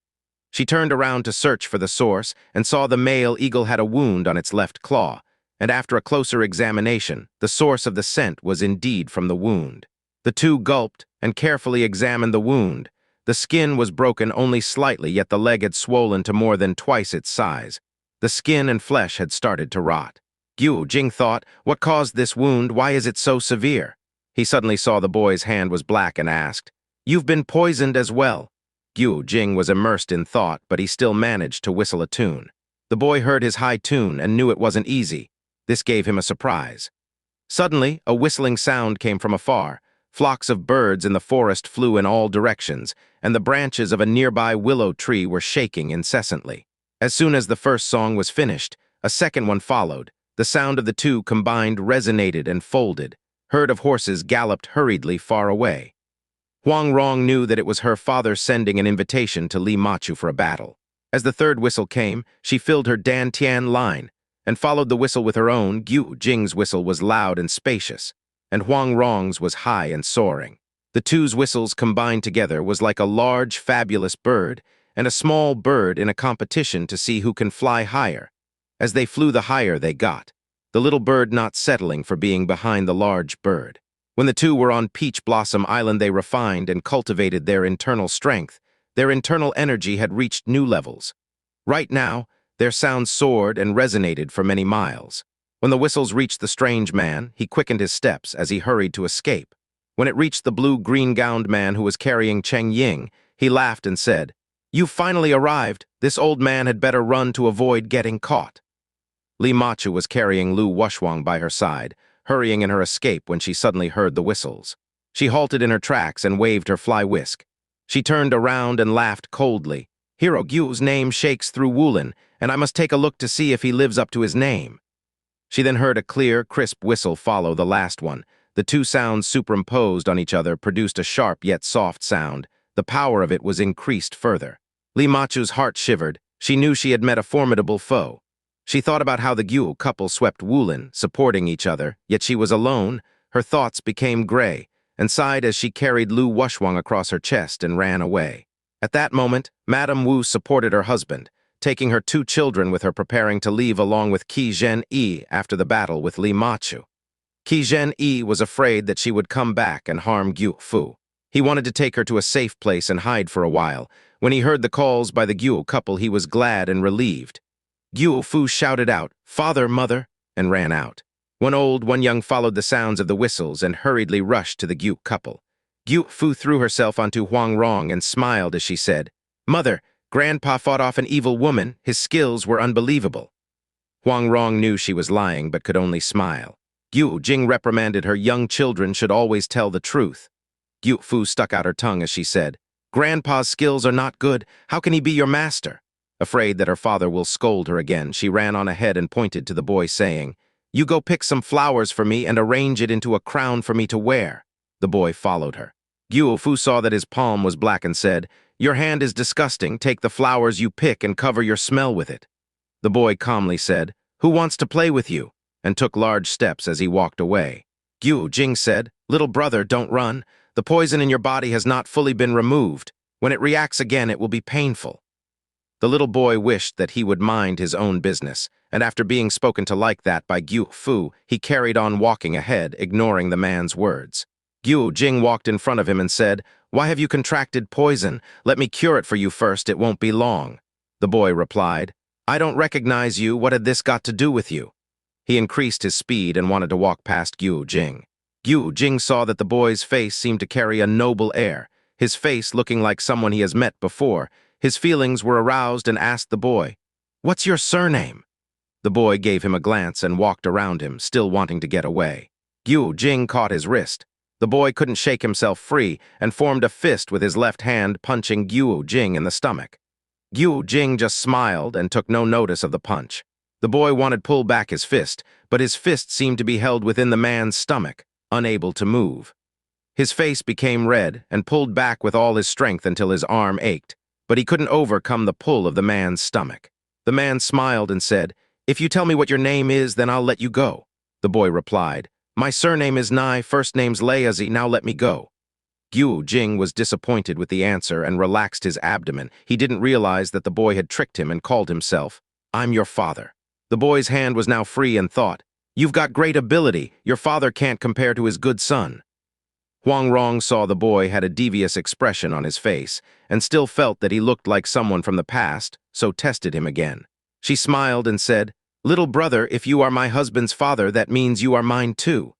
She turned around to search for the source and saw the male eagle had a wound on its left claw, and after a closer examination, the source of the scent was indeed from the wound. The two gulped and carefully examined the wound. The skin was broken only slightly, yet the leg had swollen to more than twice its size. The skin and flesh had started to rot. Jing thought, "What caused this wound? Why is it so severe?" He suddenly saw the boy's hand was black and asked, "You've been poisoned as well." Jing was immersed in thought, but he still managed to whistle a tune. The boy heard his high tune and knew it wasn't easy. This gave him a surprise. Suddenly, a whistling sound came from afar. Flocks of birds in the forest flew in all directions, and the branches of a nearby willow tree were shaking incessantly. As soon as the first song was finished, a second one followed. The sound of the two combined resonated and folded. Herd of horses galloped hurriedly far away. Huang Rong knew that it was her father sending an invitation to Li Machu for a battle. As the third whistle came, she filled her Dan Tian line and followed the whistle with her own. Jing's whistle was loud and spacious, and Huang Rong's was high and soaring. The two's whistles combined together was like a large, fabulous bird and a small bird in a competition to see who can fly higher. As they flew, the higher they got, the little bird not settling for being behind the large bird. When the two were on Peach Blossom Island, they refined and cultivated their internal strength. Their internal energy had reached new levels. Right now, their sound soared and resonated for many miles. When the whistles reached the strange man, he quickened his steps as he hurried to escape. When it reached the blue-green-gowned man who was carrying Cheng Ying, he laughed and said, "You've finally arrived. This old man had better run to avoid getting caught." Li Machu was carrying Lu Wuxia by her side, hurrying in her escape when she suddenly heard the whistles. She halted in her tracks and waved her fly whisk. She turned around and laughed coldly. "Hero Gu's name shakes through Wulin, and I must take a look to see if he lives up to his name." She then heard a clear, crisp whistle follow the last one. The two sounds superimposed on each other produced a sharp yet soft sound. The power of it was increased further. Li Machu's heart shivered. She knew she had met a formidable foe. She thought about how the Guo couple swept Wulin, supporting each other, yet she was alone. Her thoughts became gray, and sighed as she carried Lu Wuxia across her chest and ran away. At that moment, Madame Wu supported her husband, taking her 2 children with her, preparing to leave along with Qi Zhen-yi after the battle with Li Machu. Qi Zhen-yi was afraid that she would come back and harm Guo Fu. He wanted to take her to a safe place and hide for a while. When he heard the calls by the Guo couple, he was glad and relieved. Guo Fu shouted out, "Father, mother," and ran out. One old, one young followed the sounds of the whistles and hurriedly rushed to the Guo couple. Guo Fu threw herself onto Huang Rong and smiled as she said, "Mother, Grandpa fought off an evil woman. His skills were unbelievable." Huang Rong knew she was lying but could only smile. Jing reprimanded her. Young children should always tell the truth. Fu stuck out her tongue as she said, Grandpa's skills are not good. How can he be your master? Afraid that her father will scold her again, she ran on ahead and pointed to the boy, saying, You go pick some flowers for me and arrange it into a crown for me to wear. The boy followed her. Fu saw that his palm was black and said, Your hand is disgusting. Take the flowers you pick and cover your smell with it. The boy calmly said, Who wants to play with you? And took large steps as he walked away. Jing said, Little brother, don't run. The poison in your body has not fully been removed. When it reacts again, it will be painful. The little boy wished that he would mind his own business, and after being spoken to like that by Fu, he carried on walking ahead, ignoring the man's words. Jing walked in front of him and said, Why have you contracted poison? Let me cure it for you first, it won't be long. The boy replied, I don't recognize you. What had this got to do with you? He increased his speed and wanted to walk past Jing. Jing saw that the boy's face seemed to carry a noble air, his face looking like someone he has met before. His feelings were aroused and asked the boy, What's your surname? The boy gave him a glance and walked around him, still wanting to get away. Jing caught his wrist. The boy couldn't shake himself free and formed a fist with his left hand, punching Jing in the stomach. Jing just smiled and took no notice of the punch. The boy wanted to pull back his fist, but his fist seemed to be held within the man's stomach, unable to move. His face became red and pulled back with all his strength until his arm ached, but he couldn't overcome the pull of the man's stomach. The man smiled and said, If you tell me what your name is, then I'll let you go. The boy replied, My surname is Nai, first name's Layazi, now let me go. Jing was disappointed with the answer and relaxed his abdomen. He didn't realize that the boy had tricked him and called himself, I'm your father. The boy's hand was now free and thought, You've got great ability. Your father can't compare to his good son. Rong saw the boy had a devious expression on his face and still felt that he looked like someone from the past, so tested him again. She smiled and said, Little brother, if you are my husband's father, that means you are mine too.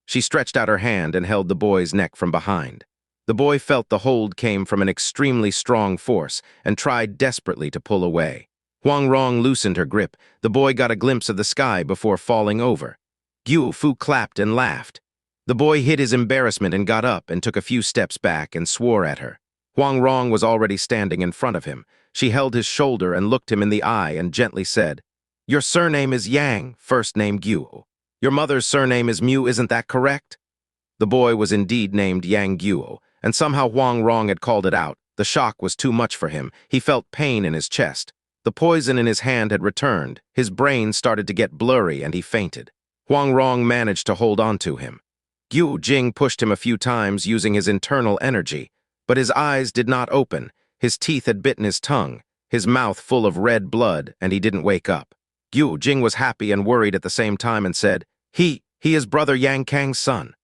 She stretched out her hand and held the boy's neck from behind. The boy felt the hold came from an extremely strong force and tried desperately to pull away. Rong loosened her grip. The boy got a glimpse of the sky before falling over. Fu clapped and laughed. The boy hid his embarrassment and got up and took a few steps back and swore at her. Rong was already standing in front of him. She held his shoulder and looked him in the eye and gently said, Your surname is Yang, first name Gu. Your mother's surname is Mu, isn't that correct? The boy was indeed named Yang Gu, and somehow Rong had called it out. The shock was too much for him. He felt pain in his chest. The poison in his hand had returned. His brain started to get blurry and he fainted. Rong managed to hold on to him. Jing pushed him a few times using his internal energy, but his eyes did not open. His teeth had bitten his tongue, his mouth full of red blood, and he didn't wake up. Jing was happy and worried at the same time and said, He is brother Yang Kang's son.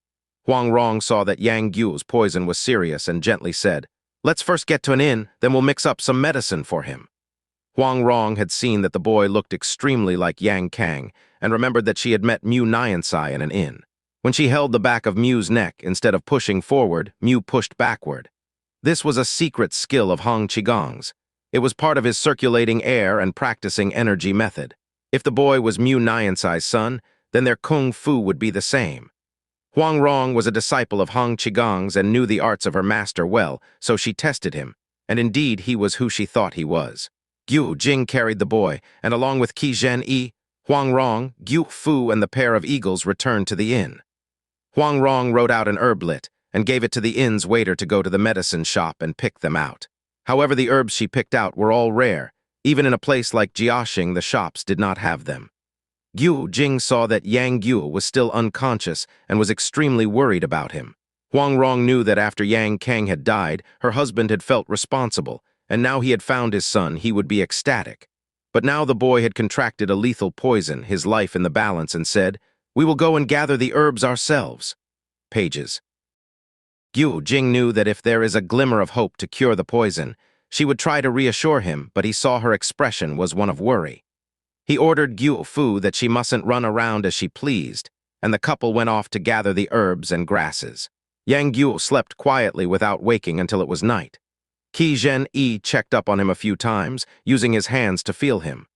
Rong saw that Yang Gu's poison was serious and gently said, Let's first get to an inn, then we'll mix up some medicine for him. Rong had seen that the boy looked extremely like Yang Kang and remembered that she had met Mu Nyansai in an inn. When she held the back of Mu's neck, instead of pushing forward, Mu pushed backward. This was a secret skill of Hong Qigong's. It was part of his circulating air and practicing energy method. If the boy was Mu Nyansai's son, then their kung fu would be the same. Rong was a disciple of Hong Qigong's and knew the arts of her master well, so she tested him, and indeed he was who she thought he was. Jing carried the boy, and along with Yi, Rong, Fu, and the pair of eagles returned to the inn. Rong wrote out an herblet and gave it to the inn's waiter to go to the medicine shop and pick them out. However, the herbs she picked out were all rare. Even in a place like Jiaxing, the shops did not have them. Jing saw that Yang Gu was still unconscious and was extremely worried about him. Rong knew that after Yang Kang had died, her husband had felt responsible, and now he had found his son, he would be ecstatic. But now the boy had contracted a lethal poison, his life in the balance, and said, We will go and gather the herbs ourselves. Pages. Jing knew that if there is a glimmer of hope to cure the poison, she would try to reassure him, but he saw her expression was one of worry. He ordered Fu that she mustn't run around as she pleased, and the couple went off to gather the herbs and grasses. Yang slept quietly without waking until it was night. Yi checked up on him a few times, using his hands to feel him.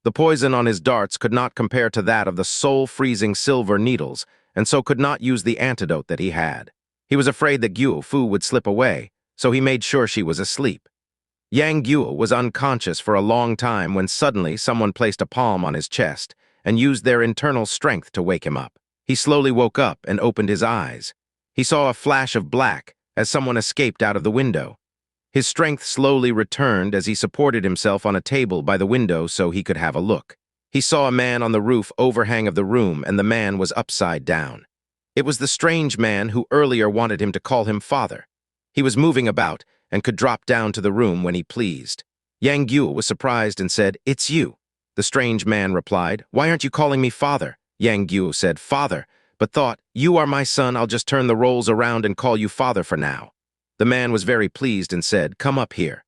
The poison on his darts could not compare to that of the soul-freezing silver needles, and so could not use the antidote that he had. He was afraid that Guo Fu would slip away, so he made sure she was asleep. Yang Guo was unconscious for a long time when suddenly someone placed a palm on his chest and used their internal strength to wake him up. He slowly woke up and opened his eyes. He saw a flash of black as someone escaped out of the window. His strength slowly returned as he supported himself on a table by the window so he could have a look. He saw a man on the roof overhang of the room, and the man was upside down. It was the strange man who earlier wanted him to call him father. He was moving about and could drop down to the room when he pleased. Yang Guo was surprised and said, "It's you." The strange man replied, "Why aren't you calling me father?" Yang Guo said, "Father," but thought, "You are my son, I'll just turn the roles around and call you father for now." The man was very pleased and said, "Come up here."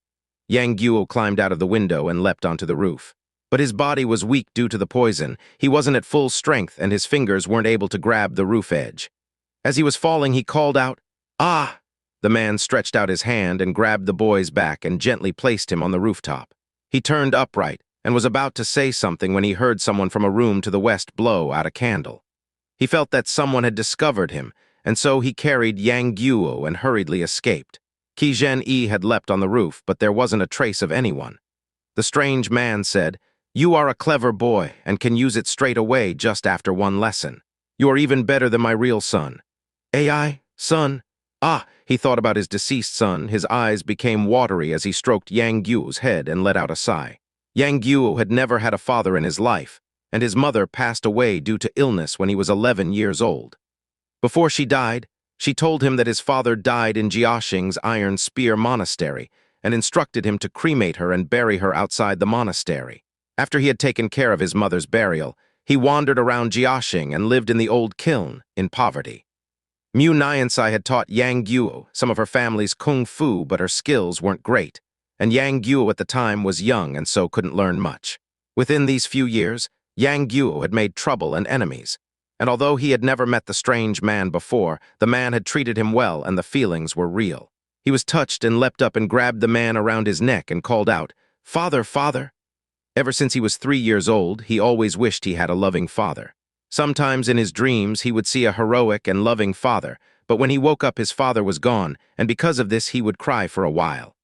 Yang Guo climbed out of the window and leapt onto the roof. But his body was weak due to the poison. He wasn't at full strength, and his fingers weren't able to grab the roof edge. As he was falling, he called out, "Ah!" The man stretched out his hand and grabbed the boy's back and gently placed him on the rooftop. He turned upright and was about to say something when he heard someone from a room to the west blow out a candle. He felt that someone had discovered him, and so he carried Yang Guo and hurriedly escaped. Qi Zhen-yi had leapt on the roof, but there wasn't a trace of anyone. The strange man said, "You are a clever boy and can use it straight away just after one lesson. You are even better than my real son." "AI? Son? Ah," he thought about his deceased son. His eyes became watery as he stroked Yang Guo's head and let out a sigh. Yang Guo had never had a father in his life, and his mother passed away due to illness when he was 11 years old. Before she died, she told him that his father died in Jiaxing's Iron Spear Monastery and instructed him to cremate her and bury her outside the monastery. After he had taken care of his mother's burial, he wandered around Jiaxing and lived in the old kiln in poverty. Mu Niansai had taught Yang Guo some of her family's kung fu, but her skills weren't great, and Yang Guo at the time was young and so couldn't learn much. Within these few years, Yang Guo had made trouble and enemies, and although he had never met the strange man before, the man had treated him well and the feelings were real. He was touched and leapt up and grabbed the man around his neck and called out, "Father, father!" Ever since he was 3 years old, he always wished he had a loving father. Sometimes in his dreams he would see a heroic and loving father, but when he woke up his father was gone, and because of this he would cry for a while.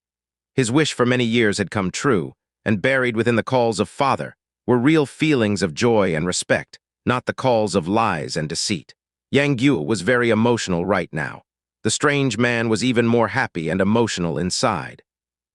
His wish for many years had come true, and buried within the calls of father were real feelings of joy and respect, not the calls of lies and deceit. Yang Guo was very emotional right now. The strange man was even more happy and emotional inside.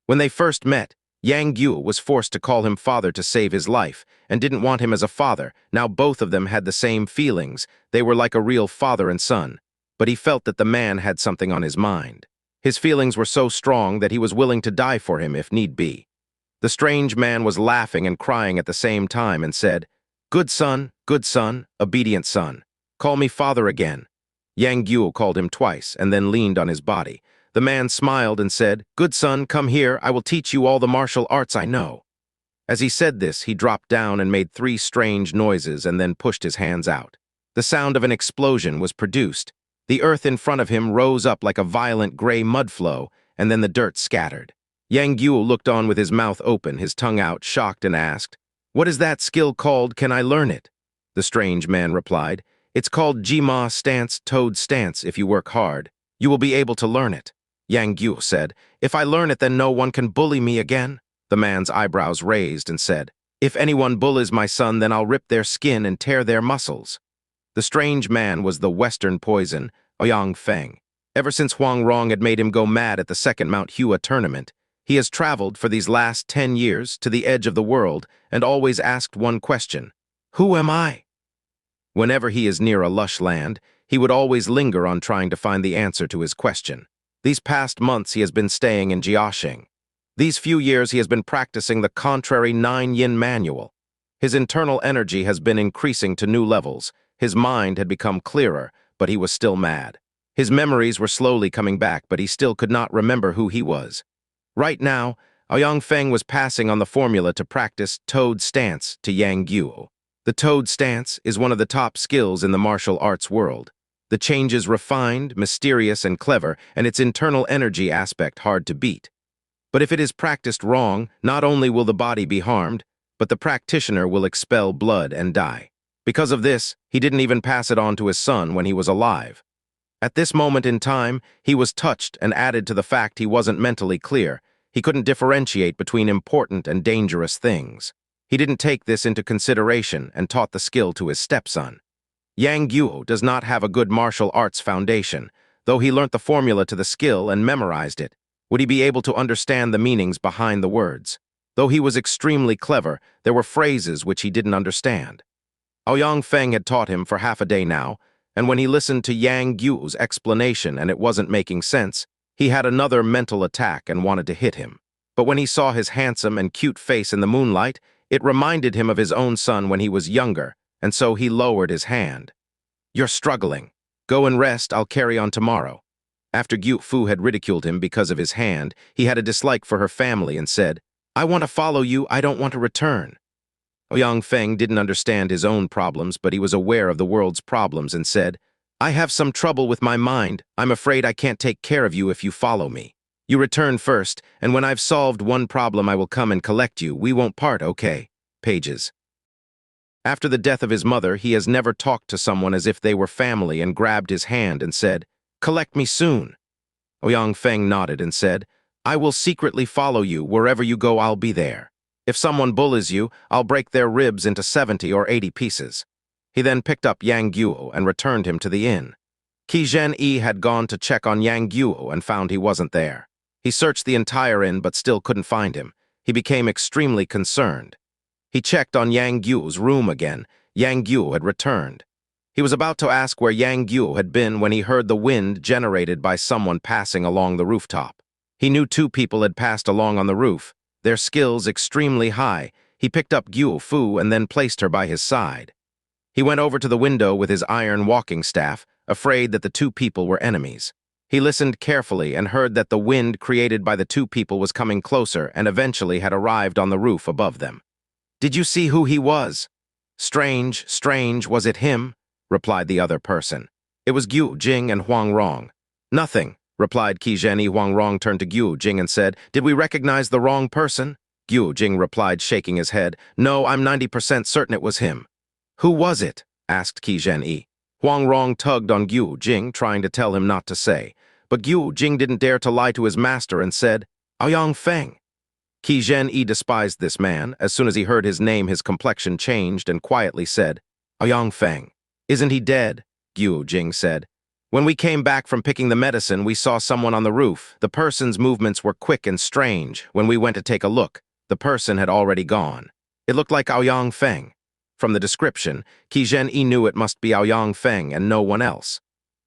When they first met, Yang Guo was forced to call him father to save his life, and didn't want him as a father. Now both of them had the same feelings. They were like a real father and son. But he felt that the man had something on his mind. His feelings were so strong that he was willing to die for him if need be. The strange man was laughing and crying at the same time and said, good son, obedient son. Call me father again." Yang Guo called him twice and then leaned on his body. The man smiled and said, "Good son, come here, I will teach you all the martial arts I know." As he said this, he dropped down and made 3 strange noises and then pushed his hands out. The sound of an explosion was produced. The earth in front of him rose up like a violent gray mud flow, and then the dirt scattered. Yang Guo looked on with his mouth open, his tongue out, shocked, and asked, "What is that skill called? Can I learn it?" The strange man replied, "It's called Jima stance, toad stance. If you work hard, you will be able to learn it." Yang Guo said, "If I learn it, then no one can bully me again?" The man's eyebrows raised and said, "If anyone bullies my son, then I'll rip their skin and tear their muscles." The strange man was the Western poison, Ouyang Feng. Ever since Huang Rong had made him go mad at the second Mount Hua tournament, he has traveled for these last 10 years to the edge of the world and always asked one question, "Who am I?" Whenever he is near a lush land, he would always linger on trying to find the answer to his question. These past months he has been staying in Jiaxing. These few years he has been practicing the contrary 9-yin manual. His internal energy has been increasing to new levels. His mind had become clearer, but he was still mad. His memories were slowly coming back, but he still could not remember who he was. Right now, Ouyang Feng was passing on the formula to practice toad stance to Yang Guo. The toad stance is one of the top skills in the martial arts world. The change is refined, mysterious, and clever, and its internal energy aspect hard to beat. But if it is practiced wrong, not only will the body be harmed, but the practitioner will expel blood and die. Because of this, he didn't even pass it on to his son when he was alive. At this moment in time, he was touched and added to the fact he wasn't mentally clear. He couldn't differentiate between important and dangerous things. He didn't take this into consideration and taught the skill to his stepson. Yang Guo does not have a good martial arts foundation, though he learnt the formula to the skill and memorized it. Would he be able to understand the meanings behind the words? Though he was extremely clever, there were phrases which he didn't understand. Ouyang Feng had taught him for half a day now, and when he listened to Yang Guo's explanation and it wasn't making sense, he had another mental attack and wanted to hit him. But when he saw his handsome and cute face in the moonlight, it reminded him of his own son when he was younger, and so he lowered his hand. "You're struggling. Go and rest, I'll carry on tomorrow." After Gu Fu had ridiculed him because of his hand, he had a dislike for her family and said, "I want to follow you, I don't want to return." Ouyang Feng didn't understand his own problems, but he was aware of the world's problems and said, "I have some trouble with my mind. I'm afraid I can't take care of you if you follow me. You return first, and when I've solved one problem I will come and collect you. We won't part, okay?" Pages. After the death of his mother, he has never talked to someone as if they were family and grabbed his hand and said, "Collect me soon." Ouyang Feng nodded and said, "I will secretly follow you. Wherever you go, I'll be there. If someone bullies you, I'll break their ribs into 70 or 80 pieces." He then picked up Yang Guo and returned him to the inn. Qi Zhen-yi had gone to check on Yang Guo and found he wasn't there. He searched the entire inn but still couldn't find him. He became extremely concerned. He checked on Yang Guo's room again. Yang Guo had returned. He was about to ask where Yang Guo had been when he heard the wind generated by someone passing along the rooftop. He knew 2 people had passed along on the roof, their skills extremely high. He picked up Guo Fu and then placed her by his side. He went over to the window with his iron walking staff, afraid that the 2 people were enemies. He listened carefully and heard that the wind created by the 2 people was coming closer and eventually had arrived on the roof above them. "Did you see who he was?" "Strange, strange, was it him?" replied the other person. "It was Gu Jing and Huang Rong." "Nothing," replied Qi Zhenyi. Huang Rong turned to Gu Jing and said, "Did we recognize the wrong person?" Gu Jing replied, shaking his head, "No, I'm 90% certain it was him." "Who was it?" asked Qi Zhenyi. Huang Rong tugged on Gu Jing, trying to tell him not to say, but Gu Jing didn't dare to lie to his master and said, "Ouyang Feng." Qi Zhenyi despised this man. As soon as he heard his name, his complexion changed and quietly said, "Ouyang Feng. Isn't he dead?" Gu Jing said. "When we came back from picking the medicine, we saw someone on the roof. The person's movements were quick and strange. When we went to take a look, the person had already gone. It looked like Ouyang Feng." From the description, Qi Zhenyi knew it must be Ouyang Feng and no one else.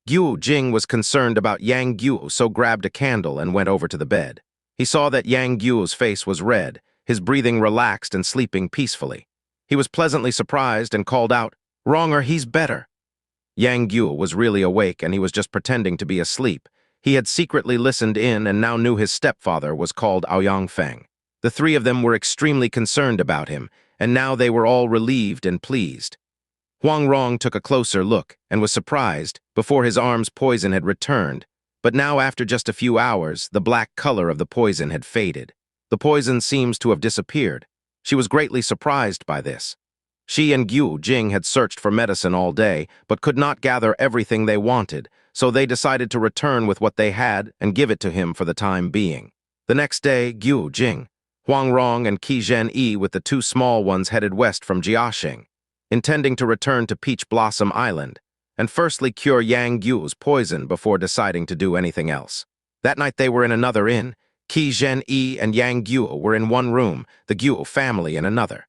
Gu Jing was concerned about Yang Guo, so grabbed a candle and went over to the bed. He saw that Yang Guo's face was red, his breathing relaxed and sleeping peacefully. He was pleasantly surprised and called out, "Wronger, he's better." Yang Guo was really awake and he was just pretending to be asleep. He had secretly listened in and now knew his stepfather was called Ouyang Feng. The 3 of them were extremely concerned about him, and now they were all relieved and pleased. Huang Rong took a closer look and was surprised. Before his arm's poison had returned, but now after just a few hours, the black color of the poison had faded. The poison seems to have disappeared. She was greatly surprised by this. She and Gu Jing had searched for medicine all day, but could not gather everything they wanted, so they decided to return with what they had and give it to him for the time being. The next day, Gu Jing, Huang Rong, and Qi Zhenyi with the 2 small ones headed west from Jiaxing, intending to return to Peach Blossom Island, and firstly cure Yang Guo's poison before deciding to do anything else. That night they were in another inn. Qi Zhenyi and Yang Guo were in one room, the Guo family in another.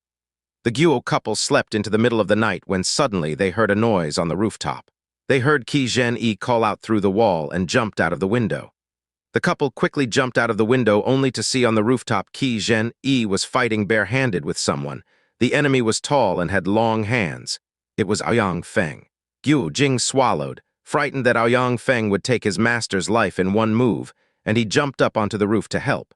The Guo couple slept into the middle of the night when suddenly they heard a noise on the rooftop. They heard Qi Zhenyi call out through the wall and jumped out of the window. The couple quickly jumped out of the window only to see on the rooftop Qi Zhenyi was fighting barehanded with someone. The enemy was tall and had long hands. It was Ouyang Feng. Gu Jing swallowed, frightened that Ouyang Feng would take his master's life in one move, and he jumped up onto the roof to help,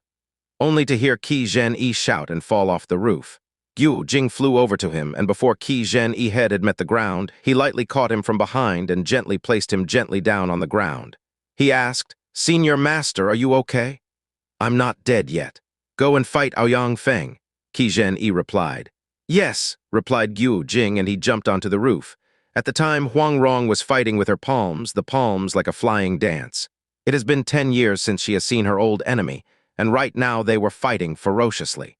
only to hear Qi Zhenyi shout and fall off the roof. Gu Jing flew over to him, and before Qi Zhenyi's head had met the ground, he lightly caught him from behind and gently placed him gently down on the ground. He asked, "Senior Master, are you okay?" "I'm not dead yet. Go and fight Ouyang Feng," Qi Zhenyi replied. Yes, replied Jing, and he jumped onto the roof. At the time, Huang Rong was fighting with her palms, the palms like a flying dance. It has been 10 years since she has seen her old enemy, and right now they were fighting ferociously.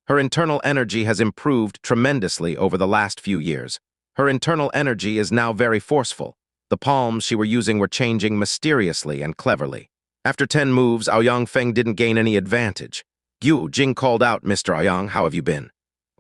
Her internal energy has improved tremendously over the last few years. Her internal energy is now very forceful. The palms she were using were changing mysteriously and cleverly. After 10 moves, Aoyang Feng didn't gain any advantage. Jing called out, "Mr. Aoyang, how have you been?"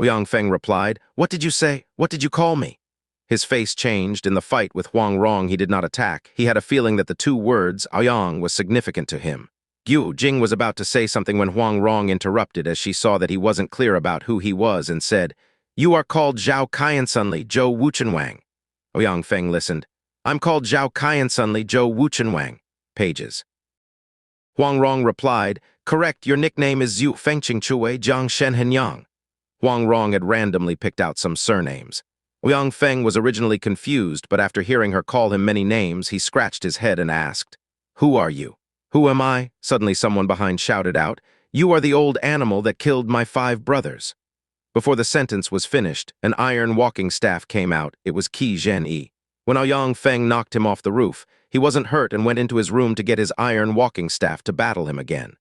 Aoyang Feng replied, "What did you say? What did you call me?" His face changed. In the fight with Huang Rong, he did not attack. He had a feeling that the two words, Aoyang, was significant to him. Jing was about to say something when Huang Rong interrupted as she saw that he wasn't clear about who he was and said, "You are called Zhao Qiansunli, Zhou Wuchenwang." Aoyang Feng listened. "I'm called Zhao Qiansunli, Zhou Wuchenwang." Pages. Huang Rong replied, "Correct, your nickname is Zhu Fengqing Chui Jiang Shen Henyang." Huang Rong had randomly picked out some surnames. Aoyang Feng was originally confused, but after hearing her call him many names, he scratched his head and asked, "Who are you?" "Who am I?" Suddenly someone behind shouted out, "You are the old animal that killed my 5 brothers." Before the sentence was finished, an iron walking staff came out. It was Qi Zhenyi. When Aoyang Feng knocked him off the roof, he wasn't hurt and went into his room to get his iron walking staff to battle him again.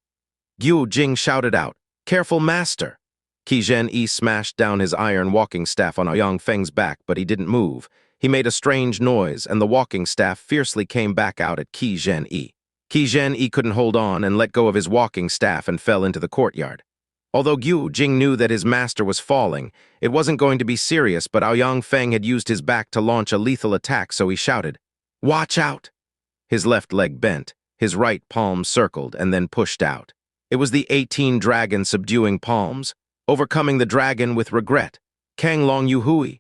Jing shouted out, "Careful, master!" Qi Zhenyi smashed down his iron walking staff on Aoyang Feng's back, but he didn't move. He made a strange noise, and the walking staff fiercely came back out at Qi Zhenyi. Qi Zhenyi couldn't hold on and let go of his walking staff and fell into the courtyard. Although Jing knew that his master was falling, it wasn't going to be serious, but Aoyang Feng had used his back to launch a lethal attack, so he shouted, "Watch out!" His left leg bent, his right palm circled, and then pushed out. It was the 18 dragon subduing palms, overcoming the dragon with regret, Kang Long Yu Hui.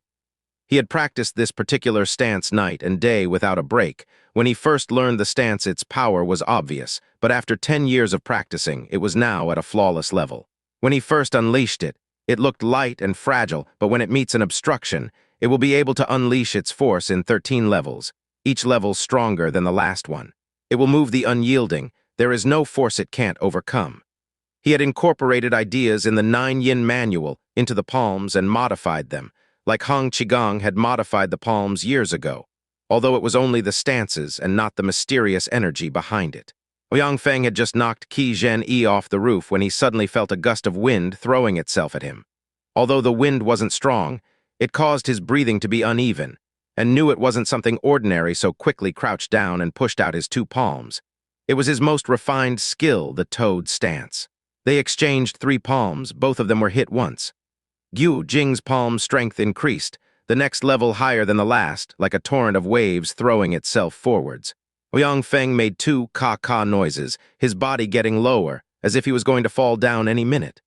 He had practiced this particular stance night and day without a break. When he first learned the stance, its power was obvious, but after 10 years of practicing, it was now at a flawless level. When he first unleashed it, it looked light and fragile, but when it meets an obstruction, it will be able to unleash its force in 13 levels, each level stronger than the last one. It will move the unyielding. There is no force it can't overcome. He had incorporated ideas in the 9 Yin manual into the palms and modified them, like Hong Qigong had modified the palms years ago, although it was only the stances and not the mysterious energy behind it. Aoyang Feng had just knocked Qi Zhenyi off the roof when he suddenly felt a gust of wind throwing itself at him. Although the wind wasn't strong, it caused his breathing to be uneven, and knew it wasn't something ordinary, so quickly crouched down and pushed out his 2 palms. It was his most refined skill, the toad stance. They exchanged 3 palms, both of them were hit once. Jing's palm strength increased, the next level higher than the last, like a torrent of waves throwing itself forwards. Aoyang Feng made 2 ka-ka noises, his body getting lower, as if he was going to fall down any minute.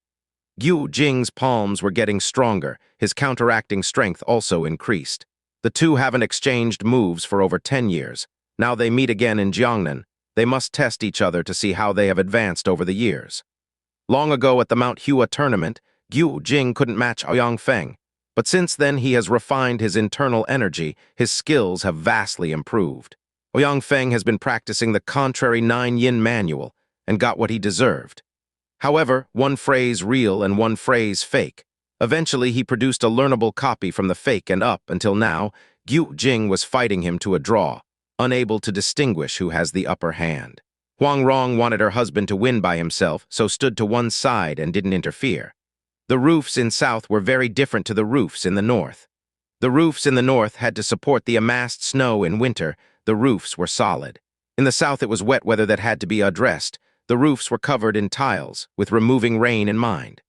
Jing's palms were getting stronger, his counteracting strength also increased. The two haven't exchanged moves for over 10 years. Now they meet again in Jiangnan. They must test each other to see how they have advanced over the years. Long ago at the Mount Hua tournament, Jing couldn't match Aoyang Feng, but since then he has refined his internal energy, his skills have vastly improved. Aoyang Feng has been practicing the contrary 9 Yin manual and got what he deserved. However, one phrase real and one phrase fake. Eventually, he produced a learnable copy from the fake, and up until now, Jing was fighting him to a draw, unable to distinguish who has the upper hand. Huang Rong wanted her husband to win by himself, so stood to one side and didn't interfere. The roofs in south were very different to the roofs in the north. The roofs in the north had to support the amassed snow in winter. The roofs were solid. In the south, it was wet weather that had to be addressed. The roofs were covered in tiles, with removing rain in mind.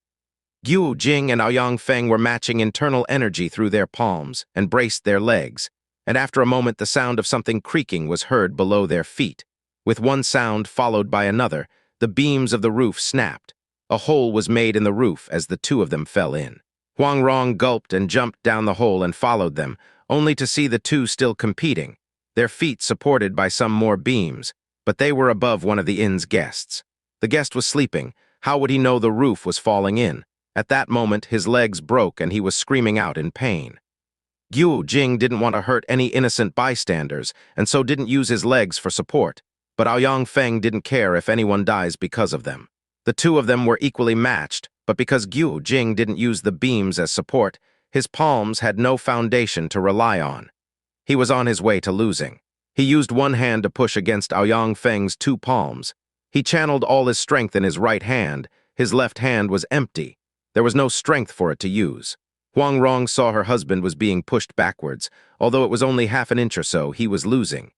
Jing and Aoyang Feng were matching internal energy through their palms and braced their legs, and after a moment the sound of something creaking was heard below their feet. With one sound followed by another, the beams of the roof snapped. A hole was made in the roof as the 2 of them fell in. Huang Rong gulped and jumped down the hole and followed them, only to see the 2 still competing, their feet supported by some more beams, but they were above one of the inn's guests. The guest was sleeping. How would he know the roof was falling in? At that moment, his legs broke and he was screaming out in pain. Jing didn't want to hurt any innocent bystanders, and so didn't use his legs for support, but Aoyang Feng didn't care if anyone dies because of them. The 2 of them were equally matched, but because Jing didn't use the beams as support, His palms had no foundation to rely on. He was on his way to losing. He used one hand to push against Aoyang Feng's two palms. He channeled all his strength in his right hand. His left hand was empty. There was no strength for it to use. Huang Rong saw her husband was being pushed backwards. Although it was only half an inch or so, he was losing.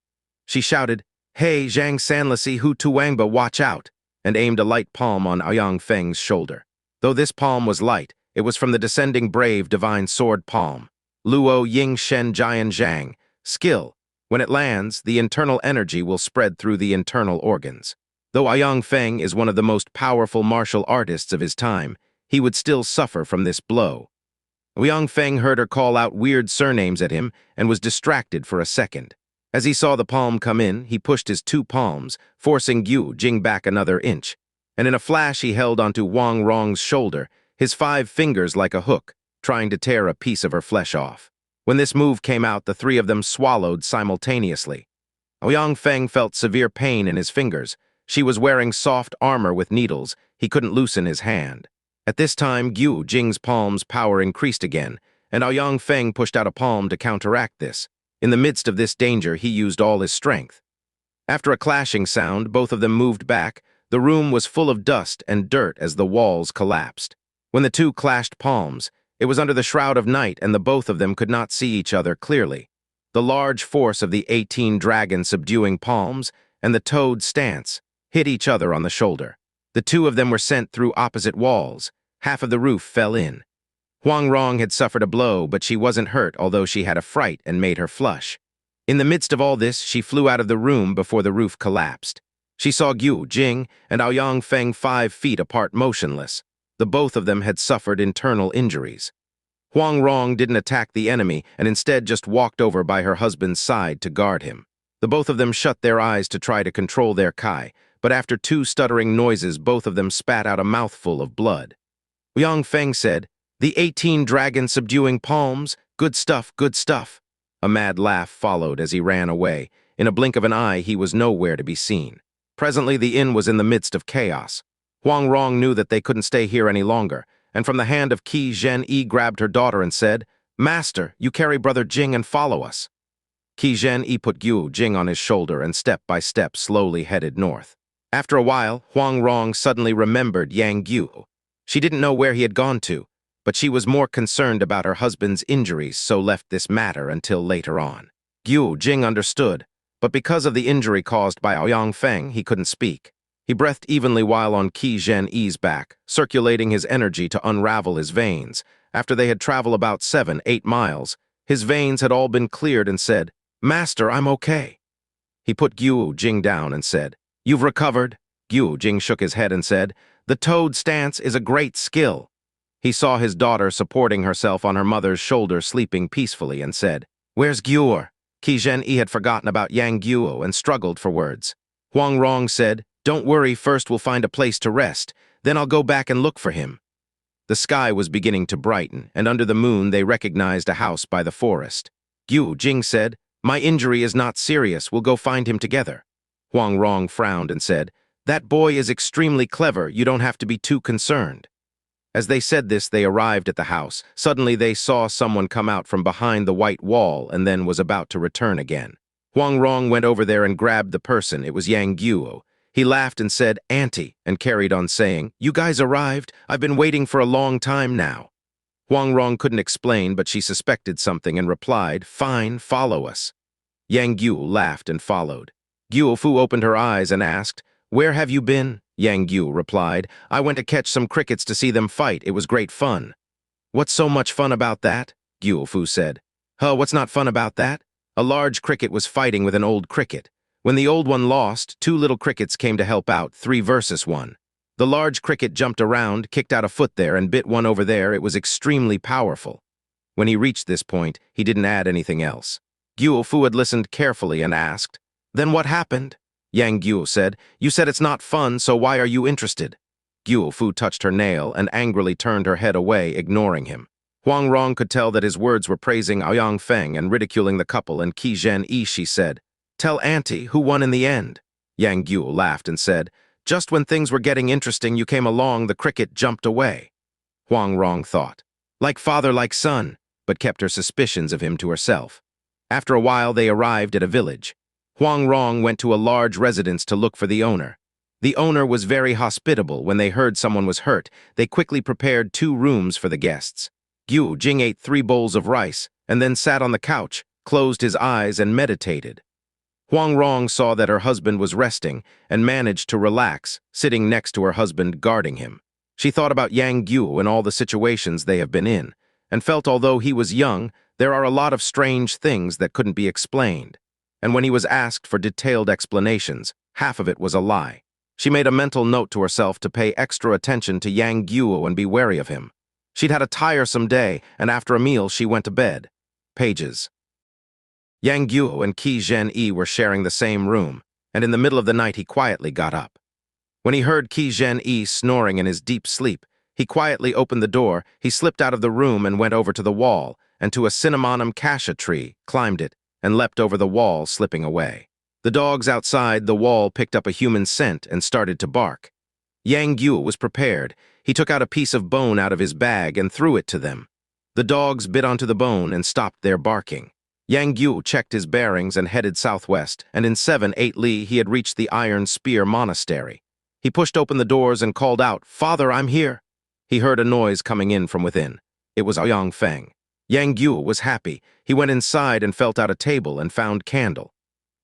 She shouted, "Hey, Zhang Sanlasi Hu Tuangba, watch out!" and aimed a light palm on Aoyang Feng's shoulder. Though this palm was light, it was from the descending brave divine sword palm. Luo Ying Shen Jian Zhang. Skill. When it lands, the internal energy will spread through the internal organs. Though Aoyang Feng is one of the most powerful martial artists of his time, he would still suffer from this blow. Aoyang Feng heard her call out weird surnames at him and was distracted for a second. As he saw the palm come in, he pushed his two palms, forcing Jing back another inch. And in a flash he held onto Huang Rong's shoulder, his 5 fingers like a hook, trying to tear a piece of her flesh off. When this move came out, the 3 of them swallowed simultaneously. Aoyang Feng felt severe pain in his fingers. She was wearing soft armor with needles. He couldn't loosen his hand. At this time, Jing's palm's power increased again, and Aoyang Feng pushed out a palm to counteract this. In the midst of this danger, he used all his strength. After a clashing sound, both of them moved back. The room was full of dust and dirt as the walls collapsed. When the 2 clashed palms, it was under the shroud of night, and the both of them could not see each other clearly. The large force of the 18 dragon subduing palms and the toad stance hit each other on the shoulder. The 2 of them were sent through opposite walls. Half of the roof fell in. Huang Rong had suffered a blow, but she wasn't hurt, although she had a fright and made her flush. In the midst of all this, she flew out of the room before the roof collapsed. She saw Jing and Aoyang Feng 5 feet apart motionless. The both of them had suffered internal injuries. Huang Rong didn't attack the enemy and instead just walked over by her husband's side to guard him. The both of them shut their eyes to try to control their kai, but after 2 stuttering noises, both of them spat out a mouthful of blood. Aoyang Feng said, "The 18 dragon subduing palms, good stuff, good stuff." A mad laugh followed as he ran away. In a blink of an eye, he was nowhere to be seen. Presently, the inn was in the midst of chaos. Huang Rong knew that they couldn't stay here any longer, and from the hand of Qi Zhen-yi grabbed her daughter and said, "Master, you carry Brother Jing and follow us." Qi Zhen-yi put Jing on his shoulder and step by step slowly headed north. After a while, Huang Rong suddenly remembered Yang Gu. She didn't know where he had gone to, but she was more concerned about her husband's injuries, so left this matter until later on. Jing understood, but because of the injury caused by Aoyang Feng, he couldn't speak. He breathed evenly while on Qi Zhen-yi's back, circulating his energy to unravel his veins. After they had traveled about 7-8 miles, his veins had all been cleared and said, "Master, I'm okay." He put Jing down and said, "You've recovered?" Jing shook his head and said, "The toad stance is a great skill." He saw his daughter supporting herself on her mother's shoulder, sleeping peacefully, and said, "Where's Gyur?" Qi Zhen-yi had forgotten about Yang Guo and struggled for words. Huang Rong said, "Don't worry, first we'll find a place to rest, then I'll go back and look for him." The sky was beginning to brighten, and under the moon they recognized a house by the forest. Jing said, "My injury is not serious, we'll go find him together." Huang Rong frowned and said, "That boy is extremely clever, you don't have to be too concerned." As they said this, they arrived at the house. Suddenly they saw someone come out from behind the white wall and then was about to return again. Huang Rong went over there and grabbed the person. It was Yang Guo. He laughed and said, "Auntie," and carried on saying, "You guys arrived? I've been waiting for a long time now." Huang Rong couldn't explain, but she suspected something and replied, "Fine, follow us." Yang Guo laughed and followed. Guo Fu opened her eyes and asked, "Where have you been?" Yang Guo replied, "I went to catch some crickets to see them fight. It was great fun." "What's so much fun about that?" Guo Fu said. What's not fun about that? A large cricket was fighting with an old cricket. When the old one lost, 2 little crickets came to help out, 3 versus 1. The large cricket jumped around, kicked out a foot there, and bit one over there. It was extremely powerful. When he reached this point, he didn't add anything else. Guo Fu had listened carefully and asked, "Then what happened?" Yang Guo said, "You said it's not fun, so why are you interested?" Guo Fu touched her nail and angrily turned her head away, ignoring him. Huang Rong could tell that his words were praising Aoyang Feng and ridiculing the couple, and Qi Zhen-yi, she said, "Tell Auntie who won in the end." Yang Guo laughed and said, "Just when things were getting interesting, you came along, the cricket jumped away." Huang Rong thought, "Like father, like son." but kept her suspicions of him to herself. After a while, they arrived at a village. Huang Rong went to a large residence to look for the owner. The owner was very hospitable. When they heard someone was hurt, they quickly prepared 2 rooms for the guests. Jing ate 3 bowls of rice, and then sat on the couch, closed his eyes, and meditated. Huang Rong saw that her husband was resting and managed to relax, sitting next to her husband guarding him. She thought about Yang Gu and all the situations they have been in, and felt although he was young, there are a lot of strange things that couldn't be explained. And when he was asked for detailed explanations, half of it was a lie. She made a mental note to herself to pay extra attention to Yang Gu and be wary of him. She'd had a tiresome day, and after a meal she went to bed. Pages. Yang Gu and Qi Zhen-yi were sharing the same room, and in the middle of the night he quietly got up. When he heard Qi Zhen-yi snoring in his deep sleep, he quietly opened the door, he slipped out of the room and went over to the wall, and to a cinnamon cassia tree, climbed it, and leapt over the wall, slipping away. The dogs outside the wall picked up a human scent and started to bark. Yang Gu was prepared. He took out a piece of bone out of his bag and threw it to them. The dogs bit onto the bone and stopped their barking. Yang Gu checked his bearings and headed southwest, and in 7-8 li he had reached the Iron Spear Monastery. He pushed open the doors and called out, "Father, I'm here." He heard a noise coming in from within. It was Ouyang Feng. Yang Gu was happy. He went inside and felt out a table and found candle.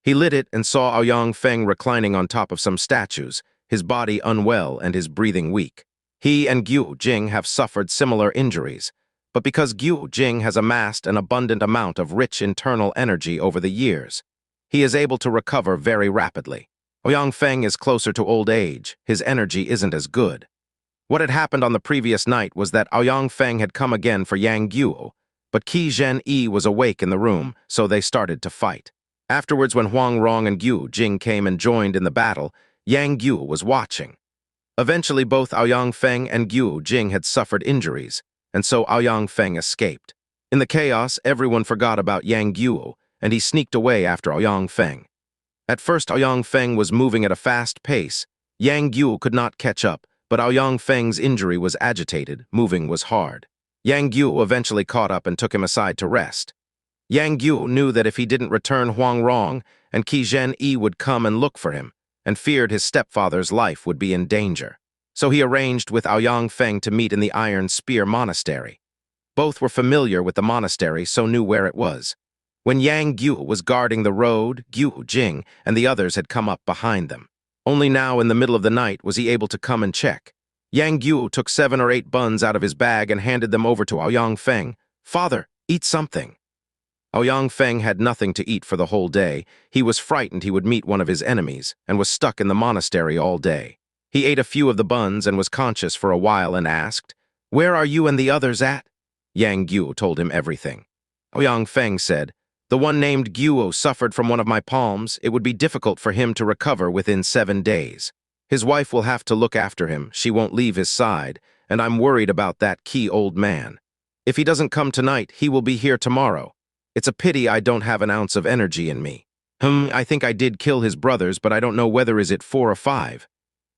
He lit it and saw Ouyang Feng reclining on top of some statues, his body unwell and his breathing weak. He and Jing have suffered similar injuries, but because Jing has amassed an abundant amount of rich internal energy over the years, he is able to recover very rapidly. Ouyang Feng is closer to old age. His energy isn't as good. What had happened on the previous night was that Ouyang Feng had come again for Yang Gu, but Qi Zhen-yi was awake in the room, so they started to fight. Afterwards, when Huang Rong and Jing came and joined in the battle, Yang Gu was watching. Eventually, both Ouyang Feng and Jing had suffered injuries, and so Ouyang Feng escaped. In the chaos, everyone forgot about Yang Gu, and he sneaked away after Ouyang Feng. At first, Ouyang Feng was moving at a fast pace. Yang Gu could not catch up, but Ouyang Feng's injury was agitated, moving was hard. Yang Gu eventually caught up and took him aside to rest. Yang Gu knew that if he didn't return Huang Rong, and Qi Zhen-yi would come and look for him, and feared his stepfather's life would be in danger. So he arranged with Ouyang Feng to meet in the Iron Spear Monastery. Both were familiar with the monastery, so knew where it was. When Yang Gu was guarding the road, Jing and the others had come up behind them. Only now, in the middle of the night, was he able to come and check. Yang Gu took 7 or 8 buns out of his bag and handed them over to Ouyang Feng. "Father, eat something." Ouyang Feng had nothing to eat for the whole day. He was frightened he would meet one of his enemies, and was stuck in the monastery all day. He ate a few of the buns and was conscious for a while and asked, "Where are you and the others at?" Yang Gu told him everything. Ouyang Feng said, "The one named Guo suffered from one of my palms. It would be difficult for him to recover within 7 days. His wife will have to look after him. She won't leave his side, and I'm worried about that key old man. If he doesn't come tonight, he will be here tomorrow. It's a pity I don't have an ounce of energy in me. I think I did kill his brothers, but I don't know whether is it 4 or 5.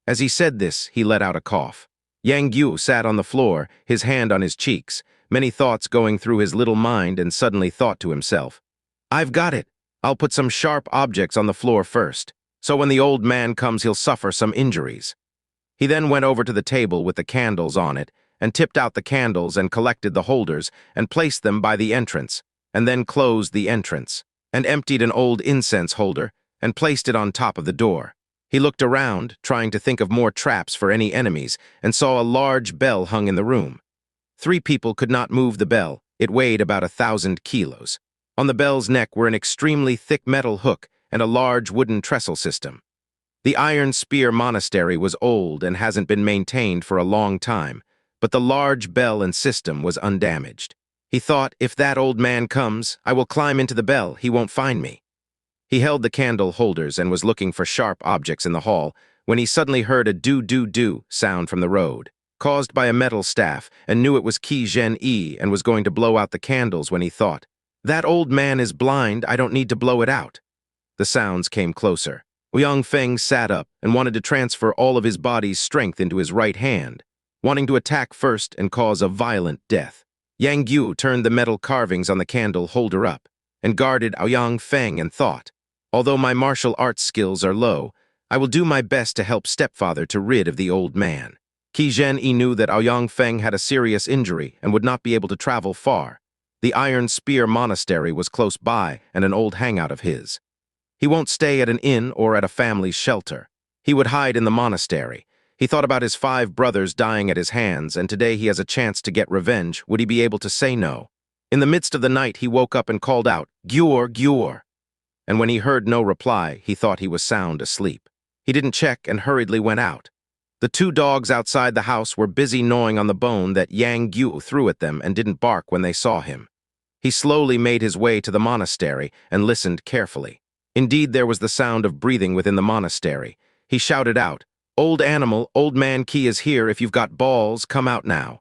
As he said this, he let out a cough. Yang Gu sat on the floor, his hand on his cheeks, many thoughts going through his little mind, and suddenly thought to himself, "I've got it. I'll put some sharp objects on the floor first, so when the old man comes he'll suffer some injuries." He then went over to the table with the candles on it, and tipped out the candles and collected the holders and placed them by the entrance, and then closed the entrance, and emptied an old incense holder and placed it on top of the door. He looked around, trying to think of more traps for any enemies, and saw a large bell hung in the room. 3 people could not move the bell. It weighed about 1,000 kilos. On the bell's neck were an extremely thick metal hook and a large wooden trestle system. The Iron Spear Monastery was old and hasn't been maintained for a long time, but the large bell and system was undamaged. He thought, if that old man comes, I will climb into the bell, he won't find me. He held the candle holders and was looking for sharp objects in the hall when he suddenly heard a do-do-do sound from the road, caused by a metal staff, and knew it was Qi Zhen-yi and was going to blow out the candles when he thought, "That old man is blind, I don't need to blow it out." The sounds came closer. Ouyang Feng sat up and wanted to transfer all of his body's strength into his right hand, wanting to attack first and cause a violent death. Yang Gu turned the metal carvings on the candle holder up and guarded Aoyang Feng and thought, although my martial arts skills are low, I will do my best to help stepfather to rid of the old man. Qi Zhen knew that Aoyang Feng had a serious injury and would not be able to travel far. The Iron Spear Monastery was close by and an old hangout of his. He won't stay at an inn or at a family's shelter. He would hide in the monastery. He thought about his 5 brothers dying at his hands, and today he has a chance to get revenge. Would he be able to say no? In the midst of the night, he woke up and called out, "Gyur, Gyur!" And when he heard no reply, he thought he was sound asleep. He didn't check and hurriedly went out. The 2 dogs outside the house were busy gnawing on the bone that Yang Gu threw at them and didn't bark when they saw him. He slowly made his way to the monastery and listened carefully. Indeed, there was the sound of breathing within the monastery. He shouted out, "Old animal, old man Qi is here. If you've got balls, come out now."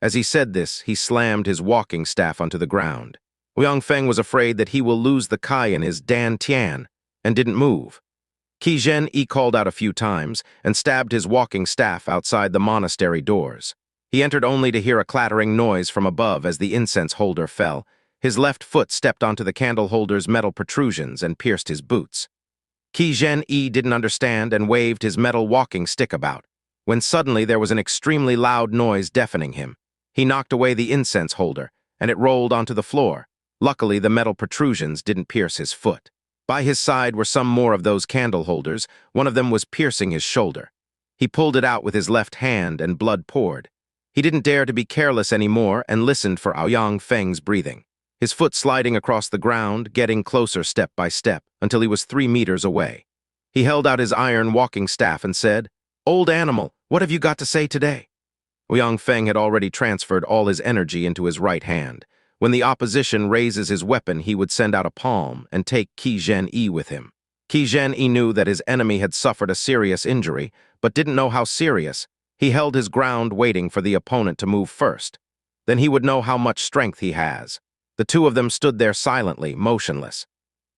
As he said this, he slammed his walking staff onto the ground. Huang Feng was afraid that he will lose the Kai in his Dan Tian and didn't move. Qi Zhen called out a few times and stabbed his walking staff outside the monastery doors. He entered only to hear a clattering noise from above as the incense holder fell. His left foot stepped onto the candle holder's metal protrusions and pierced his boots. Qi Zhen didn't understand and waved his metal walking stick about, when suddenly there was an extremely loud noise deafening him. He knocked away the incense holder, and it rolled onto the floor. Luckily, the metal protrusions didn't pierce his foot. By his side were some more of those candle holders. One of them was piercing his shoulder. He pulled it out with his left hand and blood poured. He didn't dare to be careless anymore and listened for Aoyang Feng's breathing. His foot sliding across the ground, getting closer step by step, until he was 3 meters away. He held out his iron walking staff and said, "Old animal, what have you got to say today?" Aoyang Feng had already transferred all his energy into his right hand. When the opposition raises his weapon, he would send out a palm and take Qi Zhen with him. Qi Zhen knew that his enemy had suffered a serious injury, but didn't know how serious. He held his ground waiting for the opponent to move first. Then he would know how much strength he has. The 2 of them stood there silently, motionless.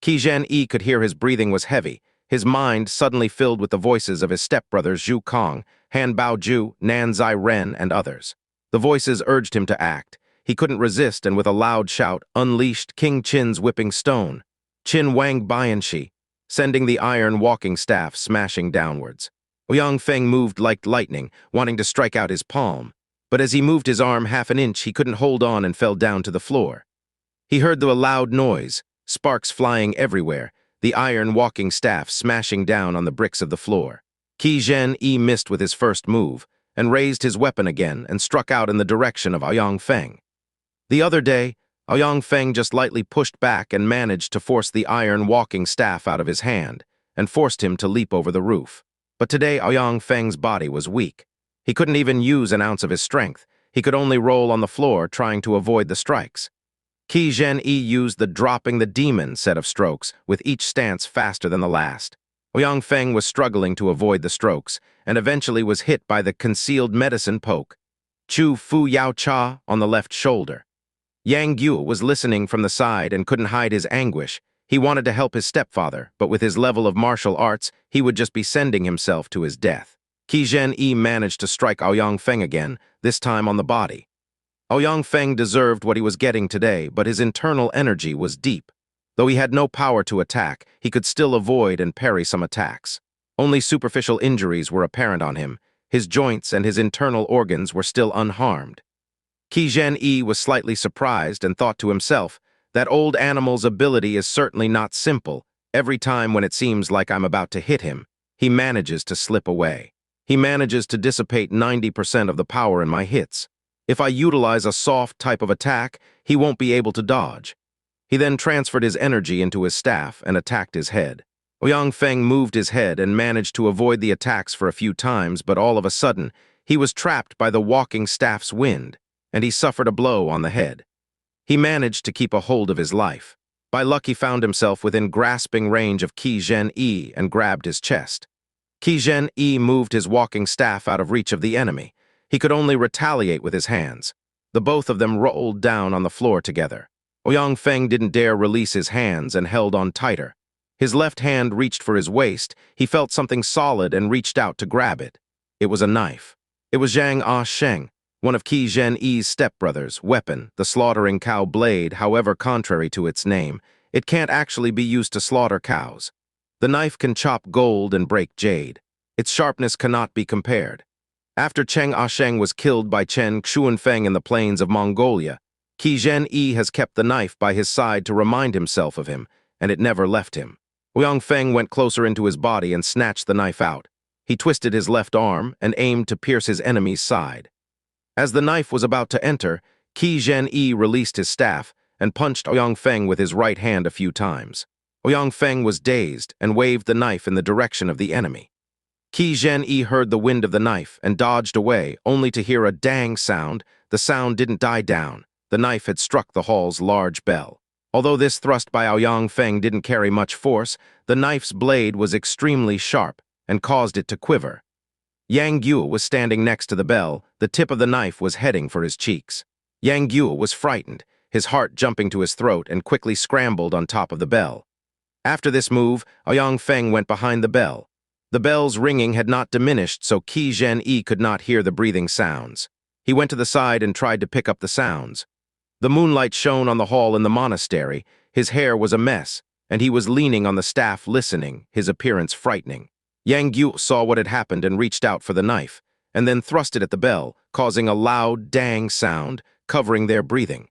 Qi Zhen could hear his breathing was heavy, his mind suddenly filled with the voices of his stepbrothers Zhu Kong, Han Baoju, Nan Zai Ren, and others. The voices urged him to act. He couldn't resist and with a loud shout unleashed King Qin's whipping stone, Qin Wang Bianxi, sending the iron walking staff smashing downwards. Aoyang Feng moved like lightning, wanting to strike out his palm, but as he moved his arm half an inch, he couldn't hold on and fell down to the floor. He heard the loud noise, sparks flying everywhere, the iron walking staff smashing down on the bricks of the floor. Qi Zhen missed with his first move and raised his weapon again and struck out in the direction of Aoyang Feng. The other day, Aoyang Feng just lightly pushed back and managed to force the iron walking staff out of his hand and forced him to leap over the roof. But today, Aoyang Feng's body was weak. He couldn't even use an ounce of his strength. He could only roll on the floor, trying to avoid the strikes. Qi Zhen used the dropping the demon set of strokes, with each stance faster than the last. Aoyang Feng was struggling to avoid the strokes, and eventually was hit by the concealed medicine poke, Chu Fu Yao Cha, on the left shoulder. Yang Gu was listening from the side and couldn't hide his anguish. He wanted to help his stepfather, but with his level of martial arts, he would just be sending himself to his death. Qi Zhen managed to strike Aoyang Feng again, this time on the body. Aoyang Feng deserved what he was getting today, but his internal energy was deep. Though he had no power to attack, he could still avoid and parry some attacks. Only superficial injuries were apparent on him. His joints and his internal organs were still unharmed. Qi Zhen was slightly surprised and thought to himself, that old animal's ability is certainly not simple. Every time when it seems like I'm about to hit him, he manages to slip away. He manages to dissipate 90% of the power in my hits. If I utilize a soft type of attack, he won't be able to dodge. He then transferred his energy into his staff and attacked his head. Aoyang Feng moved his head and managed to avoid the attacks for a few times, but all of a sudden, he was trapped by the walking staff's wind, and he suffered a blow on the head. He managed to keep a hold of his life. By luck, he found himself within grasping range of Qi Zhen and grabbed his chest. Qi Zhen moved his walking staff out of reach of the enemy. He could only retaliate with his hands. The both of them rolled down on the floor together. Aoyang Feng didn't dare release his hands and held on tighter. His left hand reached for his waist. He felt something solid and reached out to grab it. It was a knife. It was Zhang Ah Sheng, one of Qi Zhen-Yi's stepbrothers, weapon, the slaughtering cow blade. However, contrary to its name, it can't actually be used to slaughter cows. The knife can chop gold and break jade. Its sharpness cannot be compared. After Cheng Asheng was killed by Chen Xuanfeng in the plains of Mongolia, Qi Zhen-Yi has kept the knife by his side to remind himself of him, and it never left him. Huang Feng went closer into his body and snatched the knife out. He twisted his left arm and aimed to pierce his enemy's side. As the knife was about to enter, Qi Zhen-Yi released his staff and punched Huang Feng with his right hand a few times. Huang Feng was dazed and waved the knife in the direction of the enemy. Qi Zhen-Yi heard the wind of the knife and dodged away, only to hear a dang sound. The sound didn't die down. The knife had struck the hall's large bell. Although this thrust by Huang Feng didn't carry much force, the knife's blade was extremely sharp and caused it to quiver. Yang Guo was standing next to the bell. The tip of the knife was heading for his cheeks. Yang Guo was frightened, his heart jumping to his throat, and quickly scrambled on top of the bell. After this move, Huang Feng went behind the bell. The bell's ringing had not diminished, so Qi Zhen-Yi could not hear the breathing sounds. He went to the side and tried to pick up the sounds. The moonlight shone on the hall in the monastery. His hair was a mess, and he was leaning on the staff listening, his appearance frightening. Yang Guo saw what had happened and reached out for the knife, and then thrust it at the bell, causing a loud dang sound, covering their breathing.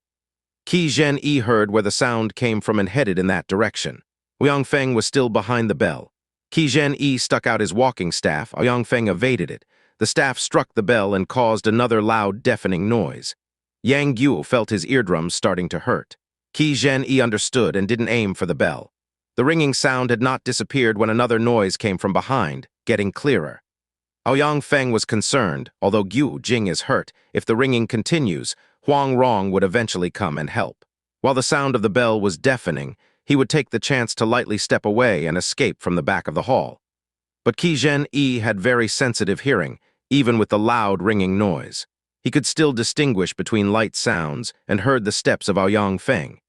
Qi Zhen-Yi heard where the sound came from and headed in that direction. Huang Feng was still behind the bell. Qi Zhen-Yi stuck out his walking staff. Huang Feng evaded it. The staff struck the bell and caused another loud, deafening noise. Yang Guo felt his eardrums starting to hurt. Qi Zhen-Yi understood and didn't aim for the bell. The ringing sound had not disappeared when another noise came from behind, getting clearer. Huang Feng was concerned. Although Jing is hurt, if the ringing continues, Rong would eventually come and help. While the sound of the bell was deafening, he would take the chance to lightly step away and escape from the back of the hall. But Qi Zhen-Yi had very sensitive hearing, even with the loud ringing noise. He could still distinguish between light sounds and heard the steps of Huang Feng.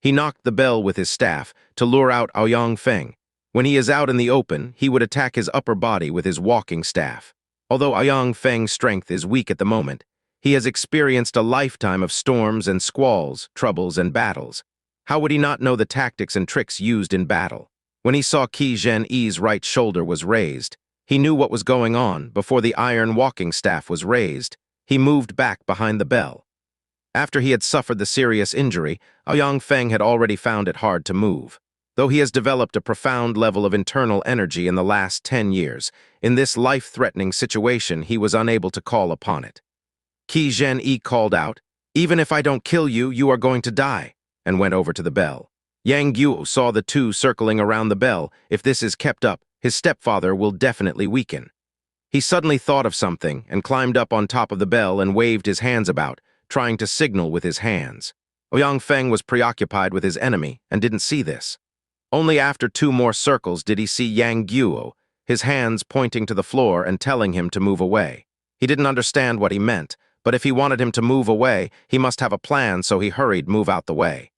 He knocked the bell with his staff to lure out Huang Feng. When he is out in the open, he would attack his upper body with his walking staff. Although Huang Feng's strength is weak at the moment, he has experienced a lifetime of storms and squalls, troubles and battles. How would he not know the tactics and tricks used in battle? When he saw Qi Zhen-Yi's right shoulder was raised, he knew what was going on. Before the iron walking staff was raised, he moved back behind the bell. After he had suffered the serious injury, Huang Feng had already found it hard to move. Though he has developed a profound level of internal energy in the last 10 years, in this life-threatening situation he was unable to call upon it. Qi Zhen-Yi called out, "Even if I don't kill you, you are going to die," and went over to the bell. Yang Guo saw the two circling around the bell. If this is kept up, his stepfather will definitely weaken. He suddenly thought of something and climbed up on top of the bell and waved his hands about, trying to signal with his hands. Huang Feng was preoccupied with his enemy and didn't see this. Only after 2 more circles did he see Yang Guo, his hands pointing to the floor and telling him to move away. He didn't understand what he meant, but if he wanted him to move away, he must have a plan, so he hurried move out the way.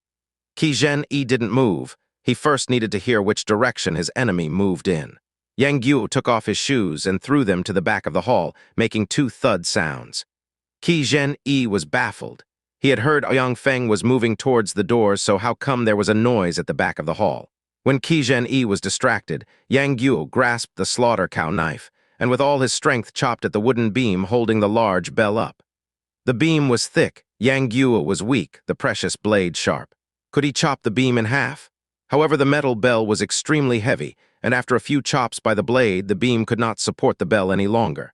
Qi Zhen-Yi didn't move. He first needed to hear which direction his enemy moved in. Yang Guo took off his shoes and threw them to the back of the hall, making 2 thud sounds. Qi Zhen-Yi was baffled. He had heard Huang Feng was moving towards the doors, so how come there was a noise at the back of the hall? When Qi Zhen-Yi was distracted, Yang Guo grasped the slaughter cow knife, and with all his strength chopped at the wooden beam holding the large bell up. The beam was thick, Yang Guo was weak, the precious blade sharp. Could he chop the beam in half? However, the metal bell was extremely heavy, and after a few chops by the blade, the beam could not support the bell any longer.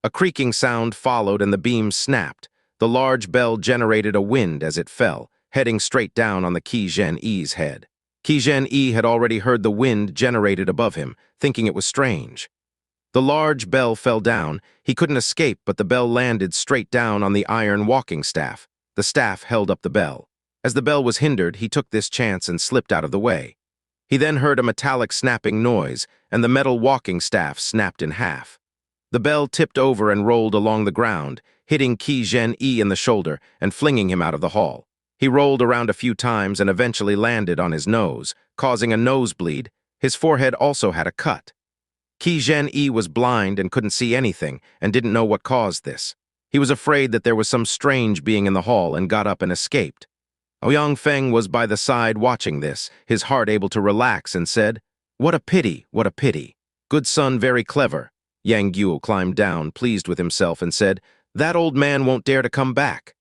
A creaking sound followed and the beam snapped. The large bell generated a wind as it fell, heading straight down on the Qi Zhen-Yi's head. Qi Zhen-Yi had already heard the wind generated above him, thinking it was strange. The large bell fell down. He couldn't escape, but the bell landed straight down on the iron walking staff. The staff held up the bell. As the bell was hindered, he took this chance and slipped out of the way. He then heard a metallic snapping noise, and the metal walking staff snapped in half. The bell tipped over and rolled along the ground, hitting Qi Zhen-Yi in the shoulder and flinging him out of the hall. He rolled around a few times and eventually landed on his nose, causing a nosebleed. His forehead also had a cut. Qi Zhen-Yi was blind and couldn't see anything and didn't know what caused this. He was afraid that there was some strange being in the hall and got up and escaped. Ouyang Feng was by the side watching this, his heart able to relax, and said, "What a pity, what a pity. Good son, very clever." Yang Guo climbed down, pleased with himself, and said, "That old man won't dare to come back."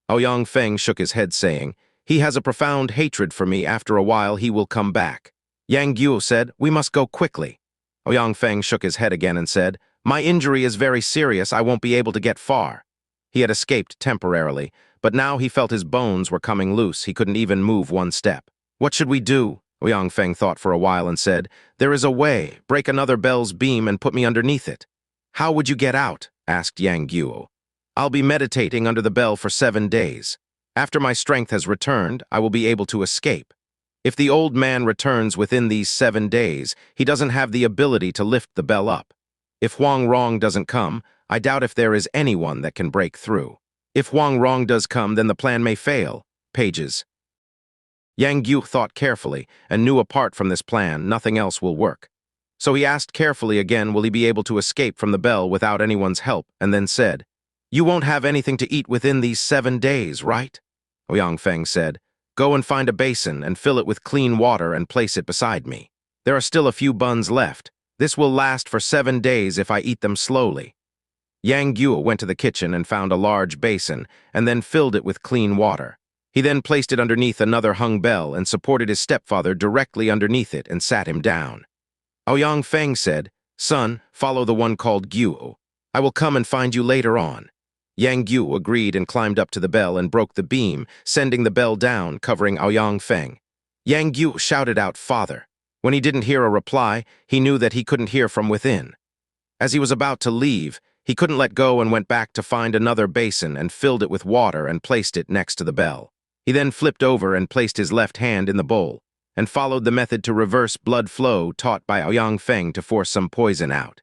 Ouyang Feng shook his head, saying, "He has a profound hatred for me. After a while he will come back." Yang Guo said, "We must go quickly." Ouyang Feng shook his head again and said, "My injury is very serious. I won't be able to get far." He had escaped temporarily, but now he felt his bones were coming loose. He couldn't even move one step. "What should we do?" Ouyang Feng thought for a while and said, "There is a way. Break another bell's beam and put me underneath it." "How would you get out?" asked Yang Guo. "I'll be meditating under the bell for 7 days. After my strength has returned, I will be able to escape. If the old man returns within these 7 days, he doesn't have the ability to lift the bell up. If Huang Rong doesn't come, I doubt if there is anyone that can break through. If Huang Rong does come, then the plan may fail." Pages. Yang Guo thought carefully and knew apart from this plan, nothing else will work. So he asked carefully again, will he be able to escape from the bell without anyone's help, and then said, "You won't have anything to eat within these 7 days, right?" Ouyang Feng said, "Go and find a basin and fill it with clean water and place it beside me. There are still a few buns left. This will last for 7 days if I eat them slowly." Yang Guo went to the kitchen and found a large basin and then filled it with clean water. He then placed it underneath another hung bell and supported his stepfather directly underneath it and sat him down. Ouyang Feng said, "Son, follow the one called Guo. I will come and find you later on." Yang Guo agreed and climbed up to the bell and broke the beam, sending the bell down, covering Ouyang Feng. Yang Guo shouted out, "Father." When he didn't hear a reply, he knew that he couldn't hear from within. As he was about to leave, he couldn't let go and went back to find another basin and filled it with water and placed it next to the bell. He then flipped over and placed his left hand in the bowl and followed the method to reverse blood flow taught by Ouyang Feng to force some poison out.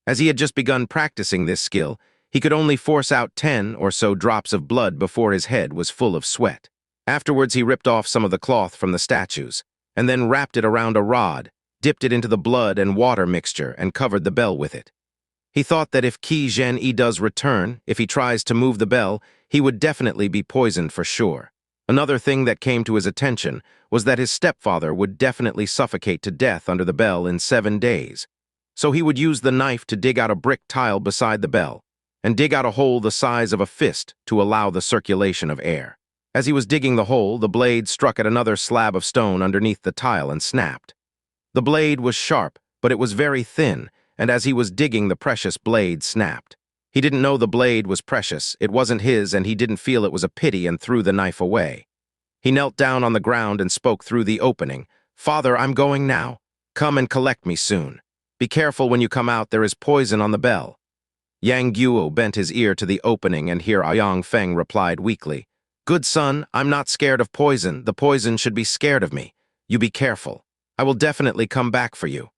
As he had just begun practicing this skill, he could only force out 10 or so drops of blood before his head was full of sweat. Afterwards, he ripped off some of the cloth from the statues and then wrapped it around a rod, dipped it into the blood and water mixture, and covered the bell with it. He thought that if Qi Zhen does return, if he tries to move the bell, he would definitely be poisoned for sure. Another thing that came to his attention was that his stepfather would definitely suffocate to death under the bell in 7 days. So he would use the knife to dig out a brick tile beside the bell and dig out a hole the size of a fist to allow the circulation of air. As he was digging the hole, the blade struck at another slab of stone underneath the tile and snapped. The blade was sharp, but it was very thin, and as he was digging, the precious blade snapped. He didn't know the blade was precious, it wasn't his, and he didn't feel it was a pity and threw the knife away. He knelt down on the ground and spoke through the opening, "Father, I'm going now. Come and collect me soon. Be careful when you come out, there is poison on the bell." Yang Guo bent his ear to the opening, and here Ouyang Feng replied weakly, "Good son, I'm not scared of poison. The poison should be scared of me. You be careful. I will definitely come back for you."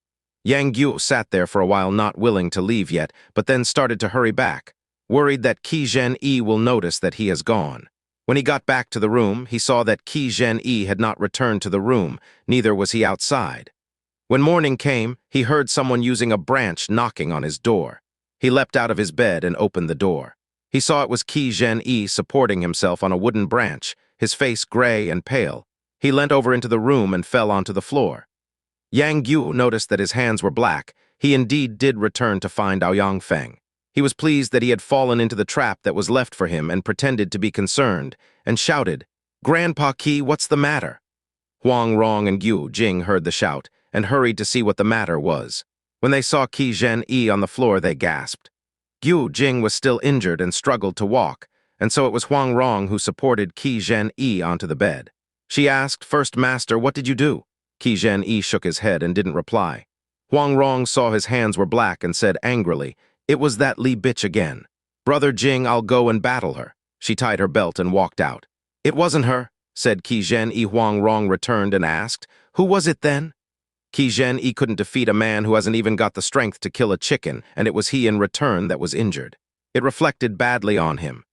Yang Guo sat there for a while, not willing to leave yet, but then started to hurry back, worried that Qi Zhen will notice that he has gone. When he got back to the room, he saw that Qi Zhen had not returned to the room, neither was he outside. When morning came, he heard someone using a branch knocking on his door. He leapt out of his bed and opened the door. He saw it was Qi Zhen supporting himself on a wooden branch, his face gray and pale. He leant over into the room and fell onto the floor. Yang Guo noticed that his hands were black. He indeed did return to find Ouyang Feng. He was pleased that he had fallen into the trap that was left for him and pretended to be concerned, and shouted, "Grandpa Qi, what's the matter?" Huang, Rong, and Jing heard the shout and hurried to see what the matter was. When they saw Qi Zhen on the floor, they gasped. Jing was still injured and struggled to walk, and so it was Huang Rong who supported Qi Zhen onto the bed. She asked, "First Master, what did you do?" Qi Zhen shook his head and didn't reply. Huang Rong saw his hands were black and said angrily, "It was that Li bitch again. Brother Jing, I'll go and battle her." She tied her belt and walked out. "It wasn't her," said Qi Zhen. Huang Rong returned and asked, "Who was it then?" Qi Zhen couldn't defeat a man who hasn't even got the strength to kill a chicken, and it was he in return that was injured. It reflected badly on him.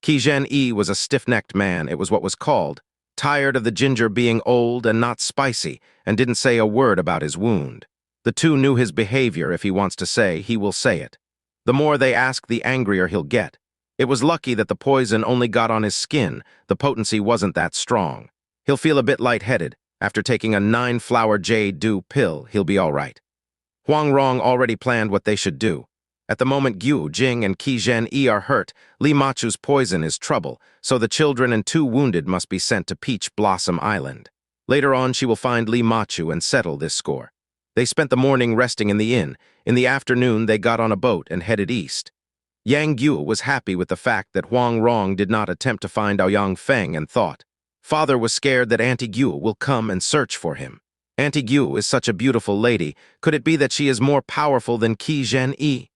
Qi Zhen was a stiff-necked man, it was what was called, tired of the ginger being old and not spicy, and didn't say a word about his wound. The two knew his behavior. If he wants to say, he will say it. The more they ask, the angrier he'll get. It was lucky that the poison only got on his skin. The potency wasn't that strong. He'll feel a bit lightheaded. After taking a 9-flower jade dew pill, he'll be all right. Huang Rong already planned what they should do. At the moment Gu, Jing, and Qi Zhen-yi are hurt, Li Machu's poison is trouble, so the children and 2 wounded must be sent to Peach Blossom Island. Later on, she will find Li Machu and settle this score. They spent the morning resting in the inn. In the afternoon, they got on a boat and headed east. Yang Gu was happy with the fact that Huang Rong did not attempt to find Aoyang Feng and thought, "Father was scared that Auntie Gu will come and search for him. Auntie Gu is such a beautiful lady. Could it be that she is more powerful than Qi Zhen-yi?"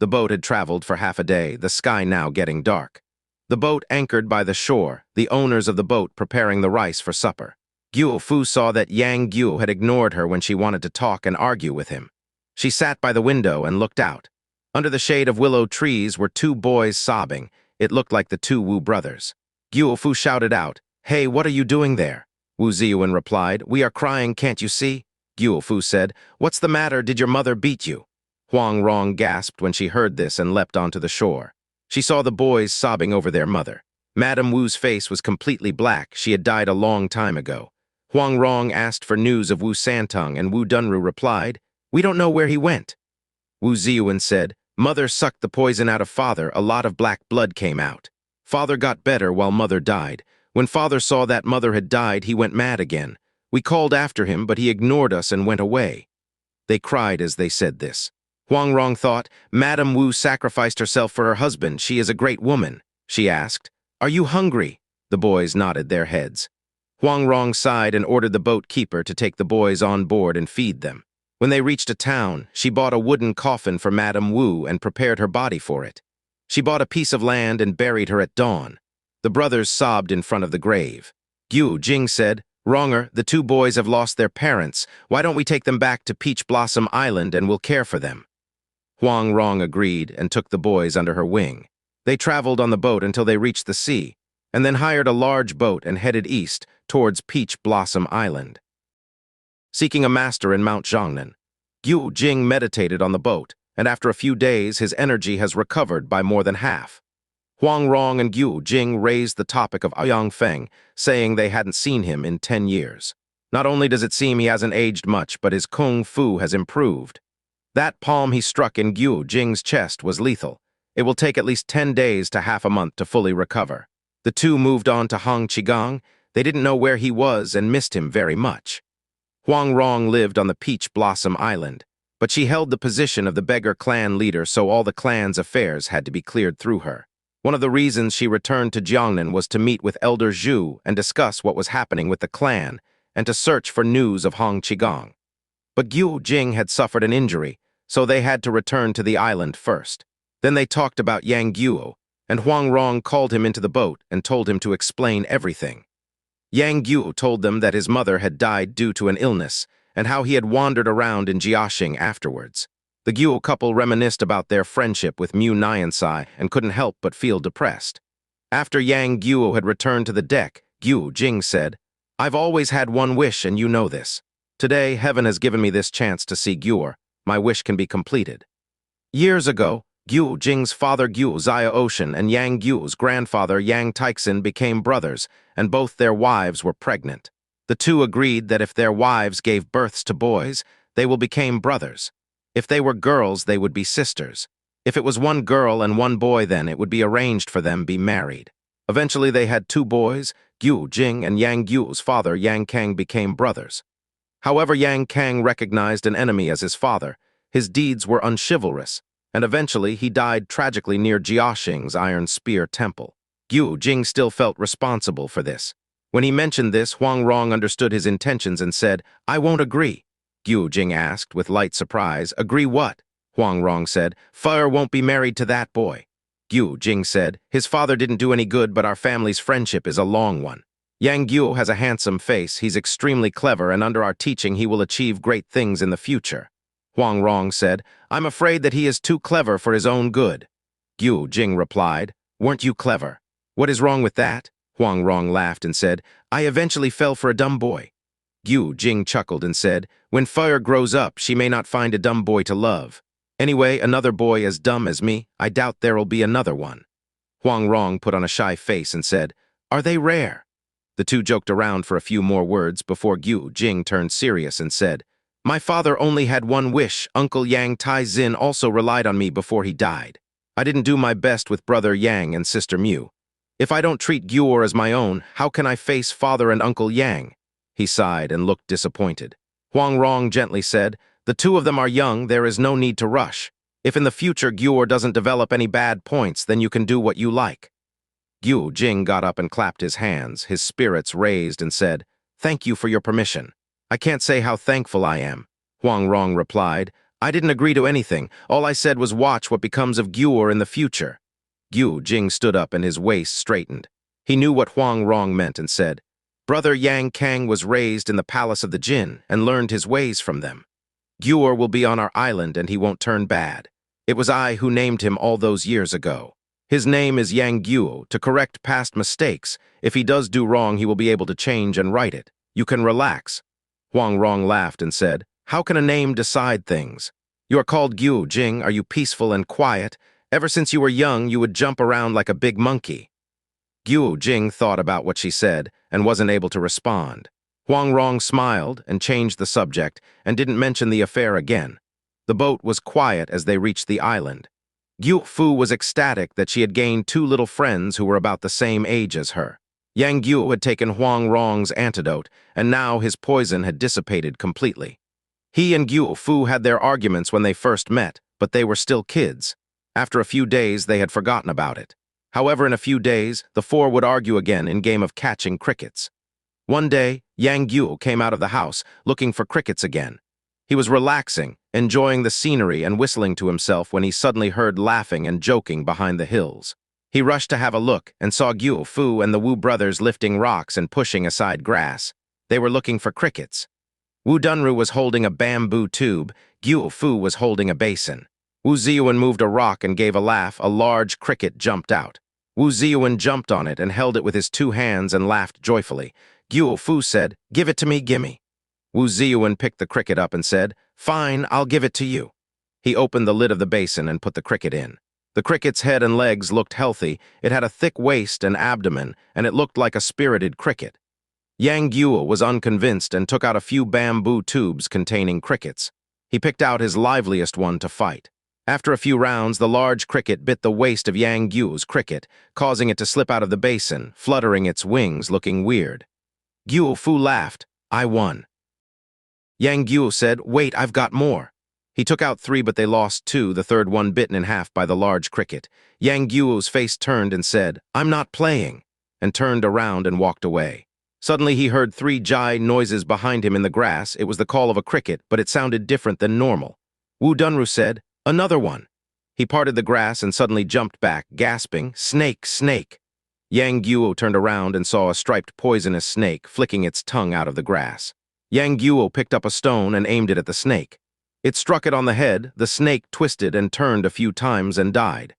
The boat had traveled for half a day, the sky now getting dark. The boat anchored by the shore, the owners of the boat preparing the rice for supper. Gu Fu saw that Yang Gu had ignored her when she wanted to talk and argue with him. She sat by the window and looked out. Under the shade of willow trees were 2 boys sobbing. It looked like the 2 Wu brothers. Gu Fu shouted out, "Hey, what are you doing there?" Wu Ziyuan replied, "We are crying, can't you see?" Gu Fu said, "What's the matter? Did your mother beat you?" Huang Rong gasped when she heard this and leapt onto the shore. She saw the boys sobbing over their mother. Madame Wu's face was completely black. She had died a long time ago. Huang Rong asked for news of Wu Santung, and Wu Dunru replied, "We don't know where he went." Wu Ziyuan said, "Mother sucked the poison out of father. A lot of black blood came out. Father got better while mother died. When father saw that mother had died, he went mad again. We called after him, but he ignored us and went away." They cried as they said this. Huang Rong thought, "Madame Wu sacrificed herself for her husband. She is a great woman." She asked, "Are you hungry?" The boys nodded their heads. Huang Rong sighed and ordered the boat keeper to take the boys on board and feed them. When they reached a town, she bought a wooden coffin for Madame Wu and prepared her body for it. She bought a piece of land and buried her at dawn. The brothers sobbed in front of the grave. Jing said, "Wronger, the 2 boys have lost their parents. Why don't we take them back to Peach Blossom Island and we'll care for them?" Huang Rong agreed and took the boys under her wing. They traveled on the boat until they reached the sea, and then hired a large boat and headed east towards Peach Blossom Island. Seeking a master in Mount Jiangnan, Jing meditated on the boat, and after a few days his energy has recovered by more than half. Huang Rong and Jing raised the topic of Aoyang Feng, saying they hadn't seen him in 10 years. Not only does it seem he hasn't aged much, but his kung fu has improved. That palm he struck in Jing's chest was lethal. It will take at least 10 days to half a month to fully recover. The 2 moved on to Hang Qigang. They didn't know where he was and missed him very much. Huang Rong lived on the Peach Blossom Island, but she held the position of the beggar clan leader, so all the clan's affairs had to be cleared through her. One of the reasons she returned to Jiangnan was to meet with Elder Zhu and discuss what was happening with the clan, and to search for news of Hang Qigang. But Jing had suffered an injury, so they had to return to the island first. Then they talked about Yang Guo, and Huang Rong called him into the boat and told him to explain everything. Yang Guo told them that his mother had died due to an illness, and how he had wandered around in Jiaxing afterwards. The Guo couple reminisced about their friendship with Mu Niansai and couldn't help but feel depressed. After Yang Guo had returned to the deck, Jing said, "I've always had one wish, and you know this. Today, heaven has given me this chance to see Guo. My wish can be completed." Years ago, Jing's father Zaya Ocean and Yang Guo's grandfather Yang Taixin became brothers, and both their wives were pregnant. The 2 agreed that if their wives gave births to boys, they will become brothers. If they were girls, they would be sisters. If it was 1 girl and 1 boy, then it would be arranged for them be married. Eventually, they had 2 boys. Jing and Yang Guo's father Yang Kang became brothers. However, Yang Kang recognized an enemy as his father. His deeds were unchivalrous, and eventually he died tragically near Jiaxing's Iron Spear Temple. Jing still felt responsible for this. When he mentioned this, Huang Rong understood his intentions and said, "I won't agree." Jing asked with light surprise, "Agree what?" Huang Rong said, "Fire won't be married to that boy." Jing said, "His father didn't do any good, but our family's friendship is a long one. Yang Guo has a handsome face, he's extremely clever, and under our teaching he will achieve great things in the future." Huang Rong said, "I'm afraid that he is too clever for his own good." Jing replied, "Weren't you clever? What is wrong with that?" Huang Rong laughed and said, "I eventually fell for a dumb boy." Jing chuckled and said, "When fire grows up, she may not find a dumb boy to love. Anyway, another boy as dumb as me, I doubt there'll be another one." Huang Rong put on a shy face and said, "Are they rare?" The two joked around for a few more words before Jing turned serious and said, "My father only had one wish. Uncle Yang Tai Zin also relied on me before he died. I didn't do my best with brother Yang and sister Mu. If I don't treat Gyur as my own, how can I face father and Uncle Yang?" He sighed and looked disappointed. Huang Rong gently said, "The two of them are young, there is no need to rush. If in the future Gyur doesn't develop any bad points, then you can do what you like." Jing got up and clapped his hands, his spirits raised, and said, "Thank you for your permission. I can't say how thankful I am." Huang Rong replied, "I didn't agree to anything. All I said was watch what becomes of Gyur in the future." Jing stood up and his waist straightened. He knew what Huang Rong meant and said, "Brother Yang Kang was raised in the palace of the Jin and learned his ways from them. Gyur will be on our island and he won't turn bad. It was I who named him all those years ago. His name is Yang Guo to correct past mistakes. If he does do wrong, he will be able to change and right it. You can relax." Huang Rong laughed and said, "How can a name decide things? You are called Guo, Jing. Are you peaceful and quiet? Ever since you were young, you would jump around like a big monkey." Jing thought about what she said and wasn't able to respond. Huang Rong smiled and changed the subject and didn't mention the affair again. The boat was quiet as they reached the island. Fu was ecstatic that she had gained two little friends who were about the same age as her. Yang Guo had taken Huang Rong's antidote, and now his poison had dissipated completely. He and Fu had their arguments when they first met, but they were still kids. After a few days, they had forgotten about it. However, in a few days, the four would argue again in game of catching crickets. One day, Yang Guo came out of the house, looking for crickets again. He was relaxing, enjoying the scenery and whistling to himself when he suddenly heard laughing and joking behind the hills. He rushed to have a look and saw Fu and the Wu brothers lifting rocks and pushing aside grass. They were looking for crickets. Wu Dunru was holding a bamboo tube. Fu was holding a basin. Wu Ziyuan moved a rock and gave a laugh. A large cricket jumped out. Wu Ziyuan jumped on it and held it with his two hands and laughed joyfully. Fu said, "Give it to me, gimme." Wu Ziyuan picked the cricket up and said, "Fine, I'll give it to you." He opened the lid of the basin and put the cricket in. The cricket's head and legs looked healthy. It had a thick waist and abdomen, and it looked like a spirited cricket. Yang Guo was unconvinced and took out a few bamboo tubes containing crickets. He picked out his liveliest one to fight. After a few rounds, the large cricket bit the waist of Yang Guo's cricket, causing it to slip out of the basin, fluttering its wings, looking weird. Fu laughed. "I won." Yang Guo said, "Wait, I've got more." He took out 3, but they lost 2, the third one bitten in half by the large cricket. Yang Guo's face turned and said, "I'm not playing," and turned around and walked away. Suddenly he heard 3 jai noises behind him in the grass. It was the call of a cricket, but it sounded different than normal. Wu Dunru said, "Another one." He parted the grass and suddenly jumped back, gasping, "Snake, snake." Yang Guo turned around and saw a striped poisonous snake flicking its tongue out of the grass. Yang Guo picked up a stone and aimed it at the snake. It struck it on the head, the snake twisted and turned a few times and died.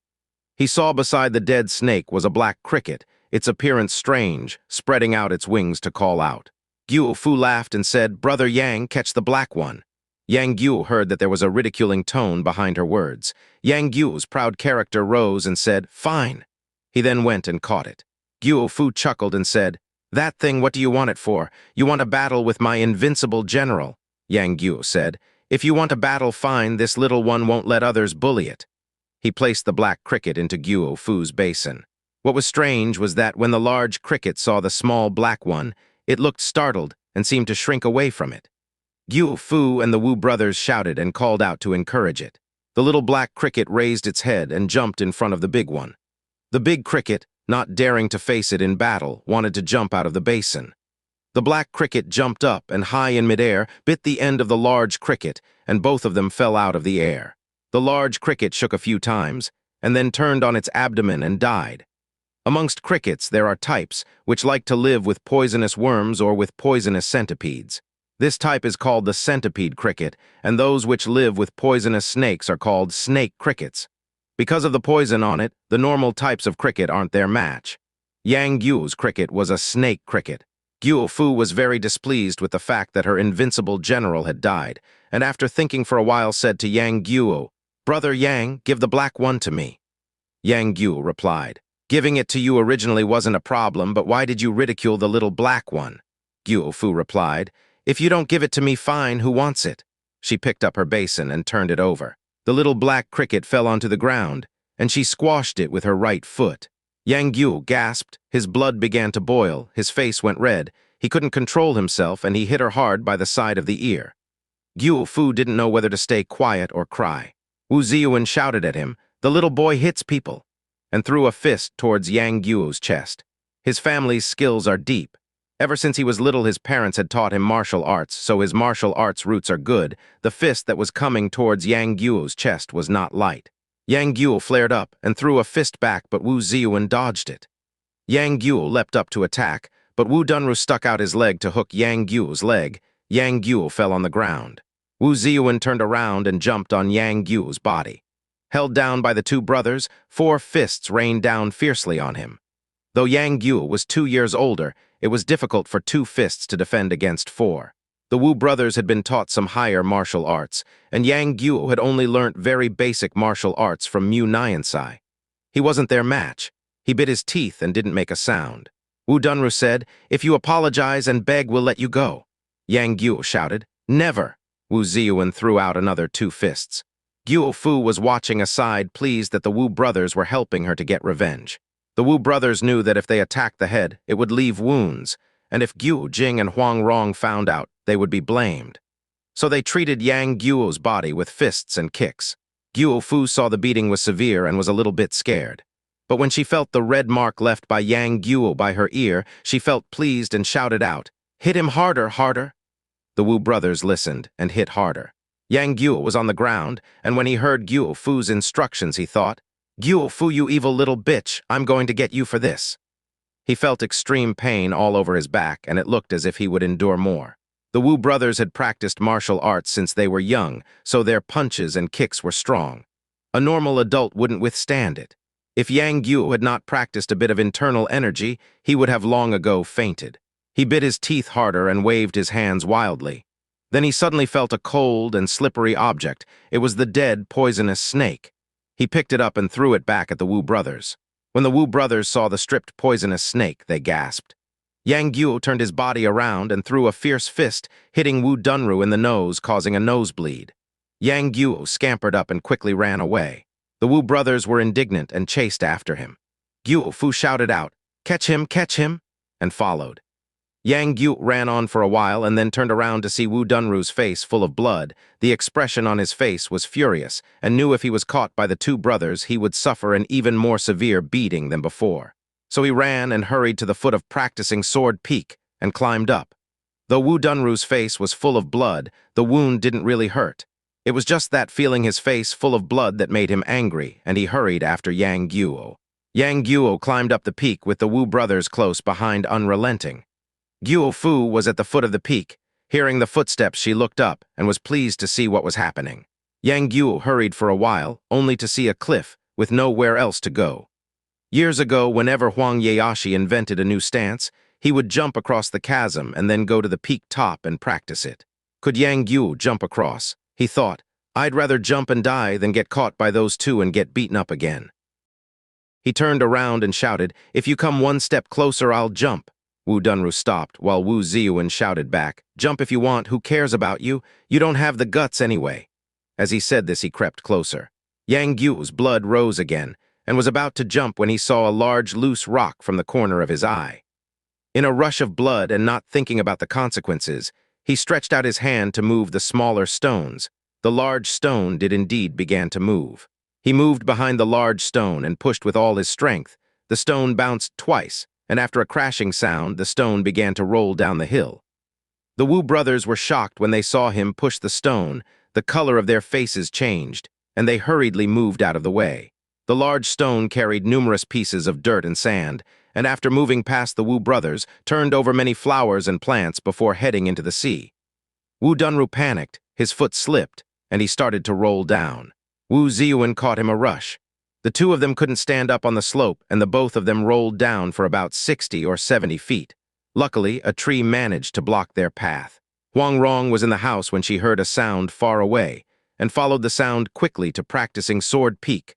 He saw beside the dead snake was a black cricket, its appearance strange, spreading out its wings to call out. Fu laughed and said, "Brother Yang, catch the black one." Yang Guo heard that there was a ridiculing tone behind her words. Yang Guo's proud character rose and said, "Fine." He then went and caught it. Fu chuckled and said, "That thing, what do you want it for? You want a battle with my invincible general." Yang Guo said, "If you want a battle, fine, this little one won't let others bully it." He placed the black cricket into Fu's basin. What was strange was that when the large cricket saw the small black one, it looked startled and seemed to shrink away from it. Fu and the Wu brothers shouted and called out to encourage it. The little black cricket raised its head and jumped in front of the big one. The big cricket, not daring to face it in battle, wanted to jump out of the basin. The black cricket jumped up and high in midair, bit the end of the large cricket, and both of them fell out of the air. The large cricket shook a few times, and then turned on its abdomen and died. Amongst crickets, there are types which like to live with poisonous worms or with poisonous centipedes. This type is called the centipede cricket, and those which live with poisonous snakes are called snake crickets. Because of the poison on it, the normal types of cricket aren't their match. Yang Guo's cricket was a snake cricket. Fu was very displeased with the fact that her invincible general had died, and after thinking for a while said to Yang Guo, "Brother Yang, give the black one to me." Yang Guo replied, Giving it to you originally wasn't a problem, but why did you ridicule the little black one? Guo Fu replied, If you don't give it to me, fine, who wants it? She picked up her basin and turned it over. The little black cricket fell onto the ground, and she squashed it with her right foot. Yang Guo gasped, his blood began to boil, his face went red, he couldn't control himself, and he hit her hard by the side of the ear. Guo Fu didn't know whether to stay quiet or cry. Wu Ziyuan shouted at him, The little boy hits people, and threw a fist towards Yang Guo's chest. His family's skills are deep. Ever since he was little, his parents had taught him martial arts, so his martial arts roots are good. The fist that was coming towards Yang Guo's chest was not light. Yang Guo flared up and threw a fist back, but Wu Ziyuan dodged it. Yang Guo leapt up to attack, but Wu Dunru stuck out his leg to hook Yang Guo's leg. Yang Guo fell on the ground. Wu Ziyuan turned around and jumped on Yang Guo's body. Held down by the two brothers, 4 fists rained down fiercely on him. Though Yang Guo was 2 years older, it was difficult for 2 fists to defend against 4. The Wu brothers had been taught some higher martial arts, and Yang Guo had only learnt very basic martial arts from Mu Niansai. He wasn't their match. He bit his teeth and didn't make a sound. Wu Dunru said, If you apologize and beg, we'll let you go. Yang Guo shouted, Never! Wu Ziyuan threw out another 2 fists. Guo Fu was watching aside, pleased that the Wu brothers were helping her to get revenge. The Wu brothers knew that if they attacked the head, it would leave wounds, and if Guo, Jing, and Huang Rong found out, they would be blamed. So they treated Yang Guo's body with fists and kicks. Guo Fu saw the beating was severe and was a little bit scared. But when she felt the red mark left by Yang Guo by her ear, she felt pleased and shouted out, Hit him harder, harder! The Wu brothers listened and hit harder. Yang Guo was on the ground, and when he heard Guo Fu's instructions, he thought, Guo Fu, you evil little bitch, I'm going to get you for this. He felt extreme pain all over his back, and it looked as if he would endure more. The Wu brothers had practiced martial arts since they were young, so their punches and kicks were strong. A normal adult wouldn't withstand it. If Yang Guo had not practiced a bit of internal energy, he would have long ago fainted. He bit his teeth harder and waved his hands wildly. Then he suddenly felt a cold and slippery object. It was the dead, poisonous snake. He picked it up and threw it back at the Wu brothers. When the Wu brothers saw the stripped poisonous snake, they gasped. Yang Guo turned his body around and threw a fierce fist, hitting Wu Dunru in the nose, causing a nosebleed. Yang Guo scampered up and quickly ran away. The Wu brothers were indignant and chased after him. Guo Fu shouted out, catch him, and followed. Yang Guo ran on for a while and then turned around to see Wu Dunru's face full of blood. The expression on his face was furious, and knew if he was caught by the 2 brothers, he would suffer an even more severe beating than before. So he ran and hurried to the foot of practicing sword peak and climbed up. Though Wu Dunru's face was full of blood, the wound didn't really hurt. It was just that feeling his face full of blood that made him angry, and he hurried after Yang Guo. Yang Guo climbed up the peak with the Wu brothers close behind, unrelenting. Guo Fu was at the foot of the peak. Hearing the footsteps, she looked up and was pleased to see what was happening. Yang Guo hurried for a while, only to see a cliff with nowhere else to go. Years ago, whenever Huang Yaoshi invented a new stance, he would jump across the chasm and then go to the peak top and practice it. Could Yang Guo jump across? He thought, I'd rather jump and die than get caught by those 2 and get beaten up again. He turned around and shouted, If you come 1 step closer, I'll jump. Wu Dunru stopped, while Wu Ziyuan shouted back, Jump if you want, who cares about you? You don't have the guts anyway. As he said this, he crept closer. Yang Guo's blood rose again, and was about to jump when he saw a large loose rock from the corner of his eye. In a rush of blood and not thinking about the consequences, he stretched out his hand to move the smaller stones. The large stone did indeed begin to move. He moved behind the large stone and pushed with all his strength. The stone bounced twice, and after a crashing sound, the stone began to roll down the hill. The Wu brothers were shocked when they saw him push the stone. The color of their faces changed, and they hurriedly moved out of the way. The large stone carried numerous pieces of dirt and sand, and after moving past the Wu brothers, turned over many flowers and plants before heading into the sea. Wu Dunru panicked, his foot slipped, and he started to roll down. Wu Ziyuan caught him a rush. The 2 of them couldn't stand up on the slope, and the both of them rolled down for about 60 or 70 feet. Luckily, a tree managed to block their path. Huang Rong was in the house when she heard a sound far away, and followed the sound quickly to practicing sword peak.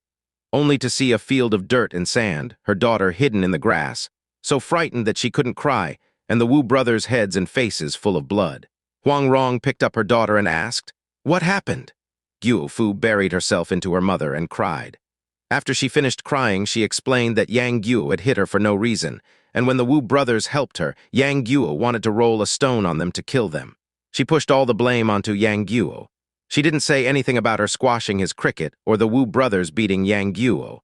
only to see a field of dirt and sand, her daughter hidden in the grass, so frightened that she couldn't cry, and the Wu brothers' heads and faces full of blood. Huang Rong picked up her daughter and asked, "What happened?" Guo Fu buried herself into her mother and cried. After she finished crying, she explained that Yang Guo had hit her for no reason, and when the Wu brothers helped her, Yang Guo wanted to roll a stone on them to kill them. She pushed all the blame onto Yang Guo. She didn't say anything about her squashing his cricket or the Wu brothers beating Yang Guo.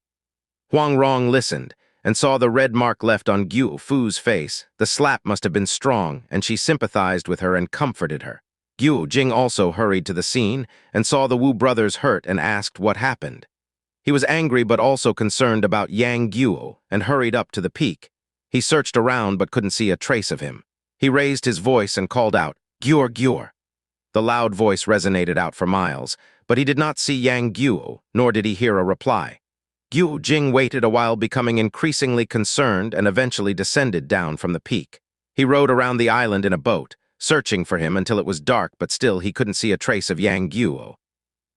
Huang Rong listened and saw the red mark left on Guo Fu's face. The slap must have been strong, and she sympathized with her and comforted her. Jing also hurried to the scene and saw the Wu brothers hurt and asked what happened. He was angry but also concerned about Yang Guo and hurried up to the peak. He searched around but couldn't see a trace of him. He raised his voice and called out, "Gyur, Gyur." The loud voice resonated out for miles, but he did not see Yang Guo, nor did he hear a reply. Jing waited a while, becoming increasingly concerned, and eventually descended down from the peak. He rowed around the island in a boat, searching for him until it was dark, but still he couldn't see a trace of Yang Guo.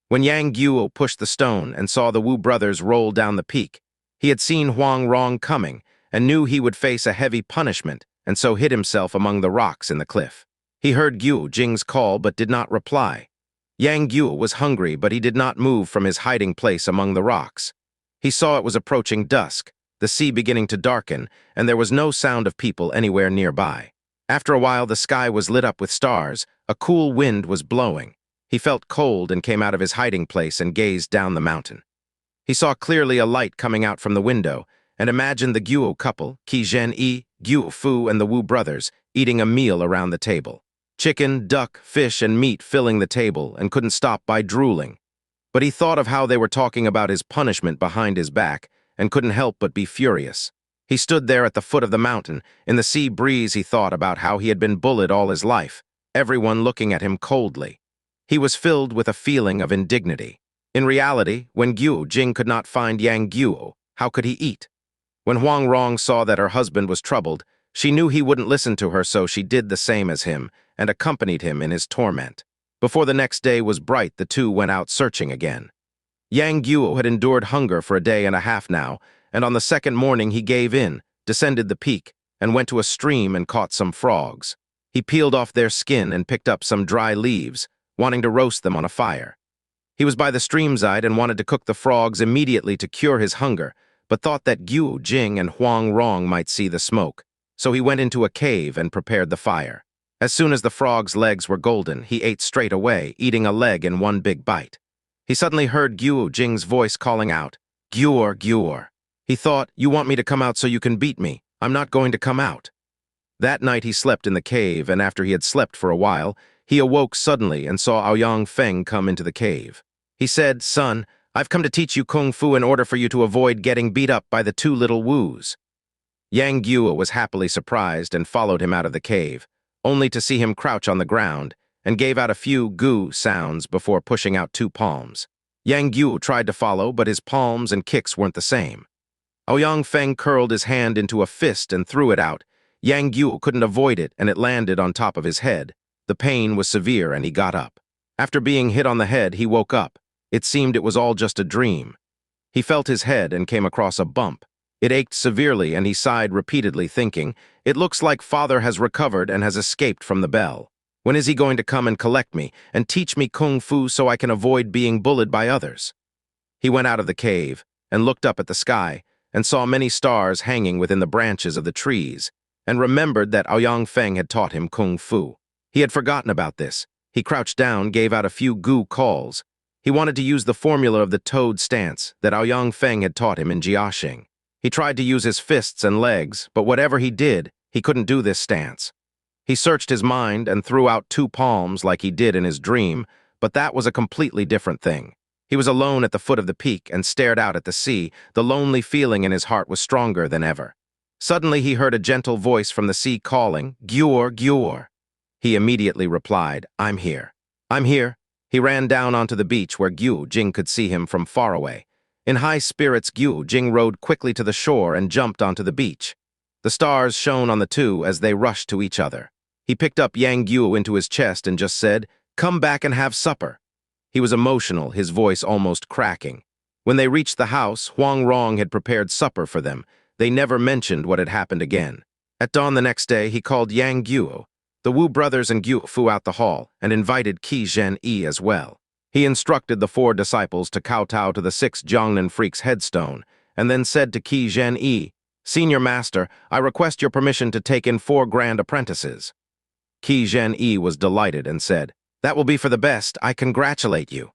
When Yang Guo pushed the stone and saw the Wu brothers roll down the peak, he had seen Huang Rong coming and knew he would face a heavy punishment, and so hid himself among the rocks in the cliff. He heard Jing's call but did not reply. Yang Guo was hungry, but he did not move from his hiding place among the rocks. He saw it was approaching dusk, the sea beginning to darken, and there was no sound of people anywhere nearby. After a while, the sky was lit up with stars. A cool wind was blowing. He felt cold and came out of his hiding place and gazed down the mountain. He saw clearly a light coming out from the window and imagined the Guo couple, Qi Zhen-yi, Guo Fu, and the Wu brothers, eating a meal around the table. Chicken, duck, fish, and meat filling the table, and couldn't stop by drooling. But he thought of how they were talking about his punishment behind his back and couldn't help but be furious. He stood there at the foot of the mountain. In the sea breeze, he thought about how he had been bullied all his life, everyone looking at him coldly. He was filled with a feeling of indignity. In reality, when Jing could not find Yang Guo, how could he eat? When Huang Rong saw that her husband was troubled, she knew he wouldn't listen to her, so she did the same as him and accompanied him in his torment. Before the next day was bright, the two went out searching again. Yang Guo had endured hunger for a day and a half now, and on the second morning he gave in, descended the peak, and went to a stream and caught some frogs. He peeled off their skin and picked up some dry leaves, wanting to roast them on a fire. He was by the streamside and wanted to cook the frogs immediately to cure his hunger, but thought that Jing and Huang Rong might see the smoke. So he went into a cave and prepared the fire. As soon as the frog's legs were golden, he ate straight away, eating a leg in one big bite. He suddenly heard Jing's voice calling out, "Gyur, Gyur." He thought, "You want me to come out so you can beat me? I'm not going to come out." That night he slept in the cave, and after he had slept for a while, he awoke suddenly and saw Aoyang Feng come into the cave. He said, "Son, I've come to teach you Kung Fu in order for you to avoid getting beat up by the two little Wus." Yang Guo was happily surprised and followed him out of the cave, only to see him crouch on the ground, and gave out a few gu sounds before pushing out two palms. Yang Guo tried to follow, but his palms and kicks weren't the same. Aoyang Feng curled his hand into a fist and threw it out. Yang Guo couldn't avoid it, and it landed on top of his head. The pain was severe, and he got up. After being hit on the head, he woke up. It seemed it was all just a dream. He felt his head and came across a bump. It ached severely, and he sighed repeatedly, thinking, "It looks like father has recovered and has escaped from the bell. When is he going to come and collect me and teach me Kung Fu so I can avoid being bullied by others?" He went out of the cave and looked up at the sky and saw many stars hanging within the branches of the trees, and remembered that Aoyang Feng had taught him Kung Fu. He had forgotten about this. He crouched down, gave out a few gu calls. He wanted to use the formula of the toad stance that Aoyang Feng had taught him in Jiaxing. He tried to use his fists and legs, but whatever he did, he couldn't do this stance. He searched his mind and threw out two palms like he did in his dream, but that was a completely different thing. He was alone at the foot of the peak and stared out at the sea. The lonely feeling in his heart was stronger than ever. Suddenly he heard a gentle voice from the sea calling, "Gyur, Gyur." He immediately replied, "I'm here. I'm here." He ran down onto the beach where Jing could see him from far away. In high spirits, Jing rowed quickly to the shore and jumped onto the beach. The stars shone on the two as they rushed to each other. He picked up Yang Guo into his chest and just said, "Come back and have supper." He was emotional, his voice almost cracking. When they reached the house, Huang Rong had prepared supper for them. They never mentioned what had happened again. At dawn the next day, he called Yang Guo, the Wu brothers and Guo Fu out the hall, and invited Qi Zhen-yi as well. He instructed the 4 disciples to kowtow to the 6 Jiangnan freaks' headstone, and then said to Qi Zhen-yi, "Senior Master, I request your permission to take in 4 grand apprentices." Qi Zhen-yi was delighted and said, "That will be for the best. I congratulate you."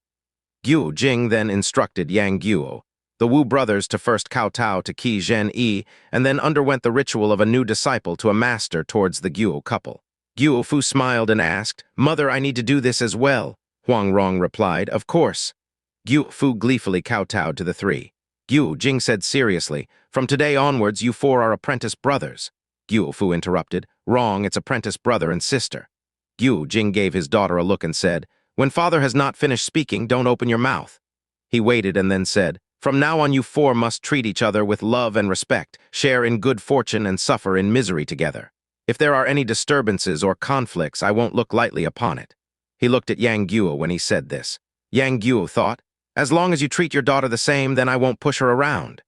Jing then instructed Yang Guo, the Wu brothers, to first kowtow to Qi Zhen-yi and then underwent the ritual of a new disciple to a master towards the Guo couple. Guo Fu smiled and asked, "Mother, I need to do this as well." Huang Rong replied, "Of course." Guo Fu gleefully kowtowed to the 3. Jing said seriously, "From today onwards, you 4 are apprentice brothers." Guo Fu interrupted, "Wrong, it's apprentice brother and sister." Jing gave his daughter a look and said, "When father has not finished speaking, don't open your mouth." He waited and then said, "From now on you 4 must treat each other with love and respect, share in good fortune and suffer in misery together. If there are any disturbances or conflicts, I won't look lightly upon it." He looked at Yang Guo when he said this. Yang Guo thought, "As long as you treat your daughter the same, then I won't push her around."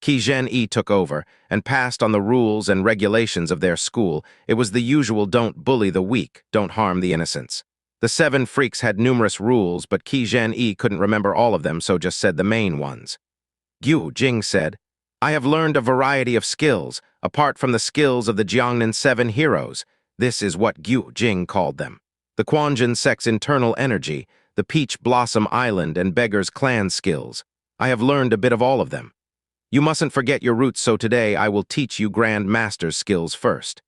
Qi Zhen-yi took over and passed on the rules and regulations of their school. It was the usual "don't bully the weak, don't harm the innocents." The 7 freaks had numerous rules, but Qi Zhen-yi couldn't remember all of them, so just said the main ones. Jing said, "I have learned a variety of skills, apart from the skills of the Jiangnan 7 heroes. This is what Jing called them. The Quanjin sect's internal energy, the Peach Blossom Island and Beggar's Clan skills. I have learned a bit of all of them. You mustn't forget your roots, so today I will teach you Grand Master's skills first."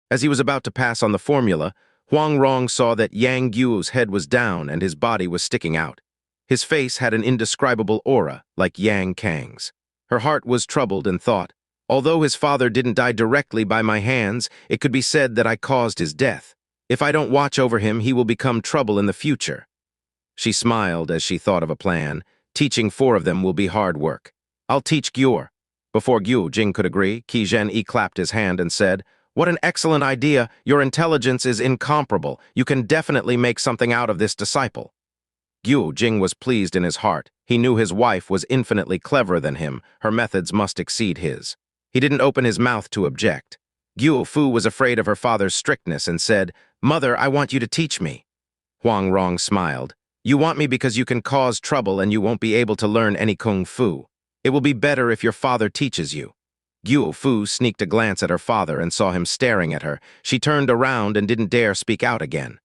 As he was about to pass on the formula, Huang Rong saw that Yang Guo's head was down and his body was sticking out. His face had an indescribable aura, like Yang Kang's. Her heart was troubled and thought, "Although his father didn't die directly by my hands, it could be said that I caused his death. If I don't watch over him, he will become trouble in the future." She smiled as she thought of a plan. "Teaching 4 of them will be hard work. I'll teach Guo." Before Jing could agree, Qi Zhen-yi clapped his hand and said, "What an excellent idea! Your intelligence is incomparable. You can definitely make something out of this disciple." Jing was pleased in his heart. He knew his wife was infinitely cleverer than him. Her methods must exceed his. He didn't open his mouth to object. Guo Fu was afraid of her father's strictness and said, "Mother, I want you to teach me." Huang Rong smiled. "You want me because you can cause trouble and you won't be able to learn any kung fu. It will be better if your father teaches you." Guo Fu sneaked a glance at her father and saw him staring at her. She turned around and didn't dare speak out again.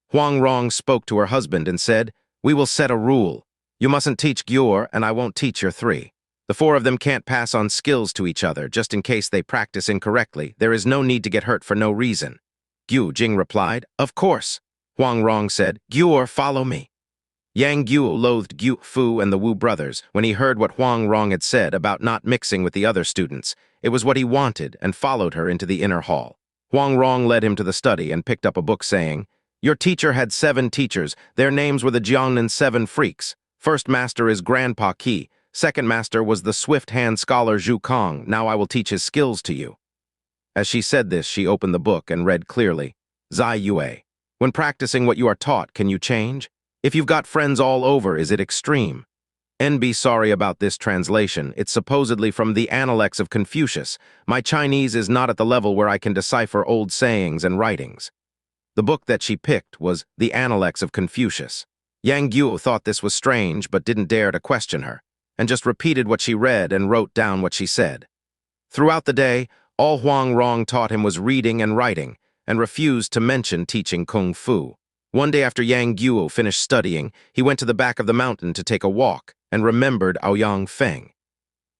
Huang Rong spoke to her husband and said, "We will set a rule. You mustn't teach Guo, and I won't teach your 3. The 4 of them can't pass on skills to each other, just in case they practice incorrectly. There is no need to get hurt for no reason." Jing replied, "Of course." Huang Rong said, "Guo, follow me." Yang Guo loathed Guo Fu and the Wu brothers when he heard what Huang Rong had said about not mixing with the other students. It was what he wanted and followed her into the inner hall. Huang Rong led him to the study and picked up a book saying, "Your teacher had 7 teachers. Their names were the Jiangnan 7 freaks. First master is Grandpa Qi. Second master was the swift-hand scholar Zhu Kong. Now I will teach his skills to you." As she said this, she opened the book and read clearly, "Zai Yue. When practicing what you are taught, can you change? If you've got friends all over, is it extreme? Be sorry about this translation. It's supposedly from the Analects of Confucius. My Chinese is not at the level where I can decipher old sayings and writings." The book that she picked was The Analects of Confucius. Yang Guo thought this was strange but didn't dare to question her, and just repeated what she read and wrote down what she said. Throughout the day, all Huang Rong taught him was reading and writing, and refused to mention teaching kung fu. One day after Yang Guo finished studying, he went to the back of the mountain to take a walk and remembered Aoyang Feng.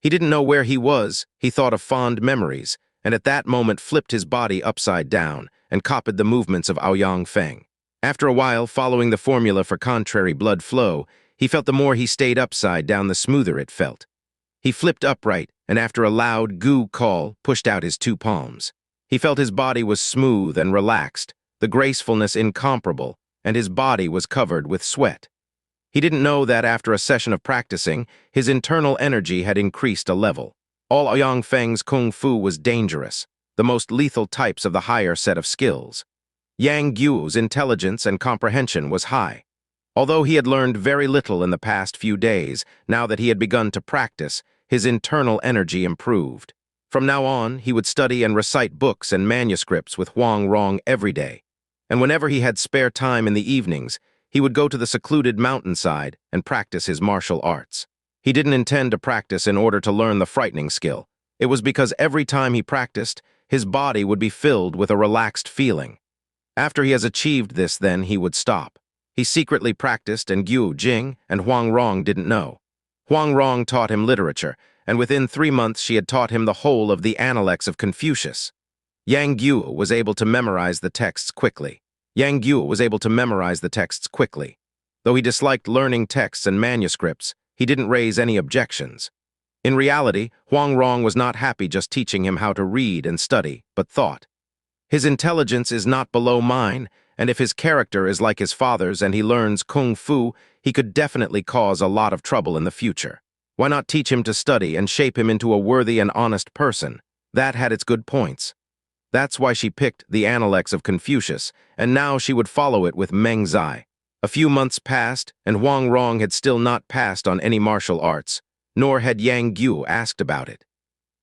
He didn't know where he was. He thought of fond memories, and at that moment flipped his body upside down and copied the movements of Aoyang Feng. After a while, following the formula for contrary blood flow, he felt the more he stayed upside down, the smoother it felt. He flipped upright, and after a loud goo call, pushed out his 2 palms. He felt his body was smooth and relaxed, the gracefulness incomparable, and his body was covered with sweat. He didn't know that after a session of practicing, his internal energy had increased a level. All Aoyang Feng's kung fu was dangerous, the most lethal types of the higher set of skills. Yang Guo's intelligence and comprehension was high. Although he had learned very little in the past few days, now that he had begun to practice, his internal energy improved. From now on, he would study and recite books and manuscripts with Huang Rong every day. And whenever he had spare time in the evenings, he would go to the secluded mountainside and practice his martial arts. He didn't intend to practice in order to learn the frightening skill. It was because every time he practiced, his body would be filled with a relaxed feeling. After he has achieved this, then he would stop. He secretly practiced, and Jing and Huang Rong didn't know. Huang Rong taught him literature, and within 3 months she had taught him the whole of the Analects of Confucius. Yang Guo was able to memorize the texts quickly. Though he disliked learning texts and manuscripts, he didn't raise any objections. In reality, Huang Rong was not happy just teaching him how to read and study, but thought. His intelligence is not below mine, and if his character is like his father's and he learns kung fu, he could definitely cause a lot of trouble in the future. Why not teach him to study and shape him into a worthy and honest person? That had its good points. That's why she picked the Analects of Confucius, and now she would follow it with Meng Zai. A few months passed, and Huang Rong had still not passed on any martial arts, nor had Yang Guo asked about it.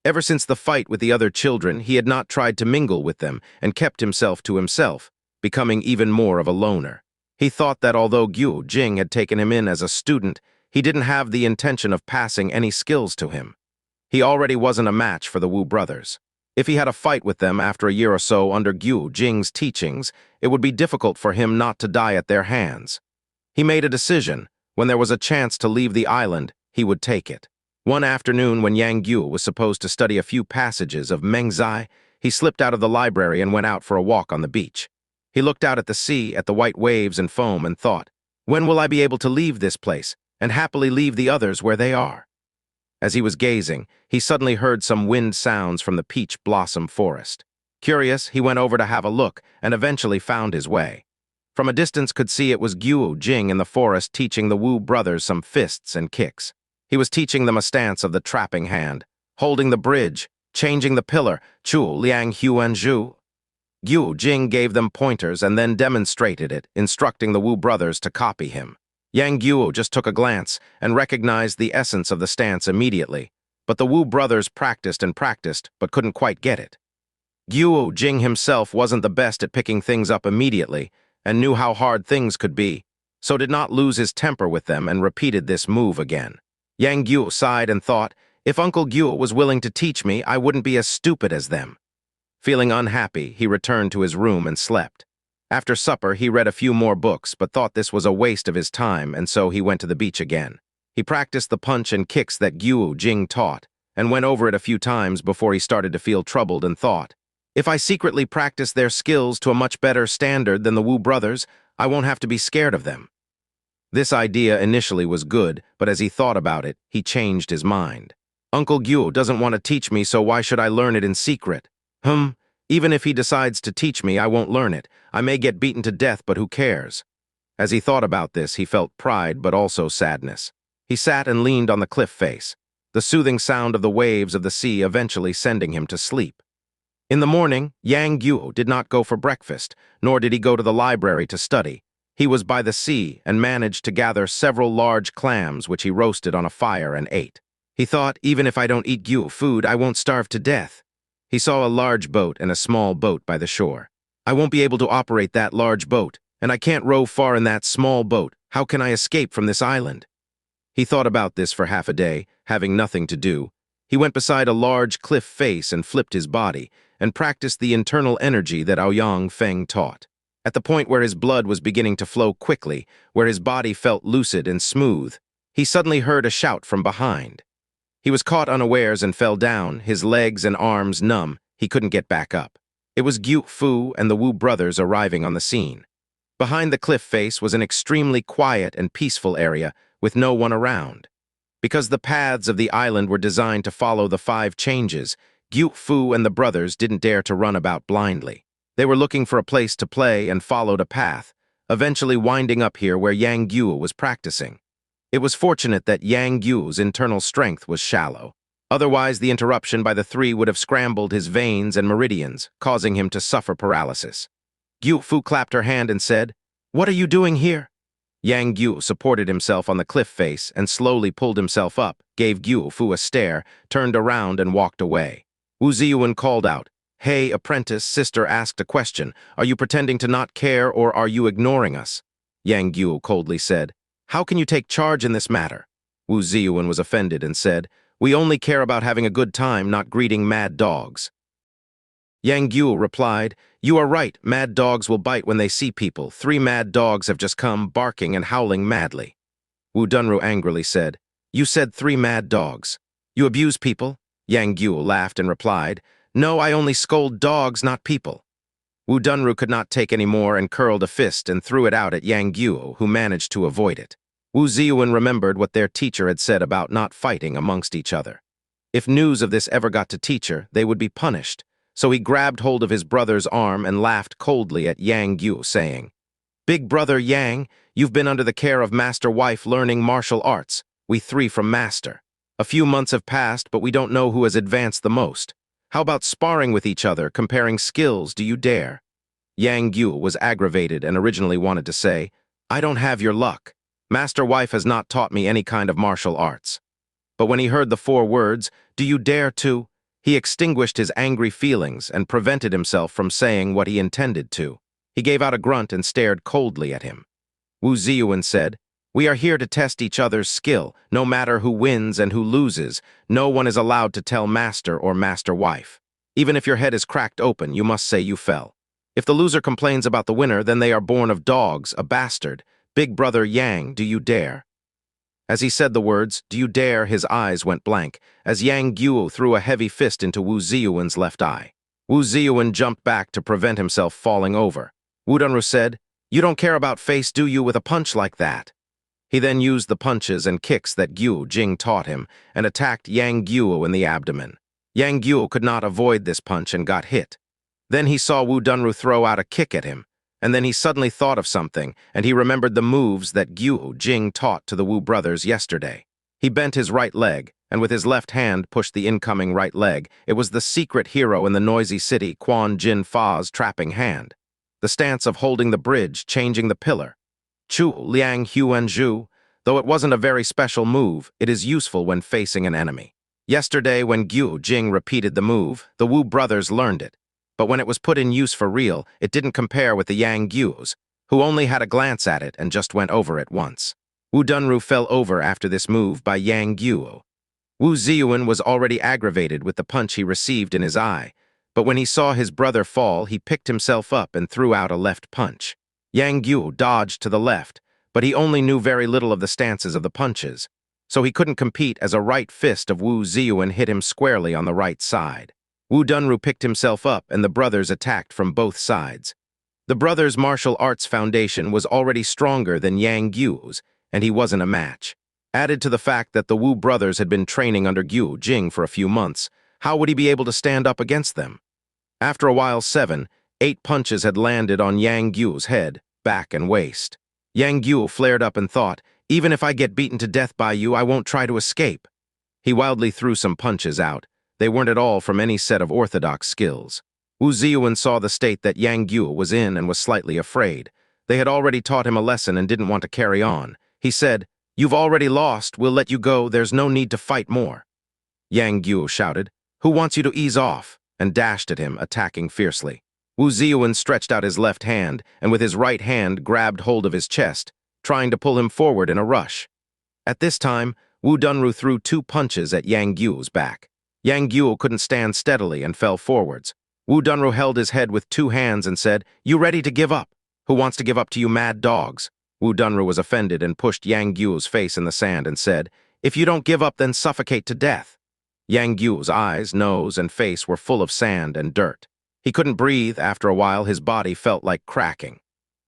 Ever since the fight with the other children, he had not tried to mingle with them and kept himself to himself, becoming even more of a loner. He thought that although Jing had taken him in as a student, he didn't have the intention of passing any skills to him. He already wasn't a match for the Wu brothers. If he had a fight with them after a year or so under Jing's teachings, it would be difficult for him not to die at their hands. He made a decision. When there was a chance to leave the island, he would take it. One afternoon, when Yang Guo was supposed to study a few passages of Meng Zai, he slipped out of the library and went out for a walk on the beach. He looked out at the sea, at the white waves and foam, and thought, "When will I be able to leave this place and happily leave the others where they are?" As he was gazing, he suddenly heard some wind sounds from the peach blossom forest. Curious, he went over to have a look and eventually found his way. From a distance could see it was Jing in the forest teaching the Wu brothers some fists and kicks. He was teaching them a stance of the trapping hand, holding the bridge, changing the pillar, Chu Liang Huan Zhu. Jing gave them pointers and then demonstrated it, instructing the Wu brothers to copy him. Yang Guo just took a glance and recognized the essence of the stance immediately, but the Wu brothers practiced and practiced, but couldn't quite get it. Jing himself wasn't the best at picking things up immediately and knew how hard things could be, so did not lose his temper with them and repeated this move again. Yang Guo sighed and thought, if Uncle Guo was willing to teach me, I wouldn't be as stupid as them. Feeling unhappy, he returned to his room and slept. After supper, he read a few more books, but thought this was a waste of his time, and so he went to the beach again. He practiced the punch and kicks that Jing taught, and went over it a few times before he started to feel troubled and thought, if I secretly practice their skills to a much better standard than the Wu brothers, I won't have to be scared of them. This idea initially was good, but as he thought about it, he changed his mind. Uncle Guo doesn't want to teach me, so why should I learn it in secret? Even if he decides to teach me, I won't learn it. I may get beaten to death, but who cares? As he thought about this, he felt pride, but also sadness. He sat and leaned on the cliff face, the soothing sound of the waves of the sea eventually sending him to sleep. In the morning, Yang Guo did not go for breakfast, nor did he go to the library to study. He was by the sea and managed to gather several large clams which he roasted on a fire and ate. He thought, even if I don't eat Guo food, I won't starve to death. He saw a large boat and a small boat by the shore. I won't be able to operate that large boat, and I can't row far in that small boat. How can I escape from this island? He thought about this for half a day, having nothing to do. He went beside a large cliff face and flipped his body, and practiced the internal energy that Ouyang Feng taught. At the point where his blood was beginning to flow quickly, where his body felt lucid and smooth, he suddenly heard a shout from behind. He was caught unawares and fell down, his legs and arms numb. He couldn't get back up. It was Guo Fu and the Wu brothers arriving on the scene. Behind the cliff face was an extremely quiet and peaceful area with no one around. Because the paths of the island were designed to follow the 5 changes, Guo Fu and the brothers didn't dare to run about blindly. They were looking for a place to play and followed a path, eventually winding up here where Yang Guo was practicing. It was fortunate that Yang Guo's internal strength was shallow. Otherwise, the interruption by the 3 would have scrambled his veins and meridians, causing him to suffer paralysis. Guo Fu clapped her hand and said, "What are you doing here?" Yang Guo supported himself on the cliff face and slowly pulled himself up, gave Guo Fu a stare, turned around and walked away. Wu Ziyuan called out, "Hey, apprentice," sister asked a question. "Are you pretending to not care or are you ignoring us?" Yang Guo coldly said, "How can you take charge in this matter?" Wu Ziyuan was offended and said, "We only care about having a good time, not greeting mad dogs." Yang Guo replied, "You are right, mad dogs will bite when they see people. 3 mad dogs have just come, barking and howling madly." Wu Dunru angrily said, "You said 3 mad dogs. You abuse people?" Yang Guo laughed and replied, "No, I only scold dogs, not people." Wu Dunru could not take any more and curled a fist and threw it out at Yang Guo, who managed to avoid it. Wu Ziyuan remembered what their teacher had said about not fighting amongst each other. If news of this ever got to teacher, they would be punished. So he grabbed hold of his brother's arm and laughed coldly at Yang Guo, saying, "Big brother Yang, you've been under the care of Master Wife learning martial arts. We 3 from Master. A few months have passed, but we don't know who has advanced the most. How about sparring with each other, comparing skills, do you dare?" Yang Guo was aggravated and originally wanted to say, "I don't have your luck. Master Wife has not taught me any kind of martial arts." But when he heard the 4 words, "Do you dare to?" he extinguished his angry feelings and prevented himself from saying what he intended to. He gave out a grunt and stared coldly at him. Wu Ziyuan said, "We are here to test each other's skill. No matter who wins and who loses, no one is allowed to tell Master or Master Wife. Even if your head is cracked open, you must say you fell. If the loser complains about the winner, then they are born of dogs, a bastard. Big brother Yang, do you dare?" As he said the words, "Do you dare?" his eyes went blank, as Yang Guo threw a heavy fist into Wu Ziyuan's left eye. Wu Ziyuan jumped back to prevent himself falling over. Wu Dunru said, "You don't care about face, do you, with a punch like that?" He then used the punches and kicks that Jing taught him and attacked Yang Guo in the abdomen. Yang Guo could not avoid this punch and got hit. Then he saw Wu Dunru throw out a kick at him, and then he suddenly thought of something, and he remembered the moves that Jing taught to the Wu brothers yesterday. He bent his right leg, and with his left hand pushed the incoming right leg. It was the secret hero in the noisy city, Quan Jin Fa's trapping hand. The stance of holding the bridge, changing the pillar. Chu Liang Huan Zhu, though it wasn't a very special move, it is useful when facing an enemy. Yesterday, when Jing repeated the move, the Wu brothers learned it. But when it was put in use for real, it didn't compare with the Yang Guos, who only had a glance at it and just went over it once. Wu Dunru fell over after this move by Yang Guo. Wu Ziyuan was already aggravated with the punch he received in his eye, but when he saw his brother fall, he picked himself up and threw out a left punch. Yang Guo dodged to the left, but he only knew very little of the stances of the punches, so he couldn't compete as a right fist of Wu Ziyuan hit him squarely on the right side. Wu Dunru picked himself up and the brothers attacked from both sides. The brothers' martial arts foundation was already stronger than Yang Guo's, and he wasn't a match. Added to the fact that the Wu brothers had been training under Jing for a few months, how would he be able to stand up against them? After a while, 7, 8 punches had landed on Yang Guo's head, back and waist. Yang Guo flared up and thought, "Even if I get beaten to death by you, I won't try to escape." He wildly threw some punches out. They weren't at all from any set of orthodox skills. Wu Ziyuan saw the state that Yang Guo was in and was slightly afraid. They had already taught him a lesson and didn't want to carry on. He said, "You've already lost, we'll let you go, there's no need to fight more." Yang Guo shouted, "Who wants you to ease off?" and dashed at him, attacking fiercely. Wu Ziyuan stretched out his left hand and with his right hand grabbed hold of his chest, trying to pull him forward in a rush. At this time, Wu Dunru threw 2 punches at Yang Guo's back. Yang Guo couldn't stand steadily and fell forwards. Wu Dunru held his head with 2 hands and said, "You ready to give up? Who wants to give up to you mad dogs?" Wu Dunru was offended and pushed Yang Guo's face in the sand and said, "If you don't give up, then suffocate to death." Yang Guo's eyes, nose, and face were full of sand and dirt. He couldn't breathe. After a while, his body felt like cracking.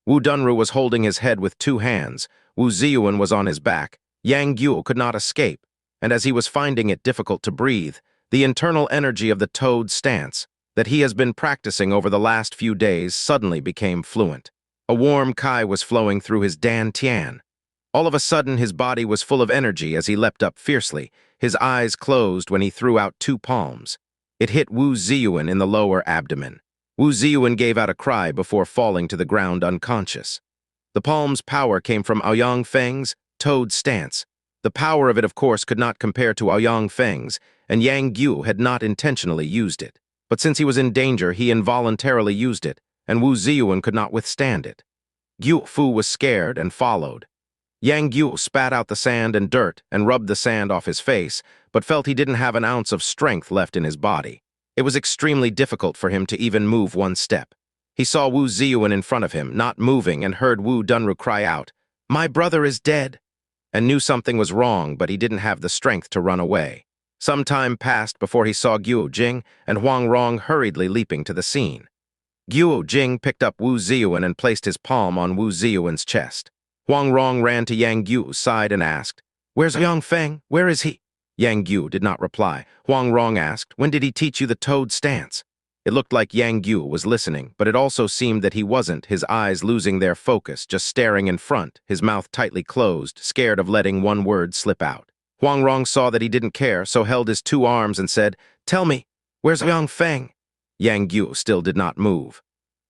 Wu Dunru was holding his head with 2 hands. Wu Ziyuan was on his back. Yang Guo could not escape, and as he was finding it difficult to breathe, the internal energy of the toad stance that he has been practicing over the last few days suddenly became fluent. A warm kai was flowing through his dan tian. All of a sudden, his body was full of energy as he leapt up fiercely. His eyes closed when he threw out 2 palms. It hit Wu Ziyuan in the lower abdomen. Wu Ziyuan gave out a cry before falling to the ground unconscious. The palm's power came from Aoyang Feng's toad stance. The power of it, of course, could not compare to Aoyang Feng's, and Yang Guo had not intentionally used it. But since he was in danger, he involuntarily used it, and Wu Ziyuan could not withstand it. Guo Fu was scared and followed. Yang Guo spat out the sand and dirt and rubbed the sand off his face, but felt he didn't have an ounce of strength left in his body. It was extremely difficult for him to even move one step. He saw Wu Ziyuan in front of him, not moving, and heard Wu Dunru cry out, "My brother is dead," and knew something was wrong, but he didn't have the strength to run away. Some time passed before he saw Guo Jing and Huang Rong hurriedly leaping to the scene. Guo Jing picked up Wu Ziyuan and placed his palm on Wu Ziyuan's chest. Huang Rong ran to Yang Guo's side and asked, "Where's Yang Feng? Where is he?" Yang Guo did not reply. Huang Rong asked, "When did he teach you the toad stance?" It looked like Yang Guo was listening, but it also seemed that he wasn't, his eyes losing their focus, just staring in front, his mouth tightly closed, scared of letting one word slip out. Huang Rong saw that he didn't care, so held his two arms and said, "Tell me, where's Yang Feng?" Yang Guo still did not move.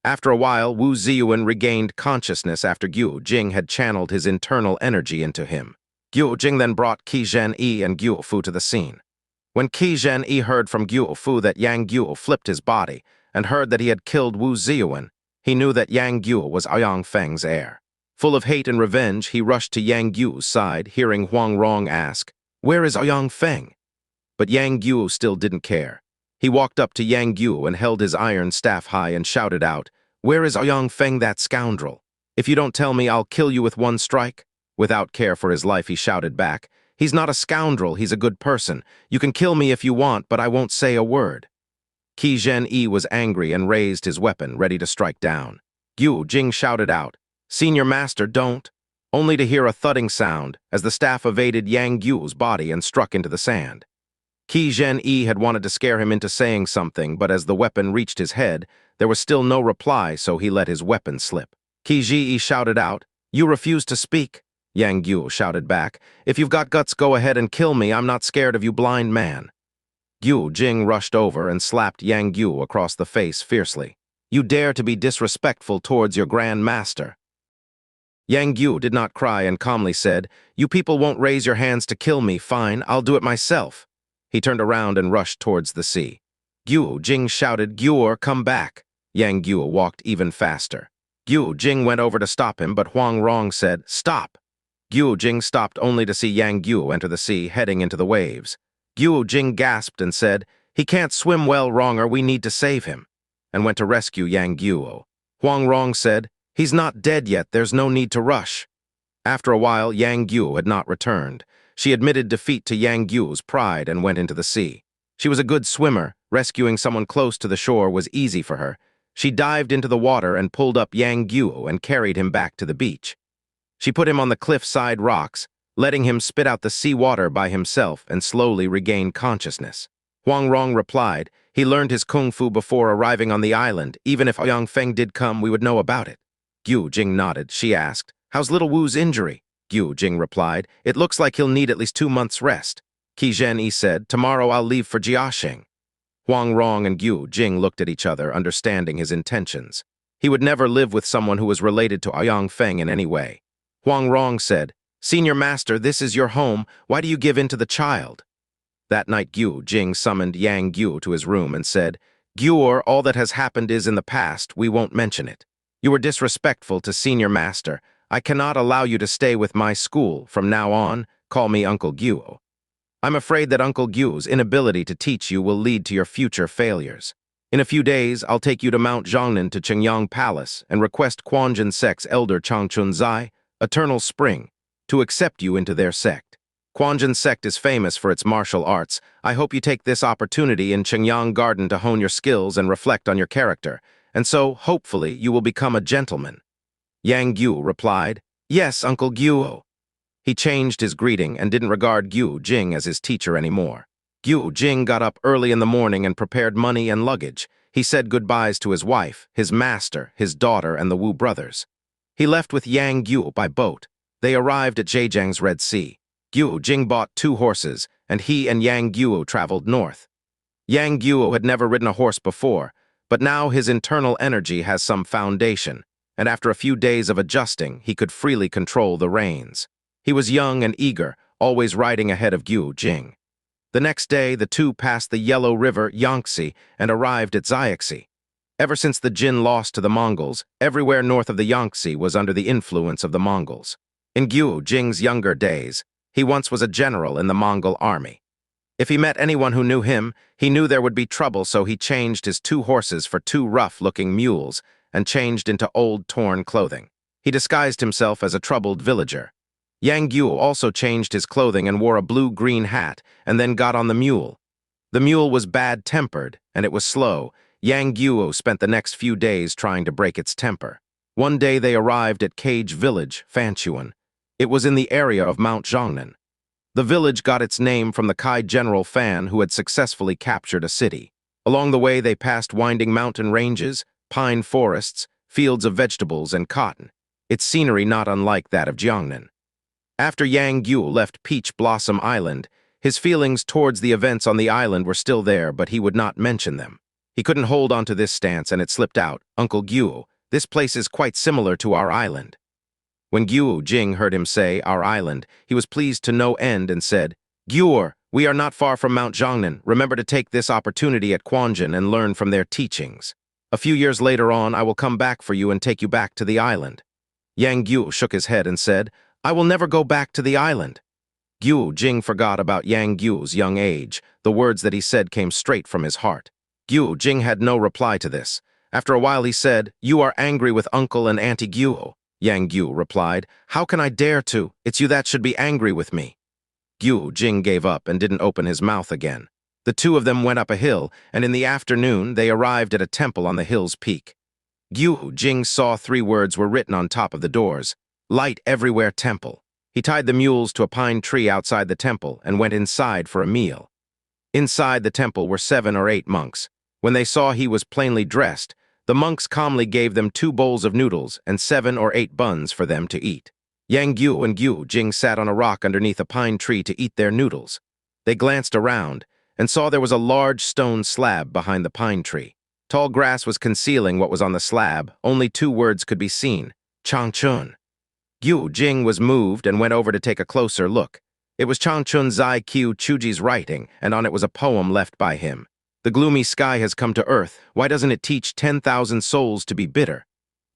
After a while, Wu Ziyuan regained consciousness after Guo Jing had channeled his internal energy into him. Guo Jing then brought Qi Zhen-yi and Guo Fu to the scene. When Qi Zhen-yi heard from Guo Fu that Yang Guo flipped his body and heard that he had killed Wu Ziyuan, he knew that Yang Guo was Aoyang Feng's heir. Full of hate and revenge, he rushed to Yang Guo's side, hearing Huang Rong ask, "Where is Aoyang Feng?" But Yang Guo still didn't care. He walked up to Yang Guo and held his iron staff high and shouted out, "Where is Aoyang Feng, that scoundrel? If you don't tell me, I'll kill you with one strike." Without care for his life, he shouted back, "He's not a scoundrel, he's a good person. You can kill me if you want, but I won't say a word." Qi Zhen-yi was angry and raised his weapon, ready to strike down. Guo Jing shouted out, "Senior Master, don't," only to hear a thudding sound as the staff evaded Yang Guo's body and struck into the sand. Qi Zhen-yi had wanted to scare him into saying something, but as the weapon reached his head, there was still no reply, so he let his weapon slip. Qi Zhen-yi shouted out, "You refuse to speak." Yang Guo shouted back, "If you've got guts, go ahead and kill me. I'm not scared of you, blind man." Guo Jing rushed over and slapped Yang Guo across the face fiercely. "You dare to be disrespectful towards your Grand Master." Yang Guo did not cry and calmly said, "You people won't raise your hands to kill me, fine, I'll do it myself." He turned around and rushed towards the sea. Guo Jing shouted, "Guo, come back." Yang Guo walked even faster. Guo Jing went over to stop him, but Huang Rong said, "Stop." Guo Jing stopped only to see Yang Guo enter the sea, heading into the waves. Guo Jing gasped and said, "He can't swim well, Ronger, we need to save him," and went to rescue Yang Guo. Huang Rong said, "He's not dead yet, there's no need to rush." After a while, Yang Guo had not returned. She admitted defeat to Yang Guo's pride and went into the sea. She was a good swimmer. Rescuing someone close to the shore was easy for her. She dived into the water and pulled up Yang Guo and carried him back to the beach. She put him on the cliff-side rocks, letting him spit out the sea water by himself and slowly regain consciousness. Huang Rong replied, "He learned his kung fu before arriving on the island. Even if Aoyang Feng did come, we would know about it." Guo Jing nodded. She asked, "How's little Wu's injury?" Guo Jing replied, "It looks like he'll need at least 2 months' rest." Qi Zhen-yi said, "Tomorrow I'll leave for Jiaxing." Huang Rong and Guo Jing looked at each other, understanding his intentions. He would never live with someone who was related to Aoyang Feng in any way. Huang Rong said, "Senior Master, this is your home. Why do you give in to the child?" That night, Guo Jing summoned Yang Guo to his room and said, "Guo, all that has happened is in the past. We won't mention it. You were disrespectful to Senior Master. I cannot allow you to stay with my school. From now on, call me Uncle Guo. I'm afraid that Uncle Guo's inability to teach you will lead to your future failures. In a few days, I'll take you to Mount Zhongnan to Qingyang Palace and request Quanjin sect's elder Changchun Zai, Eternal Spring, to accept you into their sect. Quanjin sect is famous for its martial arts. I hope you take this opportunity in Qingyang Garden to hone your skills and reflect on your character, and so, hopefully, you will become a gentleman." Yang Guo replied, "Yes, Uncle Guo." He changed his greeting and didn't regard Guo Jing as his teacher anymore. Guo Jing got up early in the morning and prepared money and luggage. He said goodbyes to his wife, his master, his daughter, and the Wu brothers. He left with Yang Guo by boat. They arrived at Zhejiang's Red Sea. Guo Jing bought 2 horses, and he and Yang Guo traveled north. Yang Guo had never ridden a horse before, but now his internal energy has some foundation. and after a few days of adjusting, he could freely control the reins. He was young and eager, always riding ahead of Jing. The next day, the two passed the Yellow River, Yangtze, and arrived at Xiaxi. Ever since the Jin lost to the Mongols, everywhere north of the Yangtze was under the influence of the Mongols. In Jing's younger days, he once was a general in the Mongol army. If he met anyone who knew him, he knew there would be trouble, so he changed his 2 horses for 2 rough-looking mules and changed into old, torn clothing. He disguised himself as a troubled villager. Yang Guo also changed his clothing and wore a blue-green hat and then got on the mule. The mule was bad-tempered, and it was slow. Yang Guo spent the next few days trying to break its temper. One day they arrived at Cage Village, Fanchuan. It was in the area of Mount Zhongnan. The village got its name from the Kai General Fan who had successfully captured a city. Along the way they passed winding mountain ranges, pine forests, fields of vegetables and cotton, its scenery not unlike that of Jiangnan. After Yang Guo left Peach Blossom Island, his feelings towards the events on the island were still there, but he would not mention them. He couldn't hold on to this stance and it slipped out. "Uncle Guo, this place is quite similar to our island." When Jing heard him say, "our island," he was pleased to no end and said, "Guo, we are not far from Mount Zhongnan. Remember to take this opportunity at Quanjin and learn from their teachings. A few years later on, I will come back for you and take you back to the island." Yang Guo shook his head and said, "I will never go back to the island." Jing forgot about Yang Guo's young age. The words that he said came straight from his heart. Jing had no reply to this. After a while he said, "You are angry with Uncle and Auntie Guo." Yang Guo replied, "How can I dare to? It's you that should be angry with me." Jing gave up and didn't open his mouth again. The two of them went up a hill, and in the afternoon they arrived at a temple on the hill's peak. Jing saw 3 words were written on top of the doors: "Light Everywhere Temple." He tied the mules to a pine tree outside the temple and went inside for a meal. Inside the temple were 7 or 8 monks. When they saw he was plainly dressed, the monks calmly gave them 2 bowls of noodles and 7 or 8 buns for them to eat. Yang Guo and Jing sat on a rock underneath a pine tree to eat their noodles. They glanced around and saw there was a large stone slab behind the pine tree. Tall grass was concealing what was on the slab. Only 2 words could be seen: Changchun. Jing was moved and went over to take a closer look. It was Changchun Zai Qiu Chuji's writing, and on it was a poem left by him. "The gloomy sky has come to earth. Why doesn't it teach 10,000 souls to be bitter?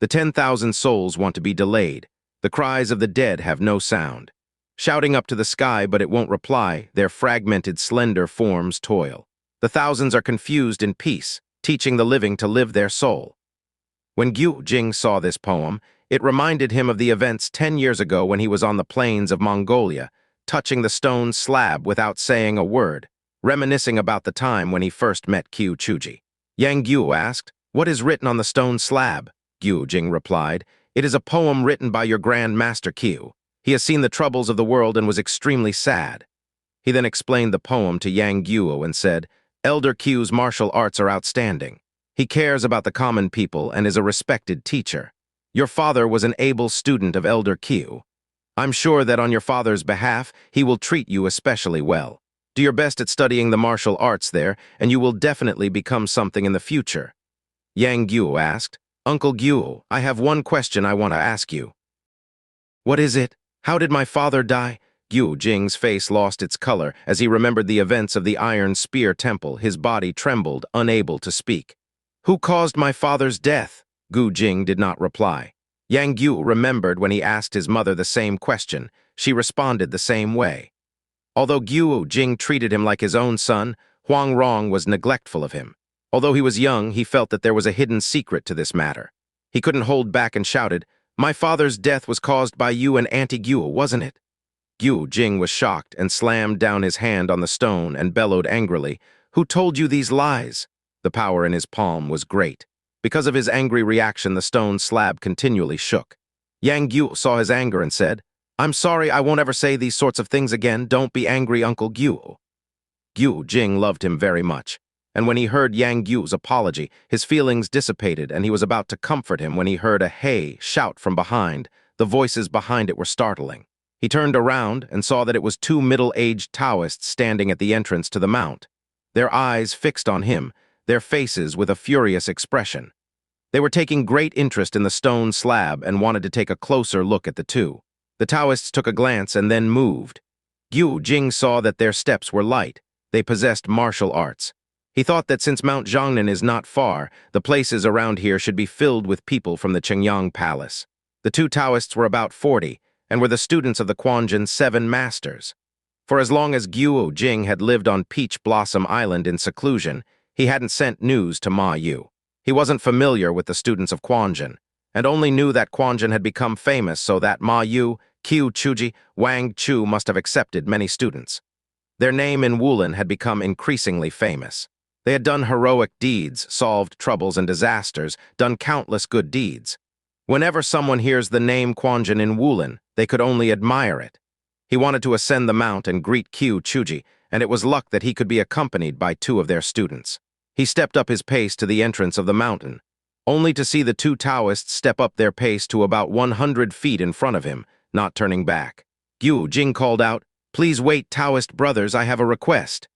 The 10,000 souls want to be delayed. The cries of the dead have no sound. Shouting up to the sky, but it won't reply. Their fragmented, slender forms toil. The thousands are confused in peace, teaching the living to live their soul." When Jing saw this poem, it reminded him of the events 10 years ago when he was on the plains of Mongolia, touching the stone slab without saying a word, reminiscing about the time when he first met Qiu Chuji. Yang Guo asked, "What is written on the stone slab?" Jing replied, "It is a poem written by your Grand Master Qiu. He has seen the troubles of the world and was extremely sad." He then explained the poem to Yang Guo and said, "Elder Qiu's martial arts are outstanding. He cares about the common people and is a respected teacher. Your father was an able student of Elder Qiu. I'm sure that on your father's behalf, he will treat you especially well. Do your best at studying the martial arts there, and you will definitely become something in the future." Yang Guo asked, "Uncle Guo, I have one question I want to ask you." "What is it? How did my father die?" Jing's face lost its color as he remembered the events of the Iron Spear Temple. His body trembled, unable to speak. "Who caused my father's death?" Jing did not reply. Yang Guo remembered when he asked his mother the same question. She responded the same way. Although Jing treated him like his own son, Huang Rong was neglectful of him. Although he was young, he felt that there was a hidden secret to this matter. He couldn't hold back and shouted, "My father's death was caused by you and Auntie Guo, wasn't it?" Jing was shocked and slammed down his hand on the stone and bellowed angrily, "Who told you these lies?" The power in his palm was great. Because of his angry reaction, the stone slab continually shook. Yang Guo saw his anger and said, "I'm sorry, I won't ever say these sorts of things again. Don't be angry, Uncle Guo." Jing loved him very much, and when he heard Yang Guo's apology, his feelings dissipated and he was about to comfort him when he heard a "Hey" shout from behind. The voices behind it were startling. He turned around and saw that it was 2 middle-aged Taoists standing at the entrance to the mount, their eyes fixed on him, their faces with a furious expression. They were taking great interest in the stone slab and wanted to take a closer look at the two. The Taoists took a glance and then moved. Jing saw that their steps were light. They possessed martial arts. He thought that since Mount Jiangnan is not far, the places around here should be filled with people from the Qingyang Palace. The two Taoists were about 40 and were the students of the Quanjin 7 Masters. For as long as Jing had lived on Peach Blossom Island in seclusion, he hadn't sent news to Ma Yu. He wasn't familiar with the students of Quanjin, and only knew that Quanjin had become famous so that Ma Yu, Qiu Chuji, Wang Chu must have accepted many students. Their name in Wulin had become increasingly famous. They had done heroic deeds, solved troubles and disasters, done countless good deeds. Whenever someone hears the name Quanjin in Wulin, they could only admire it. He wanted to ascend the mount and greet Qiu Chuji, and it was luck that he could be accompanied by 2 of their students. He stepped up his pace to the entrance of the mountain, only to see the 2 Taoists step up their pace to about 100 feet in front of him, not turning back. Jing called out, "Please wait, Taoist brothers, I have a request."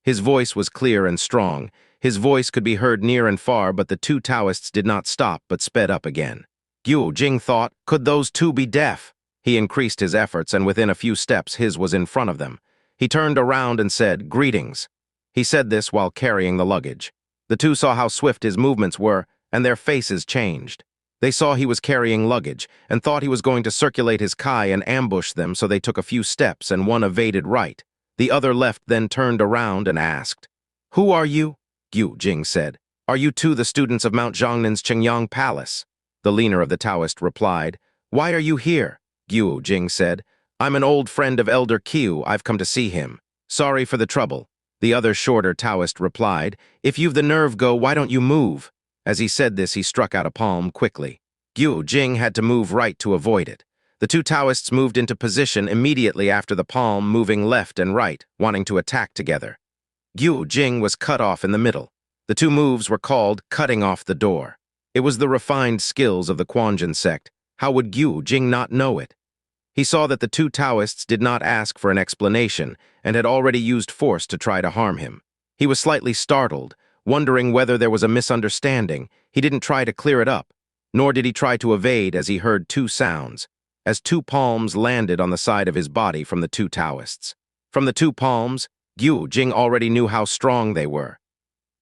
His voice was clear and strong. His voice could be heard near and far, but the 2 Taoists did not stop but sped up again. Jing thought, could those 2 be deaf? He increased his efforts, and within a few steps his was in front of them. He turned around and said, "Greetings." He said this while carrying the luggage. The 2 saw how swift his movements were, and their faces changed. They saw he was carrying luggage, and thought he was going to circulate his kai and ambush them, so they took a few steps, and one evaded right. The other left, then turned around and asked, "Who are you?" Jing said, "Are you 2 the students of Mount Jiangnan's Qingyang Palace?" The leaner of the Taoist replied, "Why are you here?" Jing said, "I'm an old friend of Elder Qiu. I've come to see him. Sorry for the trouble." The other shorter Taoist replied, "If you've the nerve, go, why don't you move?" As he said this, he struck out a palm quickly. Jing had to move right to avoid it. The 2 Taoists moved into position immediately after the palm, moving left and right, wanting to attack together. Jing was cut off in the middle. The 2 moves were called cutting off the door. It was the refined skills of the Quanjin sect. How would Jing not know it? He saw that the 2 Taoists did not ask for an explanation and had already used force to try to harm him. He was slightly startled, wondering whether there was a misunderstanding. He didn't try to clear it up, nor did he try to evade as he heard 2 sounds, as 2 palms landed on the side of his body from the 2 Taoists. From the 2 palms, Jing already knew how strong they were.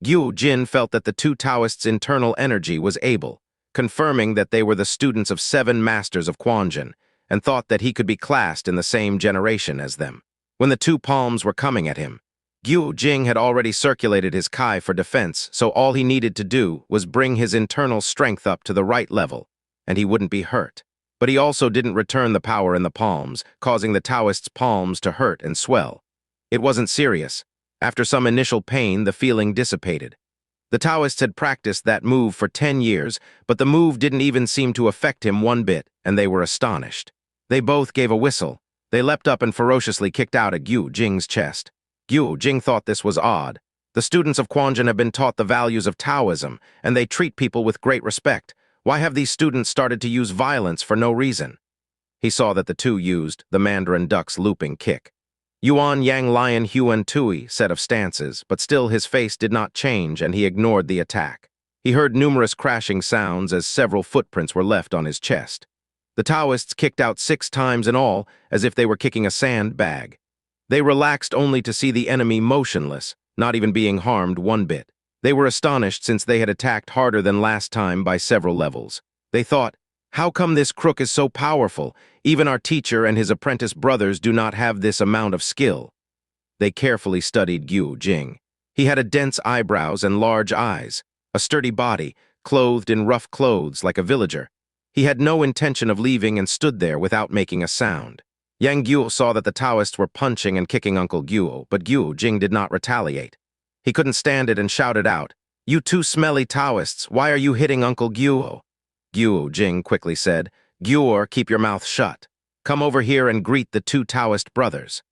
Jin felt that the 2 Taoists' internal energy was able, confirming that they were the students of 7 masters of Quanjin, and thought that he could be classed in the same generation as them. When the 2 palms were coming at him, Jing had already circulated his kai for defense, so all he needed to do was bring his internal strength up to the right level, and he wouldn't be hurt. But he also didn't return the power in the palms, causing the Taoists' palms to hurt and swell. It wasn't serious. After some initial pain, the feeling dissipated. The Taoists had practiced that move for 10 years, but the move didn't even seem to affect him one bit, and they were astonished. They both gave a whistle. They leapt up and ferociously kicked out at Jing's chest. Jing thought this was odd. The students of Quanjin have been taught the values of Taoism, and they treat people with great respect. Why have these students started to use violence for no reason? He saw that the 2 used the Mandarin duck's looping kick. Yuan Yang Lion Huan Tui set of stances, but still his face did not change and he ignored the attack. He heard numerous crashing sounds as several footprints were left on his chest. The Taoists kicked out 6 times in all, as if they were kicking a sandbag. They relaxed only to see the enemy motionless, not even being harmed one bit. They were astonished since they had attacked harder than last time by several levels. They thought, how come this crook is so powerful? Even our teacher and his apprentice brothers do not have this amount of skill. They carefully studied Jing. He had a dense eyebrows and large eyes, a sturdy body, clothed in rough clothes like a villager. He had no intention of leaving and stood there without making a sound. Yang Guo saw that the Taoists were punching and kicking Uncle Guo, but Jing did not retaliate. He couldn't stand it and shouted out, "You 2 smelly Taoists, why are you hitting Uncle Guo?" Jing quickly said, "Guo, keep your mouth shut. Come over here and greet the 2 Taoist brothers."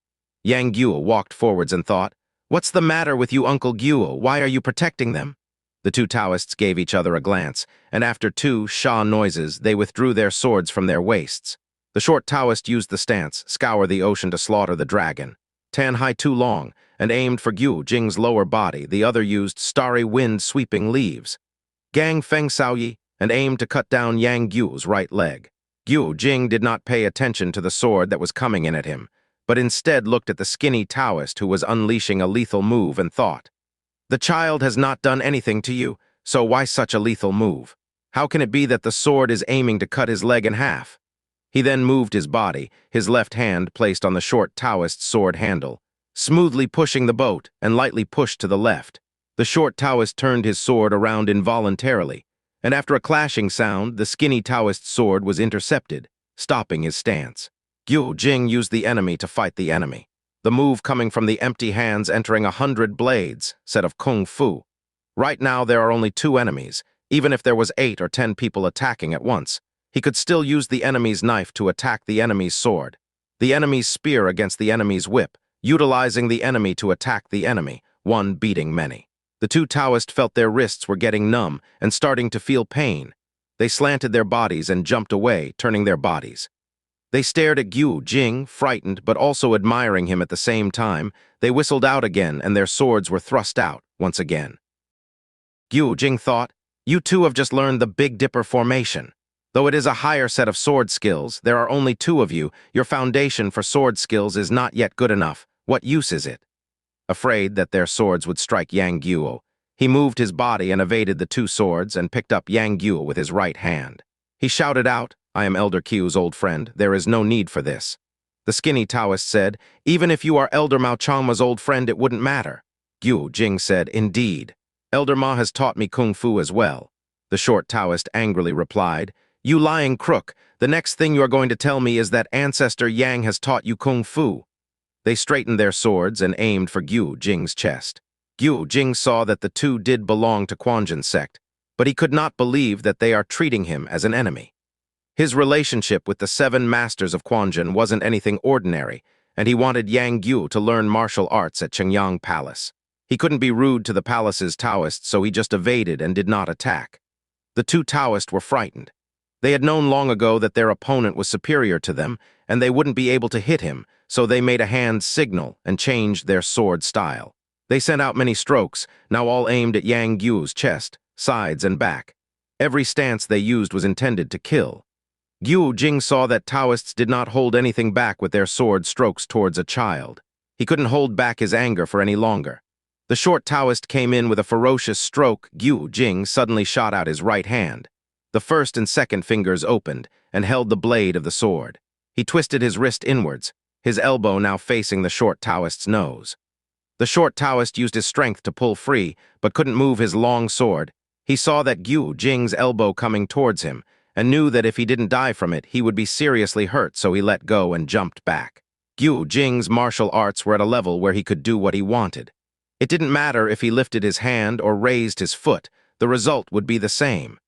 Yang Guo walked forwards and thought, "What's the matter with you, Uncle Guo? Why are you protecting them?" The 2 Taoists gave each other a glance, and after 2 sha noises, they withdrew their swords from their waists. The short Taoist used the stance, scour the ocean to slaughter the dragon. Tan Hai Tu Long, and aimed for Jing's lower body. The other used starry wind sweeping leaves. Gang Feng Xiaoyi, and aimed to cut down Yang Guo's right leg. Jing did not pay attention to the sword that was coming in at him, but instead looked at the skinny Taoist who was unleashing a lethal move and thought, "The child has not done anything to you, so why such a lethal move? How can it be that the sword is aiming to cut his leg in half?" He then moved his body, his left hand placed on the short Taoist's sword handle, smoothly pushing the boat and lightly pushed to the left. The short Taoist turned his sword around involuntarily, and after a clashing sound, the skinny Taoist's sword was intercepted, stopping his stance. Jing used the enemy to fight the enemy. The move coming from the empty hands entering 100 blades, said of Kung Fu. Right now there are only 2 enemies. Even if there was 8 or 10 people attacking at once, he could still use the enemy's knife to attack the enemy's sword, the enemy's spear against the enemy's whip, utilizing the enemy to attack the enemy, one beating many. The 2 Taoists felt their wrists were getting numb and starting to feel pain. They slanted their bodies and jumped away, turning their bodies. They stared at Jing, frightened but also admiring him at the same time. They whistled out again and their swords were thrust out once again. Jing thought, "You 2 have just learned the Big Dipper formation. Though it is a higher set of sword skills, there are only 2 of you. Your foundation for sword skills is not yet good enough. What use is it?" Afraid that their swords would strike Yang Guo, he moved his body and evaded the 2 swords and picked up Yang Guo with his right hand. He shouted out, "I am Elder Q's old friend. There is no need for this." The skinny Taoist said, "Even if you are Elder Mao Changma's old friend, it wouldn't matter." Jing said, "Indeed. Elder Ma has taught me Kung Fu as well." The short Taoist angrily replied, "You lying crook, the next thing you are going to tell me is that Ancestor Yang has taught you Kung Fu." They straightened their swords and aimed for Jing's chest. Jing saw that the 2 did belong to Quanjin's sect, but he could not believe that they are treating him as an enemy. His relationship with the 7 masters of Quanjin wasn't anything ordinary, and he wanted Yang Guo to learn martial arts at Qingyang Palace. He couldn't be rude to the palace's Taoists, so he just evaded and did not attack. The 2 Taoists were frightened. They had known long ago that their opponent was superior to them, and they wouldn't be able to hit him, so they made a hand signal and changed their sword style. They sent out many strokes, now all aimed at Yang Guo's chest, sides, and back. Every stance they used was intended to kill. Jing saw that Taoists did not hold anything back with their sword strokes towards a child. He couldn't hold back his anger for any longer. The short Taoist came in with a ferocious stroke. Jing suddenly shot out his right hand. The first and second fingers opened and held the blade of the sword. He twisted his wrist inwards, his elbow now facing the short Taoist's nose. The short Taoist used his strength to pull free, but couldn't move his long sword. He saw that Jing's elbow coming towards him, and knew that if he didn't die from it, he would be seriously hurt, so he let go and jumped back. Jing's martial arts were at a level where he could do what he wanted. It didn't matter if he lifted his hand or raised his foot, the result would be the same.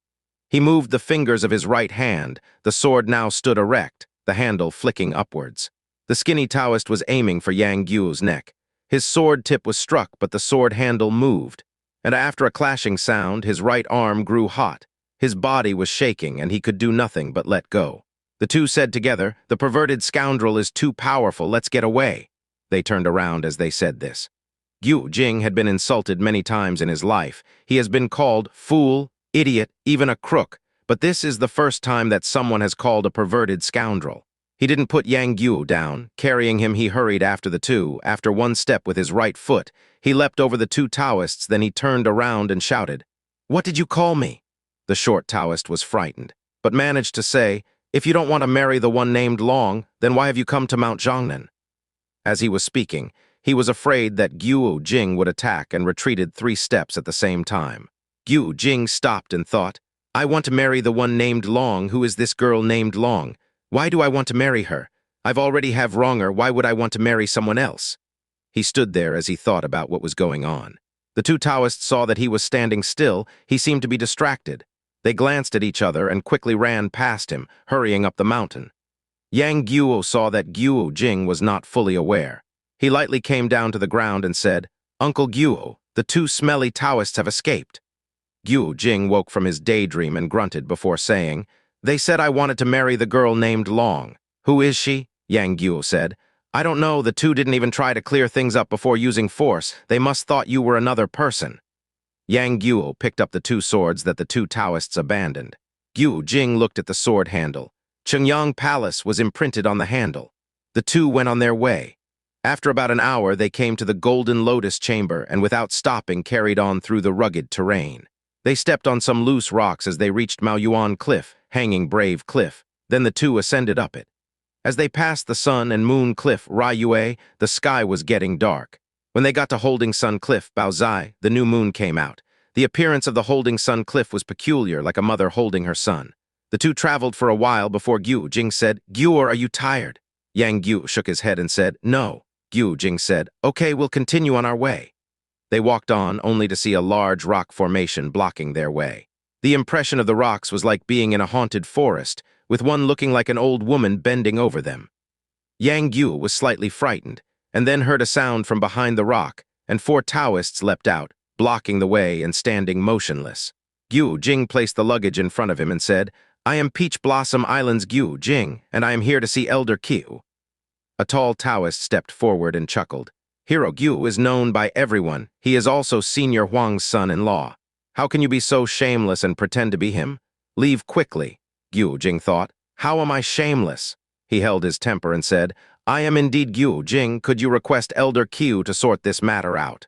He moved the fingers of his right hand. The sword now stood erect, the handle flicking upwards. The skinny Taoist was aiming for Yang Guo's neck. His sword tip was struck, but the sword handle moved, and after a clashing sound, his right arm grew hot. His body was shaking, and he could do nothing but let go. The 2 said together, "The perverted scoundrel is too powerful, let's get away." They turned around as they said this. Jing had been insulted many times in his life. He has been called fool, idiot, even a crook, but this is the first time that someone has called a perverted scoundrel. He didn't put Yang Guo down. Carrying him, he hurried after the 2. After one step with his right foot, he leapt over the 2 Taoists, then he turned around and shouted, "What did you call me?" The short Taoist was frightened, but managed to say, "If you don't want to marry the one named Long, then why have you come to Mount Zhongnan?" As he was speaking, he was afraid that Jing would attack and retreated 3 steps at the same time. Jing stopped and thought, "I want to marry the one named Long. Who is this girl named Long? Why do I want to marry her? I've already have Ronger. Why would I want to marry someone else?" He stood there as he thought about what was going on. The 2 Taoists saw that he was standing still. He seemed to be distracted. They glanced at each other and quickly ran past him, hurrying up the mountain. Yang Guo saw that Jing was not fully aware. He lightly came down to the ground and said, "Uncle Guo, the 2 smelly Taoists have escaped." Jing woke from his daydream and grunted before saying, "They said I wanted to marry the girl named Long." "Who is she?" Yang Guo said. "I don't know. The 2 didn't even try to clear things up before using force. They must thought you were another person." Yang Guo picked up the two swords that the two Taoists abandoned. Jing looked at the sword handle. Chengyang Palace was imprinted on the handle. The two went on their way. After about an hour, they came to the Golden Lotus Chamber and without stopping carried on through the rugged terrain. They stepped on some loose rocks as they reached Maoyuan Cliff, Hanging Brave Cliff. Then the two ascended up it. As they passed the Sun and Moon Cliff, Ryue, the sky was getting dark. When they got to Holding Sun Cliff, Baozai, the new moon came out. The appearance of the Holding Sun Cliff was peculiar, like a mother holding her son. The two traveled for a while before Jing said, "Guo, are you tired?" Yang Guo shook his head and said, "No." Jing said, "Okay, we'll continue on our way." They walked on, only to see a large rock formation blocking their way. The impression of the rocks was like being in a haunted forest, with one looking like an old woman bending over them. Yang Guo was slightly frightened, and then heard a sound from behind the rock, and 4 Taoists leapt out, blocking the way and standing motionless. Jing placed the luggage in front of him and said, "I am Peach Blossom Island's Jing, and I am here to see Elder Qiu." A tall Taoist stepped forward and chuckled. "Hero Qiu is known by everyone. He is also Senior Huang's son-in-law. How can you be so shameless and pretend to be him? Leave quickly." Jing thought, "How am I shameless?" He held his temper and said, "I am indeed Jing. Could you request Elder Qiu to sort this matter out?"